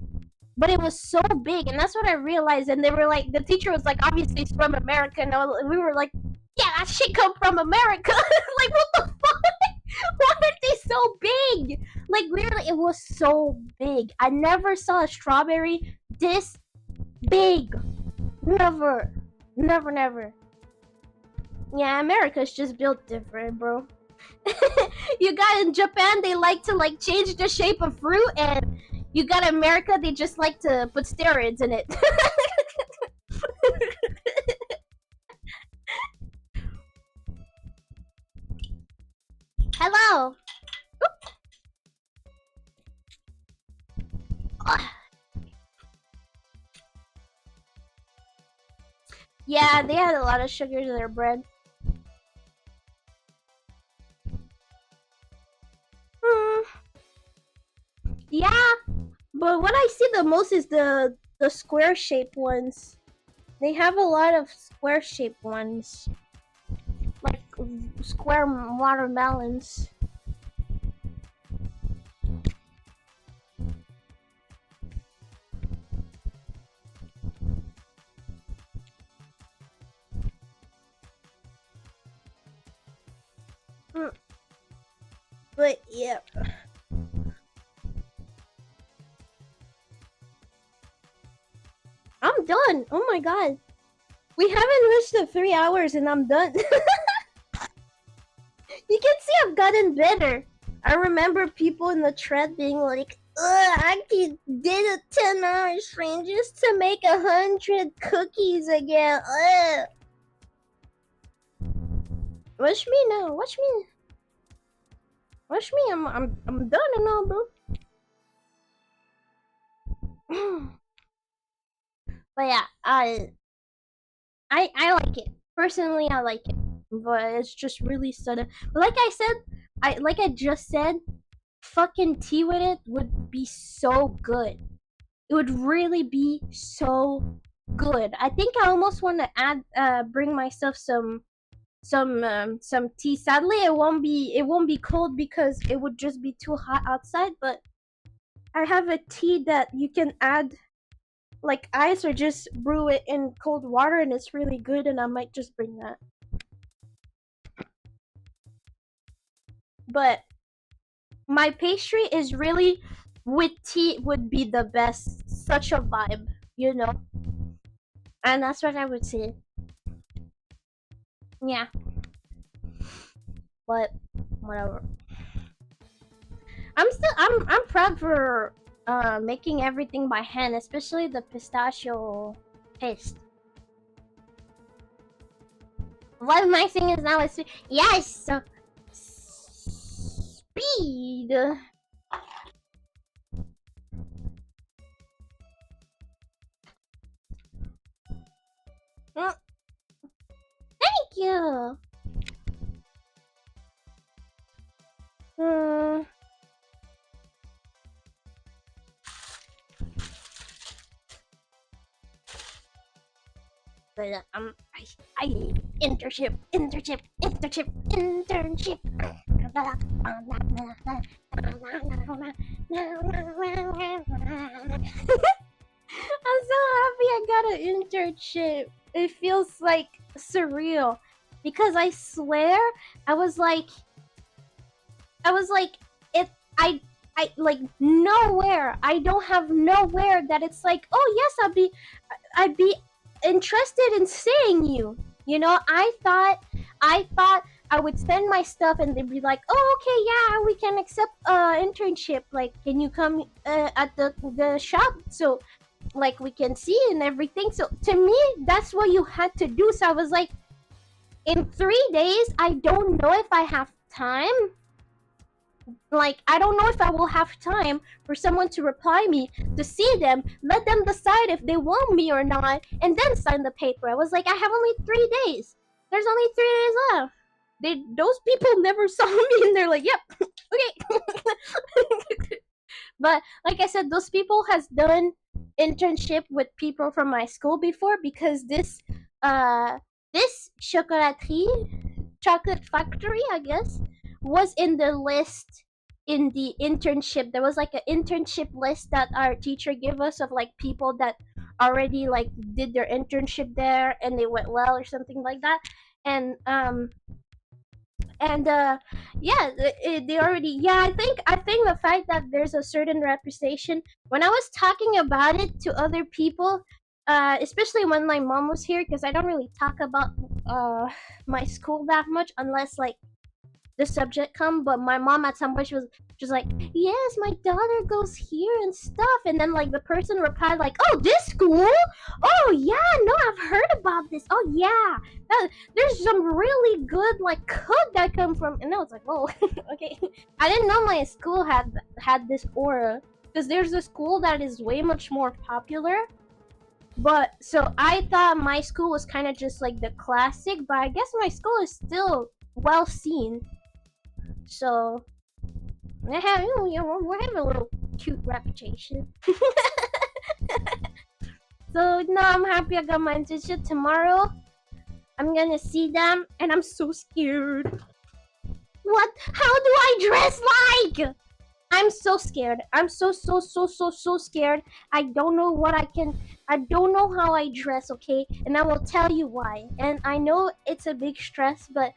but it was so big, and that's what I realized. And they were like, the teacher was like, obviously it's from America, and we were like, yeah, that shit come from America. Like what the fuck? Why are they so big? Like literally, it was so big. I never saw a strawberry this big. Never. Yeah, America's just built different, bro. You got in Japan, they like to like change the shape of fruit, and you got America, they just like to put steroids in it. Hello. Yeah, they had a lot of sugar in their bread. Hmm. Yeah, but what I see the most is the square shaped ones. They have a lot of square shaped ones, like square watermelons. Mm. But yeah. I'm done. Oh my god. We haven't reached the 3 hours and I'm done. You can see I've gotten better. I remember people in the thread being like, ugh, I did a 10-hour stream just to make 100 cookies again. Ugh. Watch me now. Watch me. Watch me. I'm done and all, boo. But yeah, I like it. Personally, I like it. But it's just really sudden. But like I just said, fucking tea with it would be so good. It would really be so good. I think I almost want to bring myself some tea. Sadly, it won't be cold because it would just be too hot outside. But I have a tea that you can add like ice or just brew it in cold water, and it's really good. And I might just bring that. But my pastry is really with tea would be the best. Such a vibe, you know. And that's what I would say. Yeah. But whatever. I'm proud for making everything by hand, especially the pistachio paste. What my thing is now is yes, speed. Thank you. But I internship. I'm so happy I got an internship. It feels like surreal because I swear I was like it I like nowhere. I don't have nowhere that it's like, oh yes, I'd be interested in seeing you. You know, I thought I would send my stuff and they'd be like, oh okay, yeah, we can accept internship. Like, can you come at the shop so like we can see and everything. So to me, that's what you had to do. So I was like, in 3 days, I don't know if I have time. Like, I don't know if I will have time for someone to reply me, to see them, let them decide if they want me or not, and then sign the paper. I was like, I have only 3 days. There's only 3 days left. Those people never saw me, and they're like, yep, okay. But like I said, those people has done internship with people from my school before because this chocolate factory, I guess, was in the list in the internship. There was like an internship list that our teacher gave us of like people that already like did their internship there and they went well or something like that. And yeah, they already, yeah, I think the fact that there's a certain representation, when I was talking about it to other people, especially when my mom was here, because I don't really talk about my school that much unless like the subject come. But my mom at some point she was like, yes, my daughter goes here and stuff, and then like the person replied like, oh, this school, oh yeah, no, I've heard about this, oh yeah, there's some really good like cook that come from, and I was like, oh okay. I didn't know my school had this aura, because there's a school that is way much more popular But so I thought my school was kind of just like the classic, but I guess my school is still well seen. So we're having a little cute reputation. So no, I'm happy I got my internship tomorrow. I'm gonna see them, and I'm so scared. What? How do I dress like? I'm so scared. I'm so scared. I don't know what I don't know how I dress, okay? And I will tell you why. And I know it's a big stress, but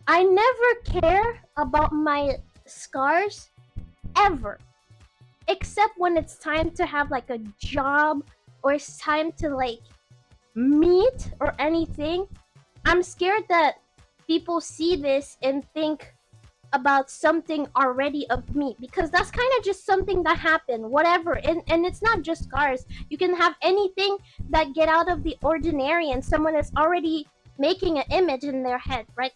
I never care about my scars ever. Except when it's time to have like a job or it's time to like meet or anything. I'm scared that people see this and think about something already of me, because that's kind of just something that happened, whatever. And it's not just scars. You can have anything that get out of the ordinary and someone is already making an image in their head, right?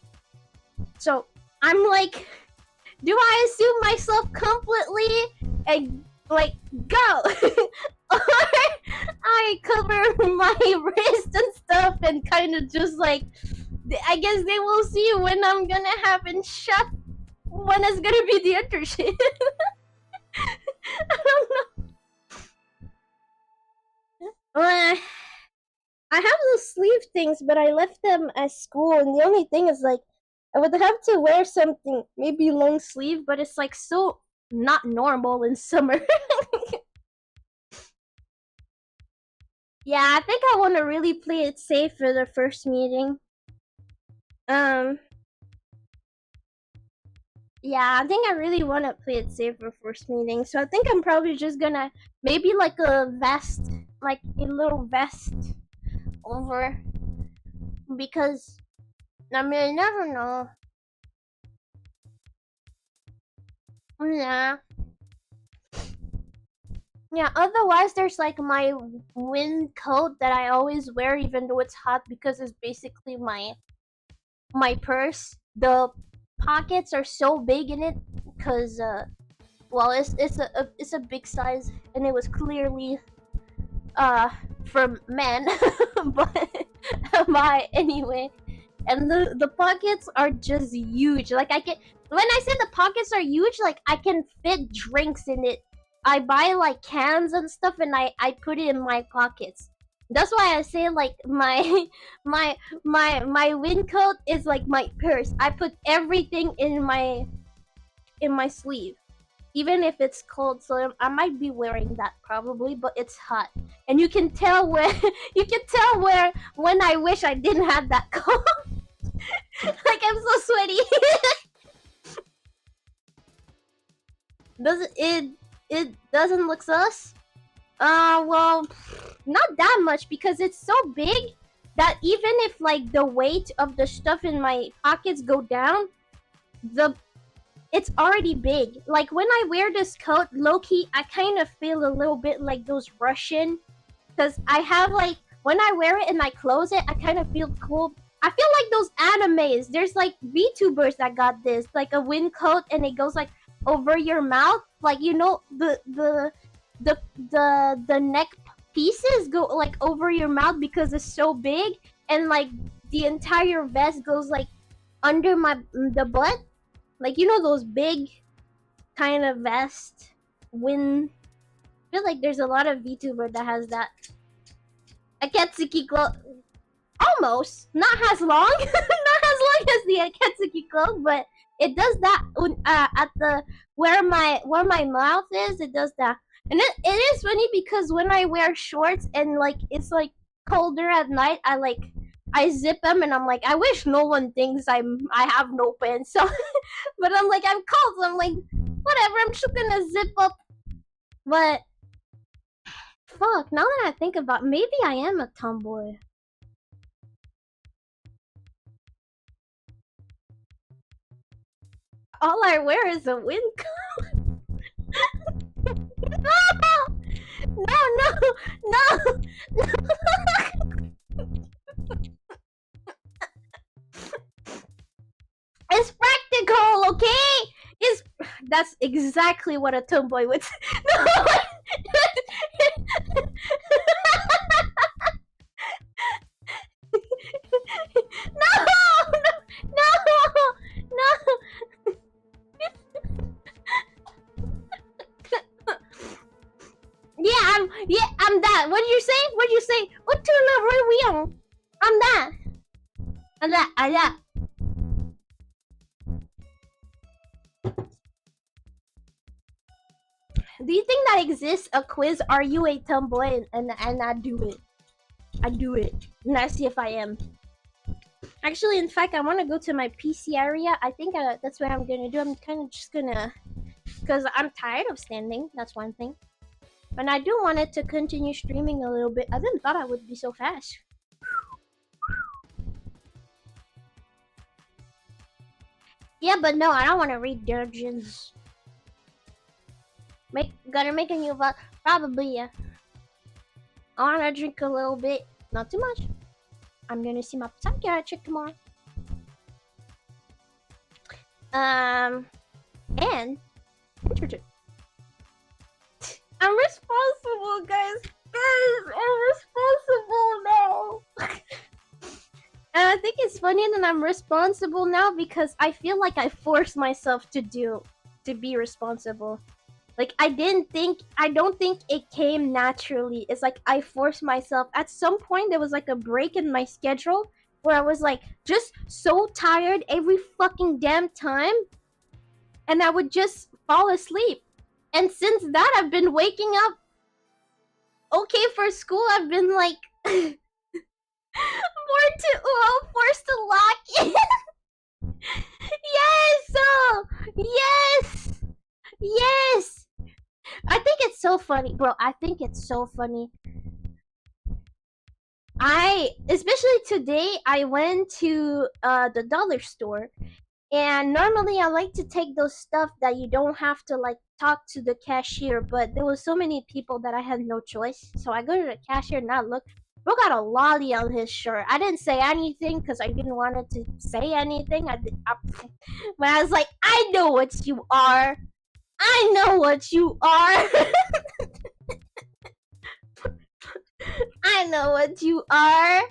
So I'm like, do I assume myself completely and like go or I cover my wrist and stuff and kind of just like, I guess they will see when I'm gonna have and shut when it's gonna be the internship. I don't know. I have those sleeve things, but I left them at school, and the only thing is like I would have to wear something, maybe long sleeve, but it's like so not normal in summer. Yeah, I think I want to really play it safe for the first meeting. Yeah, I think I really want to play it safe for first meeting, so I think I'm probably just gonna maybe like a vest, like a little vest over, because I mean, you never know. Yeah. Yeah, otherwise there's like my wind coat that I always wear even though it's hot, because it's basically my purse. The pockets are so big in it because well, it's a big size, and it was clearly for men, but anyway. And the pockets are just huge. Like I can, when I say the pockets are huge, like I can fit drinks in it. I buy like cans and stuff, and I put it in my pockets. That's why I say like my wind coat is like my purse. I put everything in my sleeve, even if it's cold. So I might be wearing that probably, but it's hot, and you can tell where when I wish I didn't have that coat. Like I'm so sweaty. Does it doesn't look sus? Well, not that much, because it's so big that even if like the weight of the stuff in my pockets go down, it's already big. Like when I wear this coat, low-key, I kind of feel a little bit like those Russian, because I have like, when I wear it and I close it, I kind of feel cool. I feel like those animes. There's like VTubers that got this, like a wind coat, and it goes like over your mouth, like, you know, the neck pieces go like over your mouth because it's so big, and like the entire vest goes like under the butt, like, you know, those big kind of vest wind. I feel like there's a lot of VTuber that has that. Akatsuki cloak, almost not as long, not as long as the Akatsuki cloak, but it does that at the where my mouth is. It does that, and it is funny because when I wear shorts and like it's like colder at night, I zip them, and I'm like, I wish no one thinks I have no pants. So, but I'm like, I'm cold, so I'm like, whatever. I'm just gonna zip up. But fuck, now that I think about it, maybe I am a tomboy. All I wear is a wind coat. No. It's practical, okay? That's exactly what a tomboy would say. No. I'm that. What did you say? What did you say? I'm that. I'm that. Do you think that exists a quiz? Are you a tomboy? And I do it. I do it. And I see if I am. Actually, in fact, I want to go to my PC area. I think that's what I'm gonna do. I'm kind of just gonna, because I'm tired of standing. That's one thing. And I do want it to continue streaming a little bit. I didn't thought I would be so fast. Yeah, but no, I don't want to read dungeons. Gonna make a new vlog. Probably, yeah. I wanna drink a little bit. Not too much. I'm gonna see my psychiatric tomorrow. And I'm responsible, guys. I'm responsible now. And I think it's funny that I'm responsible now because I feel like I forced myself to be responsible. Like, I don't think it came naturally. It's like I forced myself. At some point, there was like a break in my schedule where I was like just so tired every fucking damn time. And I would just fall asleep. And since that, I've been waking up okay for school. I've been like forced to lock in. Yes! I think it's so funny, bro. I think it's so funny. Especially today, I went to the dollar store, and normally I like to take those stuff that you don't have to like talk to the cashier, but there was so many people that I had no choice. So I go to the cashier and I look. Bro got a lolly on his shirt. I didn't say anything because I didn't want it to say anything. But I was like, I know what you are. I know what you are. I know what you are.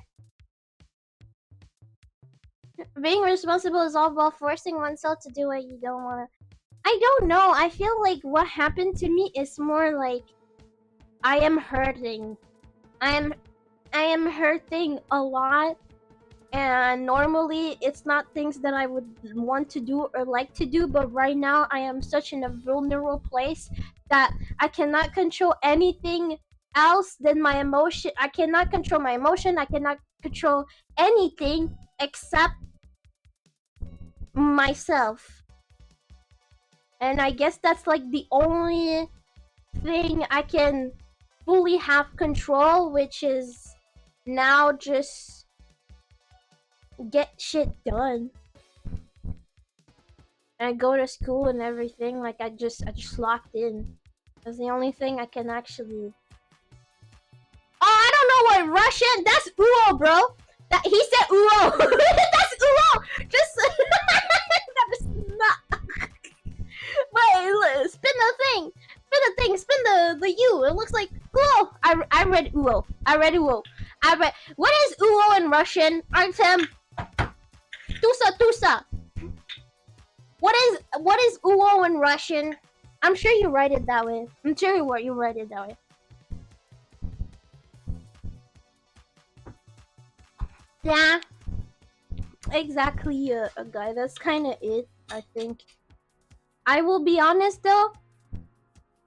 Being responsible is all about forcing oneself to do what you don't want to. I don't know. I feel like what happened to me is more like I am hurting. I am hurting a lot. And normally it's not things that I would want to do or like to do, but right now I am such in a vulnerable place that I cannot control anything else than my emotion. I cannot control my emotion. I cannot control anything except myself. And I guess that's like the only thing I can fully have control, which is now just get shit done. And I go to school and everything. Like I just locked in. That's the only thing I can actually. Oh, I don't know what Russian. That's Uo, bro. That he said Uo. That's Uo. Just that is not. Wait, spin the thing. Spin the U. It looks like Uo. I read Uo. What is Uo in Russian? Artem. Tusa. What is Uo in Russian? I'm sure you write it that way. I'm sure you write it that way. Yeah. Exactly, a guy. That's kind of it, I think. I will be honest though.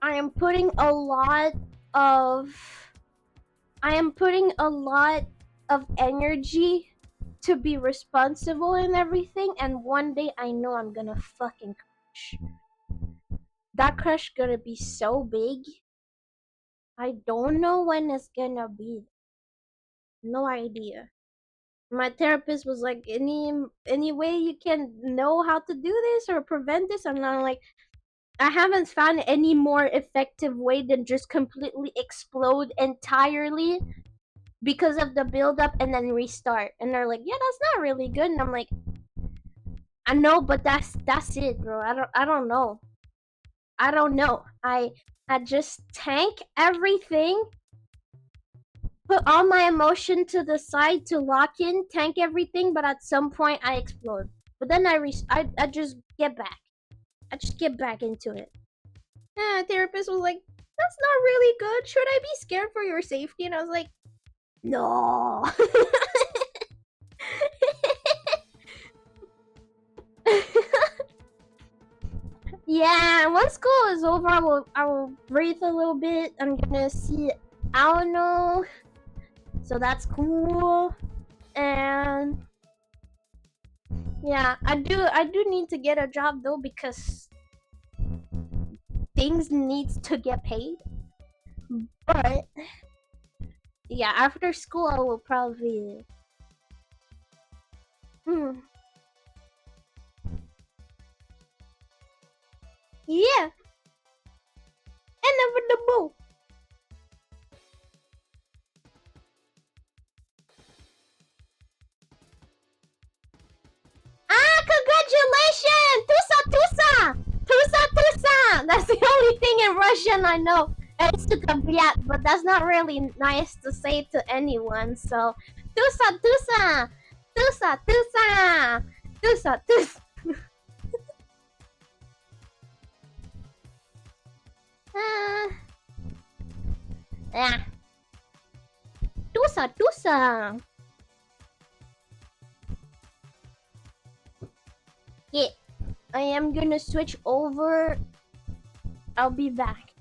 I am putting a lot of energy to be responsible and everything, and one day I know I'm gonna fucking crush. That crush gonna be so big. I don't know when it's gonna be. No idea. My therapist was like, any way you can know how to do this or prevent this, and I'm like, I haven't found any more effective way than just completely explode entirely because of the build up and then restart. And they're like, yeah, that's not really good. And I'm like, I know, but that's it, bro. I don't know. I just tank everything, put all my emotion to the side to lock in, tank everything, but at some point I explode. But then I just get back. I just get back into it. Yeah, therapist was like, that's not really good. Should I be scared for your safety? And I was like, no. Yeah, once school is over, I will breathe a little bit. I'm gonna see Aono, so that's cool. And yeah, I do need to get a job though because things needs to get paid. But yeah, after school I will probably yeah, inevitable. Ah, congratulations! Tusa tusa! Tusa tusa! That's the only thing in Russian I know. It's tukabiat, but that's not really nice to say to anyone, so tusa tusa! Tusa tusa! Tusa tusa! Yeah. Tusa tusa! Yeah. I am gonna switch over. I'll be back.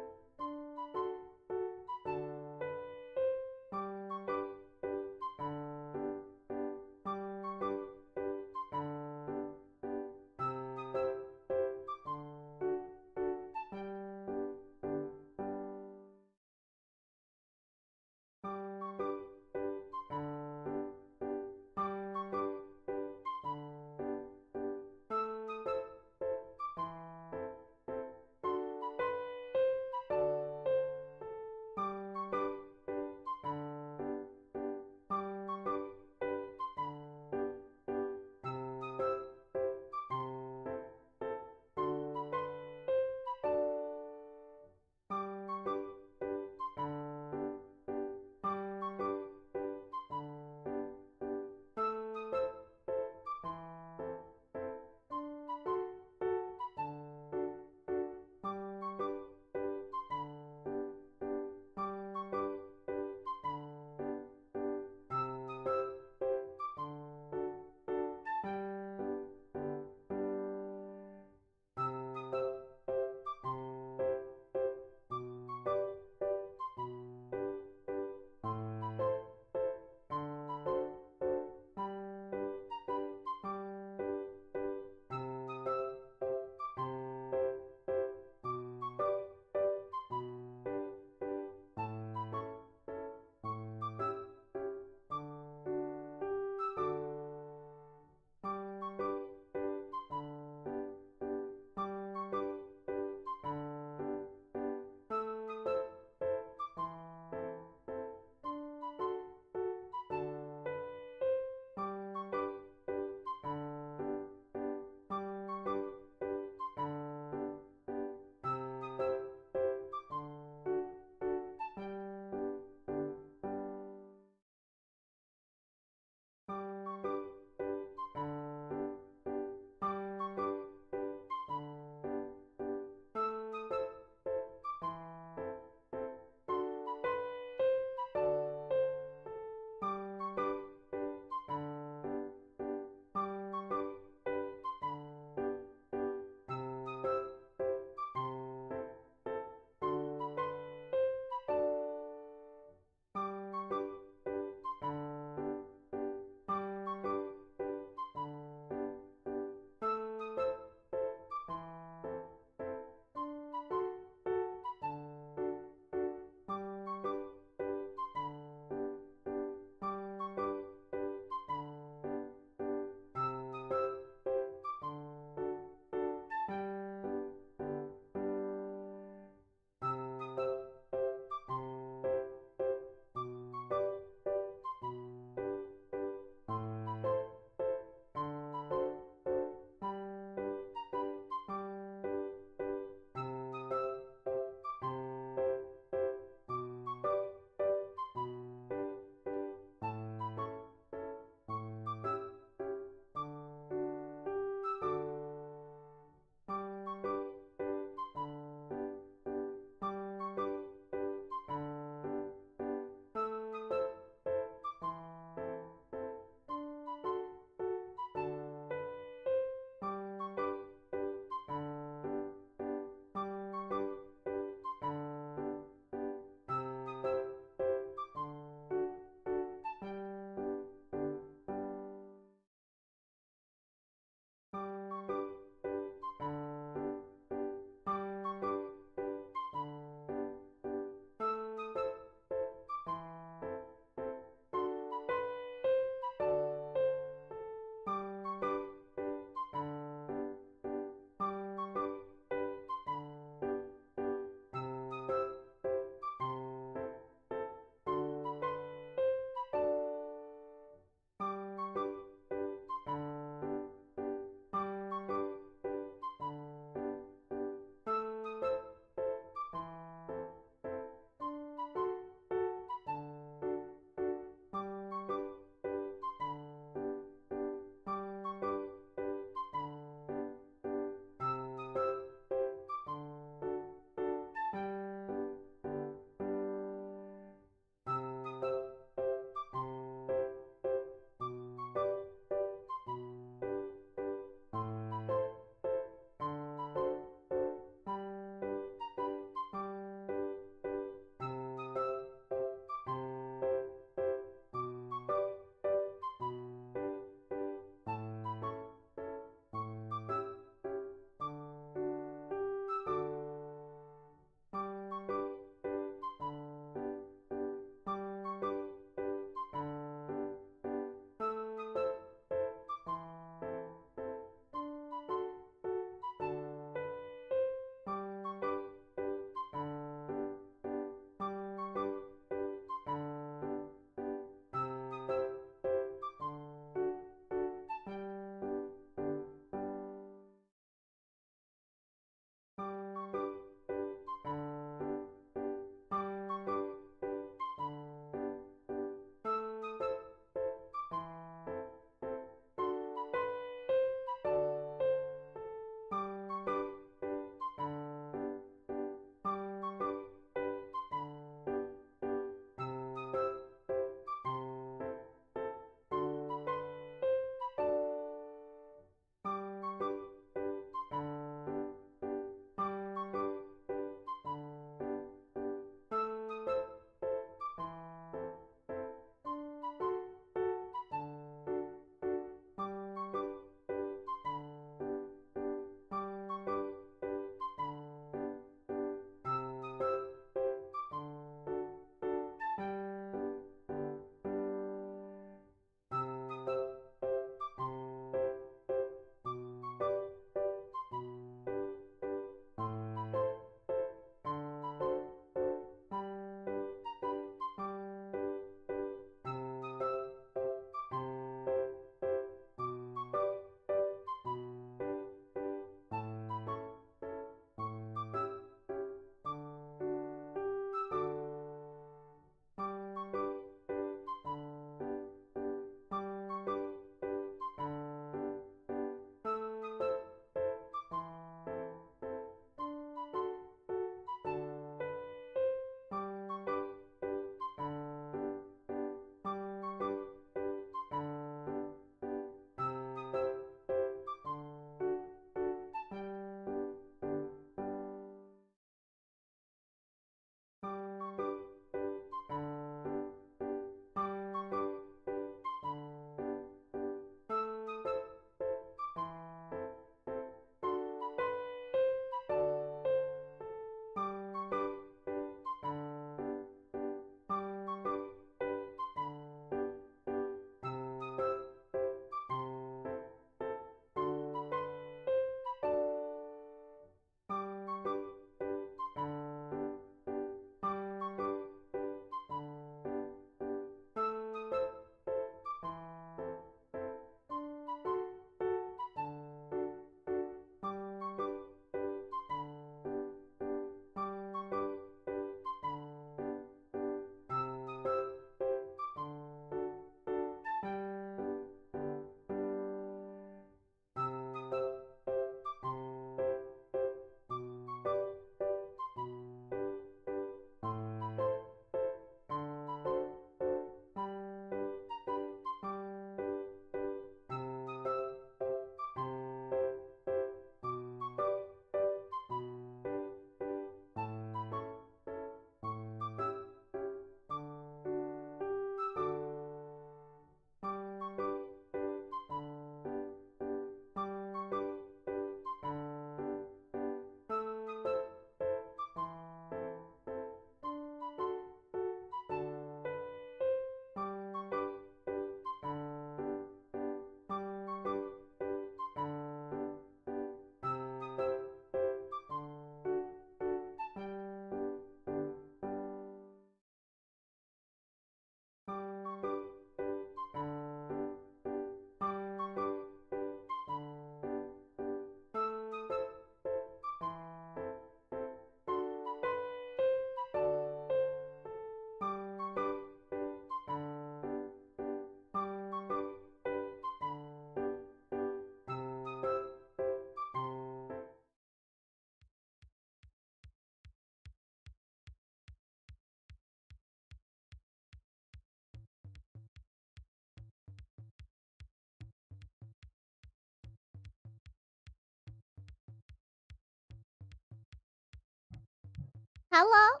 Hello?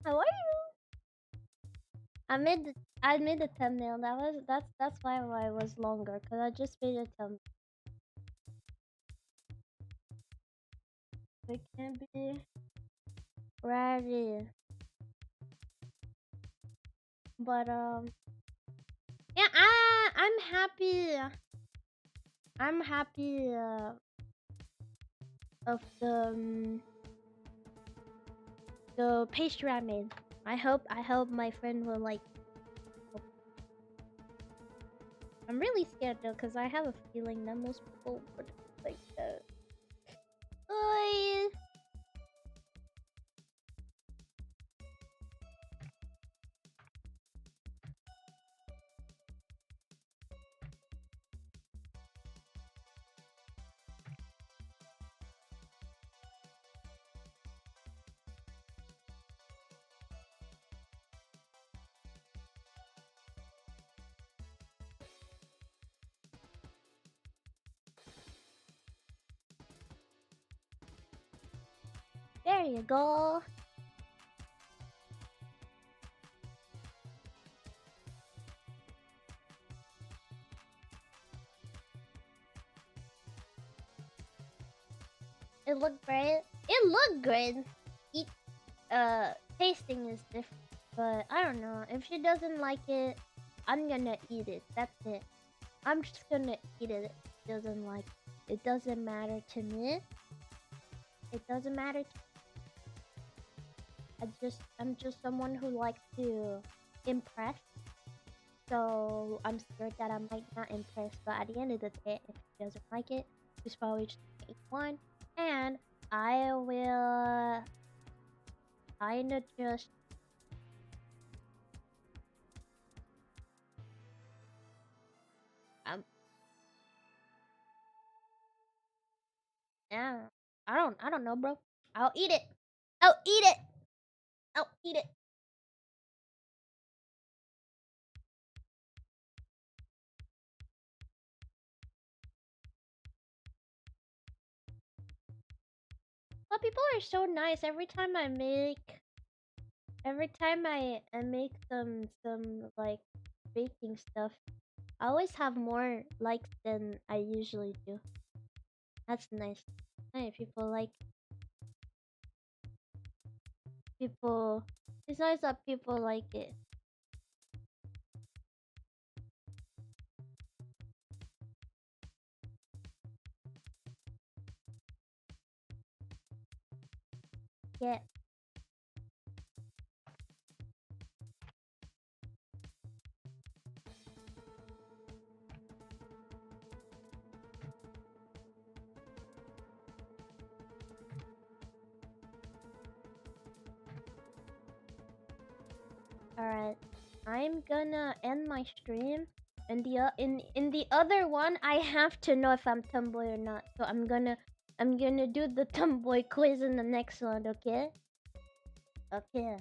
How are you? I made the thumbnail. That's why it was longer, cause I just made a thumbnail. It can be ready. But yeah, I'm happy. I'm happy of the pastry I made. I hope my friend will like. I'm really scared though, cause I have a feeling that most people would like that. Oi. There you go. It looked great. It looked great. Eat, tasting is different, but I don't know. If she doesn't like it, I'm gonna eat it. That's it. I'm just gonna eat it. If she doesn't like it. It doesn't matter to me. It doesn't matter. I'm just someone who likes to impress. So I'm scared that I might not impress. But at the end of the day, if she doesn't like it, she's probably just gonna eat one. And I will kinda just yeah. I don't know, bro. I'll eat it. I'll eat it. I'll eat it. Well, people are so nice. Every time I make some like baking stuff, I always have more likes than I usually do. That's nice. Hey, people. It's nice that people like it. Yeah. Alright, I'm gonna end my stream. And in the other one, I have to know if I'm tomboy or not. So I'm gonna do the tomboy quiz in the next one. Okay? Okay.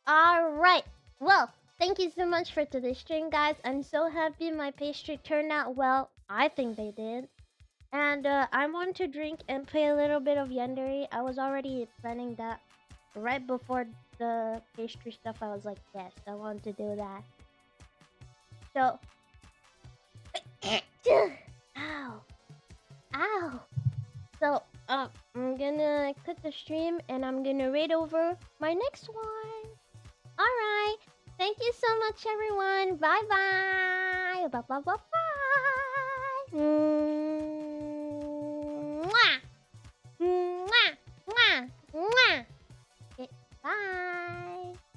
Alright. Well, thank you so much for today's stream, guys. I'm so happy my pastry turned out well. I think they did. And I want to drink and play a little bit of Yandere. I was already planning that right before the pastry stuff. I was like, yes, I want to do that. So, ow, ow. So, I'm gonna cut the stream and I'm gonna raid over my next one. Alright, thank you so much, everyone. Bye bye. Bye bye bye bye.